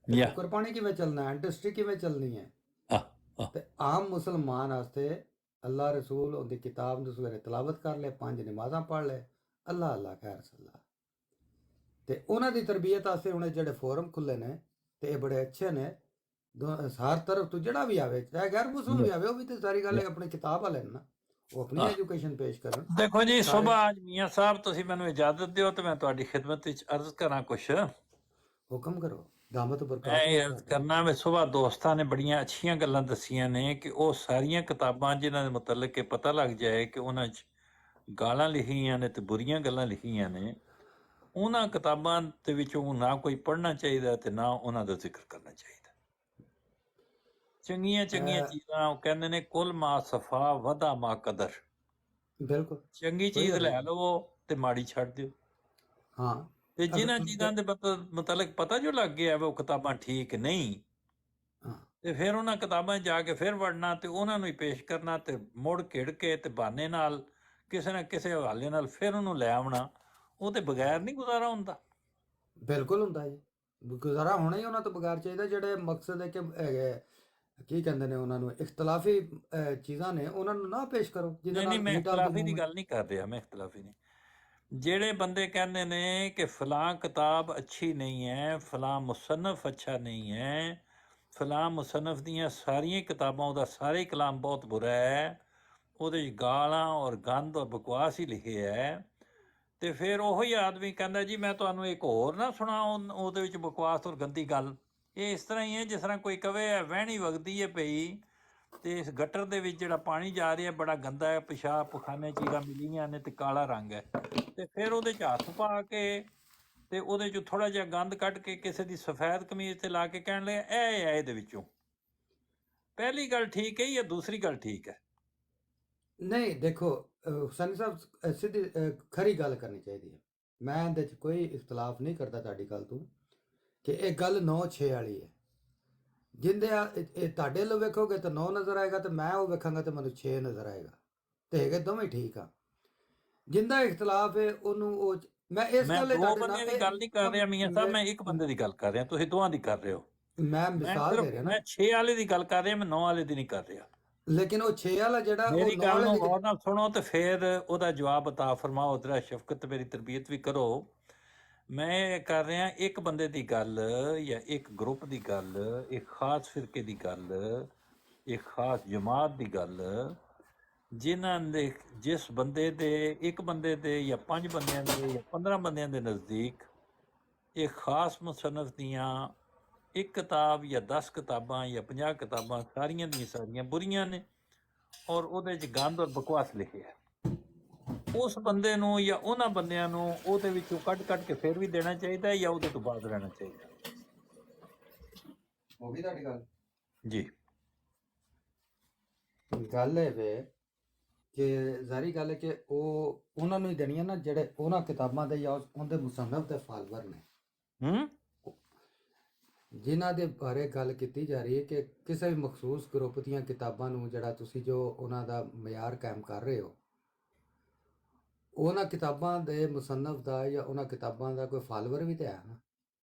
[SPEAKER 1] जी हाँ
[SPEAKER 2] ਟੁੱਕਰ ਪਾਣੀ ਕਿਵੇਂ ਚੱਲਣਾ ਹੈ, ਇੰਡਸਟਰੀ ਕਿਵੇਂ ਚੱਲਣੀ ਹੈ।
[SPEAKER 1] हाँ
[SPEAKER 2] ਤੇ ਆਮ ਮੁਸਲਮਾਨ ਵਾਸਤੇ ਅੱਲਾਹ ਰਸੂਲ ਉਹਦੀ ਕਿਤਾਬ ਨੂੰ ਸਵੇਰੇ ਤਲਾਵਤ ਕਰ ਲੈ, 5 ਨਮਾਜ਼ਾਂ ਪੜ੍ਹ ਲੈ, ਅੱਲਾਹ ਅੱਲਾਹ ਖੈਰ ਸੱਲਾ, ਤੇ ਉਹਨਾਂ ਦੀ ਤਰਬੀਅਤ ਵਾਸਤੇ ਹੁਣ ਜਿਹੜੇ ਫੋਰਮ ਖੁੱਲੇ ਨੇ ਤੇ ਇਹ ਬੜੇ ਅੱਛੇ ਨੇ, ਹਰ ਤਰਫ ਤੋਂ ਜਿਹੜਾ ਵੀ ਆਵੇ, ਚਾਹੇ ਗੈਰ ਮੁਸਲਮ ਵੀ ਆਵੇ, ਉਹ ਵੀ ਤੇ ਸਾਰੀ ਗੱਲ ਹੈ ਆਪਣੀ ਕਿਤਾਬ ਵਾਲੇ ਨੇ ਨਾ, ਉਹ ਆਪਣੀ ਐਜੂਕੇਸ਼ਨ ਪੇਸ਼ ਕਰਨ।
[SPEAKER 1] देखो जी,
[SPEAKER 2] ਸਾਰੇ
[SPEAKER 1] सुबह आज मियाँ साहब ਤੁਸੀਂ ਮੈਨੂੰ ਇਜਾਜ਼ਤ ਦਿਓ ਤੇ ਮੈਂ ਤੁਹਾਡੀ ਖਿਦਮਤ ਵਿੱਚ ਅਰਜ਼ ਕਰਾਂ ਕੁਛ।
[SPEAKER 2] ਹੁਕਮ ਕਰੋ, ਦਾਮਤ
[SPEAKER 1] ਮੈਂ
[SPEAKER 2] ਬਰਕਤ
[SPEAKER 1] ਇਹ ਅਰਜ਼ ਕਰਨਾ ਵੀ ਸੁਬਹ ਦੋਸਤਾਂ ਨੇ ਬੜੀਆਂ ਅੱਛੀਆਂ ਗੱਲਾਂ ਦੱਸੀਆਂ ਨੇ ਕਿ ਉਹ ਸਾਰੀਆਂ ਕਿਤਾਬਾਂ ਜਿਨ੍ਹਾਂ ਦੇ ਮੁਤਲਕ ਕਿ ਪਤਾ ਲੱਗ ਜਾਏ ਕਿ ਉਹਨਾਂ 'ਚ ਗਾਲਾਂ ਲਿਖੀਆਂ ਨੇ ਤੇ ਬੁਰੀਆਂ ਗੱਲਾਂ ਲਿਖੀਆਂ ਨੇ, ਉਹਨਾਂ ਕਿਤਾਬਾਂ ਦੇ ਵਿੱਚੋਂ ਨਾ ਕੋਈ ਪੜ੍ਹਨਾ ਚਾਹੀਦਾ ਤੇ ਨਾ ਉਹਨਾਂ ਦਾ ਜ਼ਿਕਰ ਕਰਨਾ ਚਾਹੀਦਾ। ਚੰਗੀਆਂ ਚੰਗੀਆਂ ਚੀਜ਼ਾਂ ਉਹ ਕਹਿੰਦੇ ਨੇ ਕੁਲ ਮਾ ਸਫਾ ਵਦਾ ਮਾ ਕਦਰ,
[SPEAKER 2] ਬਿਲਕੁਲ
[SPEAKER 1] ਚੰਗੀ
[SPEAKER 2] ਕੋਈ
[SPEAKER 1] ਚੀਜ਼
[SPEAKER 2] ਗੱਲ
[SPEAKER 1] ਲੈ
[SPEAKER 2] ਨਹੀਂ।
[SPEAKER 1] ਲਵੋ ਤੇ ਮਾੜੀ ਛੱਡ ਦਿਓ।
[SPEAKER 2] ਹਾਂ
[SPEAKER 1] ਤੇ ਜਿਨ੍ਹਾਂ ਚੀਜ਼ਾਂ ਦੇ ਮੁਤਲਕ ਪਤਾ ਜੋ ਲੱਗ ਗਿਆ ਵਾ ਉਹ ਕਿਤਾਬਾਂ ਠੀਕ ਨਹੀਂ,
[SPEAKER 2] ਹਾਂ
[SPEAKER 1] ਤੇ ਫਿਰ ਉਹਨਾਂ ਕਿਤਾਬਾਂ 'ਚ ਜਾ ਕੇ ਫਿਰ ਵੜਨਾ ਤੇ ਉਹਨਾਂ ਨੂੰ ਹੀ ਪੇਸ਼ ਕਰਨਾ ਤੇ ਮੁੜ ਘਿੜ ਕੇ ਤੇ ਬਹਾਨੇ ਨਾਲ ਕਿਸੇ ਨਾ ਕਿਸੇ ਹਵਾਲੇ ਨਾਲ ਫਿਰ ਉਹਨੂੰ ਲੈ ਆਉਣਾ, ਉਹ ਤੇ ਬਗੈਰ ਨਹੀਂ ਗੁਜ਼ਾਰਾ ਹੁੰਦਾ।
[SPEAKER 2] ਬਿਲਕੁਲ ਹੁੰਦਾ ਜੀ, ਗੁਜ਼ਾਰਾ ਹੋਣਾ ਹੀ ਉਹਨਾਂ ਤੋਂ ਬਗੈਰ ਚਾਹੀਦਾ। ਜਿਹੜੇ ਮਕਸਦ ਹੈ ਕਿ ਕੀ ਕਹਿੰਦੇ ਨੇ ਉਹਨਾਂ ਨੂੰ, ਇਖਤਲਾਫੀ ਚੀਜ਼ਾਂ ਨੇ ਉਹਨਾਂ ਨੂੰ ਨਾ ਪੇਸ਼ ਕਰੋ, ਜਿਹਦੇ
[SPEAKER 1] ਨਹੀਂ ਨਹੀਂ,
[SPEAKER 2] ਨਾਲ
[SPEAKER 1] ਮੈਂ
[SPEAKER 2] heat of
[SPEAKER 1] ਇਖਤਲਾਫੀ
[SPEAKER 2] the
[SPEAKER 1] the
[SPEAKER 2] movement.
[SPEAKER 1] ਗੱਲ ਨਹੀਂ ਕਰ ਰਿਹਾ, ਮੈਂ ਇਖਤਲਾਫੀ ਨਹੀਂ। ਜਿਹੜੇ ਬੰਦੇ ਕਹਿੰਦੇ ਨੇ ਕਿ ਫਲਾਂ ਕਿਤਾਬ ਅੱਛੀ ਨਹੀਂ ਹੈ, ਫਲਾਂ ਮੁਸੰਨਫ ਅੱਛਾ ਨਹੀਂ ਹੈ, ਫਲਾਂ ਮੁਸੰਨਫ ਦੀਆਂ ਸਾਰੀਆਂ ਕਿਤਾਬਾਂ ਉਹਦਾ ਸਾਰੇ ਕਲਾਮ ਬਹੁਤ ਬੁਰਾ ਹੈ, ਉਹਦੇ 'ਚ ਗਾਲਾਂ ਔਰ ਗੰਦ ਔਰ ਬਕਵਾਸ ਹੀ ਲਿਖੇ ਹੈ, ਤੇ ਫਿਰ ਉਹੀ ਆਦਮੀ ਕਹਿੰਦਾ ਜੀ ਮੈਂ ਤੁਹਾਨੂੰ ਇੱਕ ਹੋਰ ਨਾ ਸੁਣਾਉ ਉਹਦੇ ਵਿੱਚ ਬਕਵਾਸ ਔਰ ਗੰਦੀ ਗੱਲ। ਇਹ ਇਸ ਤਰ੍ਹਾਂ ਹੀ ਹੈ ਜਿਸ ਤਰ੍ਹਾਂ ਕੋਈ ਕਵੇ ਵਹਿਣੀ ਵਗਦੀ ਹੈ ਪਈ ਤੇ ਇਸ ਗਟਰ ਦੇ ਵਿੱਚ ਜਿਹੜਾ ਪਾਣੀ ਜਾ ਰਿਹਾ ਬੜਾ ਗੰਦਾ ਹੈ, ਪਿਸ਼ਾਬ ਪਖਾਨੇ ਚੀਜ਼ਾਂ ਮਿਲੀਆਂ ਨੇ ਤੇ ਕਾਲਾ ਰੰਗ ਹੈ, ਤੇ ਫਿਰ ਉਹਦੇ 'ਚ ਹੱਥ ਪਾ ਕੇ ਤੇ ਉਹਦੇ 'ਚੋਂ ਥੋੜ੍ਹਾ ਜਿਹਾ ਗੰਦ ਕੱਢ ਕੇ ਕਿਸੇ ਦੀ ਸਫੈਦ ਕਮੀਜ਼ ਤੇ ਲਾ ਕੇ ਕਹਿਣ ਲੱਗਾ ਇਹ ਹੈ ਇਹਦੇ ਵਿੱਚੋਂ, ਪਹਿਲੀ ਗੱਲ ਠੀਕ ਹੈ ਜਾਂ ਦੂਸਰੀ ਗੱਲ ਠੀਕ ਹੈ?
[SPEAKER 2] ਨਹੀਂ ਦੇਖੋ ਹੁਸੈਨੀ ਸਾਹਿਬ ਸਿੱਧੀ ਖਰੀ ਗੱਲ ਕਰਨੀ ਚਾਹੀਦੀ ਹੈ। ਮੈਂ ਇਹਦੇ 'ਚ ਕੋਈ ਇਖਤਲਾਫ ਨਹੀਂ ਕਰਦਾ ਤੁਹਾਡੀ ਗੱਲ ਤੋਂ ਕਿ ਇਹ ਗੱਲ 9-6 ਵਾਲੀ ਹੈ। ਜਿੰਦੇ ਇਹ ਤੁਹਾਡੇ ਲੋ ਵੇਖੋਗੇ ਤਾਂ 9 ਨਜ਼ਰ ਆਏਗਾ ਤੇ ਮੈਂ ਉਹ ਵੇਖਾਂਗਾ ਤੇ ਮੈਨੂੰ 6 ਨਜ਼ਰ ਆਏਗਾ ਤੇ ਹੈਗੇ ਦੋਵੇਂ ਠੀਕ ਆ। ਜਿੰਦਾ ਇਖਤਲਾਫ ਹੈ ਉਹਨੂੰ ਉਹ ਮੈਂ ਇਸ
[SPEAKER 1] ਮੈਂ
[SPEAKER 2] ਗੱਲ
[SPEAKER 1] ਦੋ ਬੰਦਿਆਂ ਦੀ ਗੱਲ ਨਹੀਂ ਕਰ ਰਿਹਾ ਮੀਆਂ ਸਾਹਿਬ, ਮੈਂ ਇੱਕ ਬੰਦੇ ਦੀ ਗੱਲ ਕਰ ਰਿਹਾ, ਤੁਸੀਂ ਦੋਵਾਂ ਦੀ ਕਰ ਰਹੇ ਹੋ।
[SPEAKER 2] ਮੈਂ
[SPEAKER 1] ਮੈਂ
[SPEAKER 2] ਮਿਸਾਲ ਦੇ ਰਿਹਾ ਨਾ,
[SPEAKER 1] ਮੈਂ 6 ਵਾਲੇ ਦੀ ਗੱਲ ਕਰ ਰਿਹਾ, ਮੈਂ 9 ਵਾਲੇ ਦੀ ਨਹੀਂ ਕਰ ਰਿਹਾ।
[SPEAKER 2] ਲੇਕਿਨ ਉਹ 6 ਵਾਲਾ ਜਿਹੜਾ ਉਹ
[SPEAKER 1] ਮੇਰੀ
[SPEAKER 2] 9
[SPEAKER 1] ਗੱਲ ਨੂੰ
[SPEAKER 2] ਵਾਲੇ
[SPEAKER 1] ਗੌਰ ਨਾਲ ਸੁਣੋ ਤੇ ਫਿਰ ਉਹਦਾ ਜਵਾਬ ਅਤਾ ਫਰਮਾਓ। ਤੇਰਾ ਸ਼ਫਕਤ ਮੇਰੀ ਤਰਬੀਅਤ ਵੀ ਕਰੋ। ਮੈਂ ਕਰ ਰਿਹਾ ਇੱਕ ਬੰਦੇ ਦੀ ਗੱਲ ਜਾਂ ਇੱਕ ਗਰੁੱਪ ਦੀ ਗੱਲ, ਇੱਕ ਖਾਸ ਫਿਰਕੇ ਦੀ ਗੱਲ, ਇੱਕ ਖਾਸ ਜਮਾਤ ਦੀ ਗੱਲ, ਜਿਨ੍ਹਾਂ ਦੇ ਜਿਸ ਬੰਦੇ ਦੇ ਇੱਕ ਬੰਦੇ ਦੇ ਜਾਂ 5 ਬੰਦਿਆਂ ਦੇ ਜਾਂ 15 ਬੰਦਿਆਂ ਦੇ ਨਜ਼ਦੀਕ ਇਹ ਖਾਸ ਮੁਸੰਨਫ ਦੀਆਂ ਇੱਕ ਕਿਤਾਬ ਜਾਂ 10 ਕਿਤਾਬਾਂ ਜਾਂ 50 ਕਿਤਾਬਾਂ ਸਾਰੀਆਂ ਦੀਆਂ ਸਾਰੀਆਂ ਬੁਰੀਆਂ ਨੇ ਔਰ ਉਹਦੇ 'ਚ ਗੰਦ ਔਰ ਬਕਵਾਸ ਲਿਖਿਆ, ਉਸ ਬੰਦੇ ਨੂੰ ਜਾਂ ਉਹਨਾਂ ਬੰਦਿਆਂ ਨੂੰ ਉਹਦੇ ਵਿੱਚੋਂ ਕੱਢ ਕੇ ਫਿਰ ਵੀ ਦੇਣਾ ਚਾਹੀਦਾ ਜਾਂ ਉਹਦੇ ਤੋਂ ਬਾਅਦ ਰਹਿਣਾ ਚਾਹੀਦਾ?
[SPEAKER 2] ਹੋ ਗਈ ਤੁਹਾਡੀ ਗੱਲ
[SPEAKER 1] ਜੀ।
[SPEAKER 2] ਗੱਲ ਇਹ ਵੇ ਕਿ ਜ਼ਾਰੀ ਗੱਲ ਹੈ ਕਿ ਉਹ ਉਹਨਾਂ ਨੂੰ ਹੀ ਦੇਣੀਆਂ ਨਾ ਜਿਹੜੇ ਉਹਨਾਂ ਕਿਤਾਬਾਂ ਦੇ ਜਾਂ ਉਹਦੇ ਮੁਸੰਨਫ ਦੇ ਫਾਲੋਅਰ ਨੇ, ਜਿਨ੍ਹਾਂ ਦੇ ਬਾਰੇ ਗੱਲ ਕੀਤੀ ਜਾ ਰਹੀ ਹੈ ਕਿ ਕਿਸੇ ਵੀ ਮਖਸੂਸ ਗਰੁੱਪ ਦੀਆਂ ਕਿਤਾਬਾਂ ਨੂੰ ਜਿਹੜਾ ਤੁਸੀਂ ਜੋ ਉਹਨਾਂ ਦਾ ਮਿਆਰ ਕਾਇਮ ਕਰ ਰਹੇ ਹੋ, ਉਹਨਾਂ ਕਿਤਾਬਾਂ ਦੇ ਮੁਸੰਨਫ ਦਾ ਜਾਂ ਉਹਨਾਂ ਕਿਤਾਬਾਂ ਦਾ ਕੋਈ ਫਾਲੋਅਰ ਵੀ ਤਾਂ ਹੈ ਨਾ।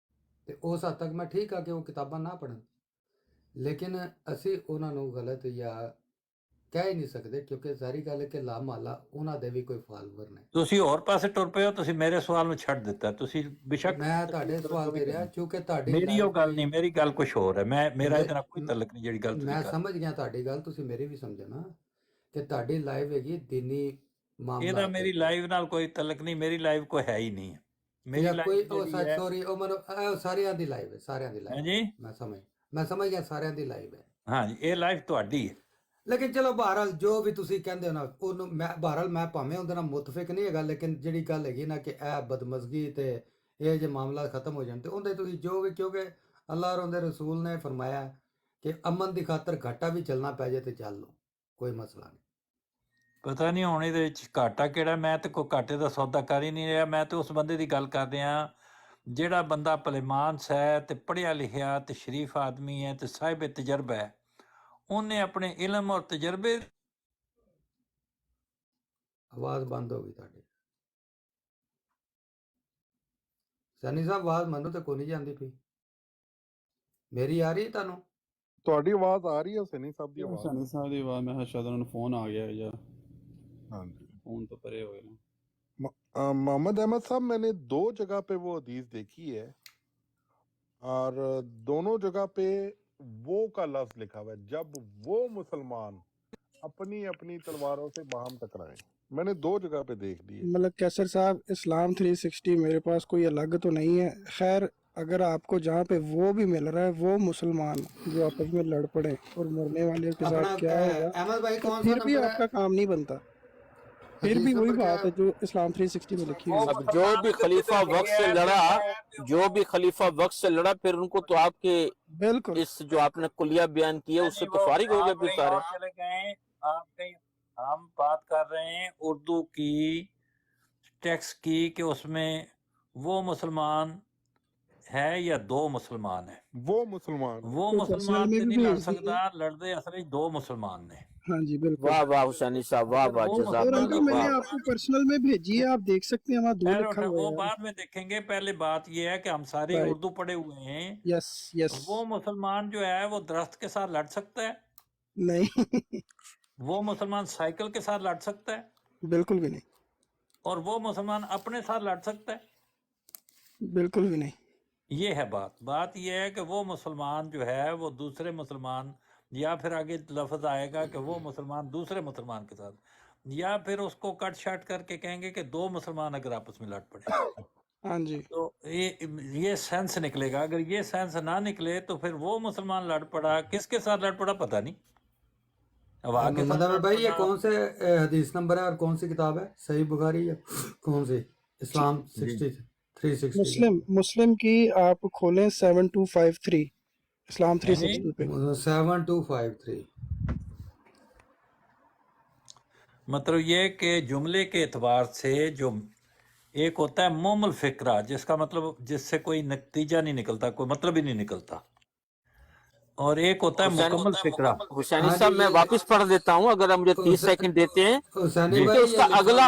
[SPEAKER 2] ਤੇ ਉਸ ਹੱਦ ਤੱਕ ਮੈਂ ਠੀਕ ਆ ਕਿ ਉਹ ਕਿਤਾਬਾਂ ਨਾ ਪੜ੍ਹਨ, ਲੇਕਿਨ ਅਸੀਂ ਉਹਨਾਂ ਨੂੰ ਗਲਤ ਜਾਂ ਕਹਿ ਹੀ ਨਹੀਂ ਸਕਦੇ ਕਿਉਂਕਿ ਸਾਰੀ ਗੱਲ ਹੈ ਕਿ ਲਾ ਮਾਲਾ ਉਹਨਾਂ ਦੇ ਵੀ ਕੋਈ ਫਾਲੋਅਰ ਨੇ।
[SPEAKER 1] ਤੁਸੀਂ ਹੋਰ ਪਾਸੇ ਟੁਰ ਪਏ ਹੋ, ਤੁਸੀਂ ਮੇਰੇ ਸਵਾਲ ਨੂੰ ਛੱਡ ਦਿੱਤਾ। ਤੁਸੀਂ ਬੇਸ਼ੱਕ
[SPEAKER 2] ਮੈਂ ਤੁਹਾਡੇ ਸਵਾਲ ਦੇ ਰਿਹਾ ਕਿਉਂਕਿ ਤੁਹਾਡੀ
[SPEAKER 1] ਮੇਰੀ ਉਹ ਗੱਲ ਨਹੀਂ, ਮੇਰੀ ਗੱਲ ਕੁਝ ਹੋਰ ਹੈ। ਮੇਰਾ ਇਹਦੇ ਨਾਲ ਕੋਈ ਤਾਲੁਕ ਨਹੀਂ ਜਿਹੜੀ ਗੱਲ ਤੁਸੀਂ
[SPEAKER 2] ਮੈਂ
[SPEAKER 1] ਕਰ।
[SPEAKER 2] ਸਮਝ ਗਿਆ ਤੁਹਾਡੀ ਗੱਲ, ਤੁਸੀਂ ਮੇਰੀ ਵੀ ਸਮਝੋ ਨਾ ਕਿ ਤੁਹਾਡੀ ਲਾਈਵ ਹੈਗੀ ਦੀਨੀ ਮਾਮਲਾ
[SPEAKER 1] ਇਹਦਾ ਮੇਰੀ ਲਾਈਵ ਨਾਲ ਕੋਈ ਤਾਲੁਕ ਨਹੀਂ, ਮੇਰੀ ਲਾਈਵ ਕੋਈ ਹੈ ਹੀ ਨਹੀਂ। ਮੇਰੀ
[SPEAKER 2] ਜਾਂ ਕੋਈ
[SPEAKER 1] ਲਾਈਵ
[SPEAKER 2] ਉਹ ਸੌਰੀ ਉਹ ਮੈਨੂੰ ਇਹ ਸਾਰਿਆਂ ਦੀ ਲਾਈਵ ਹੈ, ਸਾਰਿਆਂ ਦੀ ਲਾਈਵ
[SPEAKER 1] ਹਾਂਜੀ
[SPEAKER 2] ਮੈਂ ਸਮਝ ਗਿਆ ਸਾਰਿਆਂ ਦੀ ਲਾਈਵ ਹੈ।
[SPEAKER 1] ਹਾਂਜੀ, ਇਹ ਲਾਈਵ ਤੁਹਾਡੀ ਹੈ।
[SPEAKER 2] ਲੇਕਿਨ ਚਲੋ ਬਹਰਾਲ ਜੋ ਵੀ ਤੁਸੀਂ ਕਹਿੰਦੇ ਹੋ ਨਾ ਉਹਨੂੰ ਮੈਂ ਬਹਰਾਲ ਮੈਂ ਭਾਵੇਂ ਉਹਦੇ ਨਾਲ ਮੁਤਫਿਕ ਨਹੀਂ ਹੈਗਾ, ਲੇਕਿਨ ਜਿਹੜੀ ਗੱਲ ਹੈਗੀ ਨਾ ਕਿ ਇਹ ਬਦਮਜ਼ਗੀ ਤੇ ਇਹ ਜੇ ਮਾਮਲਾ ਖਤਮ ਹੋ ਜਾਣ ਤੇ ਉਹਦੇ ਤੁਸੀਂ ਜੋ ਵੀ, ਕਿਉਂਕਿ ਅੱਲਾਹ ਔਰ ਉਹਦੇ ਰਸੂਲ ਨੇ ਫਰਮਾਇਆ ਕਿ ਅਮਨ ਦੀ ਖਾਤਰ ਘਾਟਾ ਵੀ ਚੱਲਣਾ ਪੈ ਜਾਏ ਤੇ ਚੱਲ ਲਓ, ਕੋਈ ਮਸਲਾ ਨਹੀਂ।
[SPEAKER 1] ਪਤਾ ਨਹੀਂ ਹੁਣ ਇਹਦੇ ਵਿੱਚ ਘਾਟਾ ਕਿਹੜਾ, ਮੈਂ ਤੇ ਕੋਈ ਘਾਟੇ ਦਾ ਸੌਦਾ ਕਰ ਹੀ ਨਹੀਂ ਰਿਹਾ। ਮੈਂ ਤੇ ਉਸ ਬੰਦੇ ਦੀ ਗੱਲ ਕਰ ਰਿਹਾ ਜਿਹੜਾ ਬੰਦਾ ਭਲੇਮਾਨਸ ਹੈ ਤੇ ਪੜ੍ਹਿਆ ਲਿਖਿਆ ਤੇ ਸ਼ਰੀਫ ਆਦਮੀ ਹੈ ਤੇ ਸਾਹਿਬ ਤਜਰਬਾ ਹੈ। ਉਹਨੇ ਆਪਣੇ ਇਲਮ ਔਰ ਤਜਰਬੇ।
[SPEAKER 2] ਆਵਾਜ਼ ਬੰਦ ਹੋ ਗਈ ਤੁਹਾਡੀ ਸਨੀ ਸਾਹਿਬ, ਆਵਾਜ਼ ਮੈਨੂੰ ਤਾਂ ਕੋਈ ਨਹੀਂ ਜਾਂਦੀ ਪਈ, ਮੇਰੀ ਆ ਰਹੀ ਤੁਹਾਨੂੰ?
[SPEAKER 7] ਤੁਹਾਡੀ ਆਵਾਜ਼ ਆ ਰਹੀ ਹੈ ਸਨੀ ਸਾਹਿਬ ਦੀ ਆਵਾਜ਼?
[SPEAKER 5] ਸਨੀ ਸਾਹਿਬ ਦੀ ਆਵਾਜ਼, ਮੈਂ ਕਿਹਾ ਸ਼ਾਇਦ ਉਹਨਾਂ ਨੂੰ ਫੋਨ ਆ ਗਿਆ ਜਾਂ
[SPEAKER 7] ਹਾਂਜੀ
[SPEAKER 5] फोन तो परे हो गए।
[SPEAKER 7] मोहम्मद अहमद साहब, मैंने 2 जगह पे वो हदीस देखी है और दोनों जगह पे वो का लफ्ज लिखा हुआ है, जब वो मुसलमान अपनी अपनी तलवारों से बाहम टकराए। मैंने 2 जगह पे देख ली है।
[SPEAKER 11] मतलब कैसर साहब, इस्लाम 360 मेरे पास कोई अलग तो नहीं है। खैर, अगर आपको जहाँ पे वो भी मिल रहा है, वो मुसलमान जो आपस में लड़ पड़े और मरने वाले के साथ क्या होगा,
[SPEAKER 2] अहमद भाई कौन सा
[SPEAKER 11] फिर भी
[SPEAKER 2] नंबर है?
[SPEAKER 11] आपका काम नहीं बनता। फिर भी वही बात है जो इस्लाम 360 में लिखी हुई है।
[SPEAKER 6] अब जो भी खलीफा वक्त से लड़ा, फिर उनको तो आपके
[SPEAKER 11] बिल्कुल
[SPEAKER 6] इस जो आपने कुलिया बयान किया उससे तो फारिग हो गए फिर सारे।
[SPEAKER 1] चले गए आप कहीं। हम बात कर रहे हैं उर्दू की टेक्स्ट की कि उसमें वो मुसलमान है या 2 मुसलमान है।
[SPEAKER 7] वो मुसलमान
[SPEAKER 11] तो
[SPEAKER 6] मुसलमान
[SPEAKER 11] में
[SPEAKER 6] से
[SPEAKER 11] भी
[SPEAKER 6] नहीं लड़
[SPEAKER 11] भेज
[SPEAKER 6] सकता,
[SPEAKER 11] दीजिए।
[SPEAKER 6] लड़ते असल 2 मुसलमान ने।
[SPEAKER 11] हाँ जी बिल्कुल।
[SPEAKER 6] वाह वाह हुसैनी साहब, वाह वाह,
[SPEAKER 11] और अंकल मैंने आपको पर्सनल में भेजी है, आप देख सकते हैं, वहाँ 2 लिखा हुआ
[SPEAKER 1] वो
[SPEAKER 11] है।
[SPEAKER 1] बाद में देखेंगे। पहले बात ये है कि हम सारे
[SPEAKER 11] Right.
[SPEAKER 1] उर्दू पढ़े हुए हैं।
[SPEAKER 11] Yes yes.
[SPEAKER 1] वो मुसलमान जो है वो दरख्त के साथ लड़ सकता है?
[SPEAKER 11] नहीं
[SPEAKER 1] वो मुसलमान साइकिल के साथ लड़ सकता है?
[SPEAKER 11] बिल्कुल भी नहीं।
[SPEAKER 1] और वो मुसलमान अपने साथ लड़ सकता है?
[SPEAKER 11] बिल्कुल भी नहीं।
[SPEAKER 1] ये है बात ये है कि वो मुसलमान जो है वो दूसरे मुसलमान, या फिर आगे लफ्ज आएगा कि वो मुसलमान दूसरे मुसलमान के साथ, या फिर उसको कट शाट करके कहेंगे कि 2 मुसलमान अगर आपस में लड़ पड़े।
[SPEAKER 11] हाँ जी।
[SPEAKER 1] तो ये सेंस निकलेगा। अगर ये सेंस ना निकले तो फिर वो मुसलमान लड़ पड़ा, किसके साथ लड़ पड़ा पता नहीं। अब आगे
[SPEAKER 2] मतलब भाई ये कौन से हदीस नंबर है और कौन सी किताब है? सही बुखारी या कौन सी? इस्लाम 360
[SPEAKER 11] मुस्लिम की आप खोलें 7253 इस्लाम
[SPEAKER 1] यानी
[SPEAKER 11] 360 पे
[SPEAKER 2] 7253
[SPEAKER 1] मतलब ये कि जुमले के एतबार से जो एक होता है मुमल फिक्रा, जिसका मतलब जिससे कोई नतीजा नहीं निकलता, कोई मतलब ही नहीं निकलता, और एक होता है मुकम्मल फिक्रा।
[SPEAKER 6] हुसैनी
[SPEAKER 2] हाँ
[SPEAKER 6] साहब
[SPEAKER 2] जी,
[SPEAKER 6] मैं
[SPEAKER 2] ये
[SPEAKER 6] वापस पढ़ देता हूँ, अगर आप मुझे 30 सेकंड देते हैं,
[SPEAKER 2] हुसैनी
[SPEAKER 1] जी।
[SPEAKER 6] क्योंकि
[SPEAKER 2] भाई
[SPEAKER 6] उसका
[SPEAKER 2] ये लिखा
[SPEAKER 6] अगला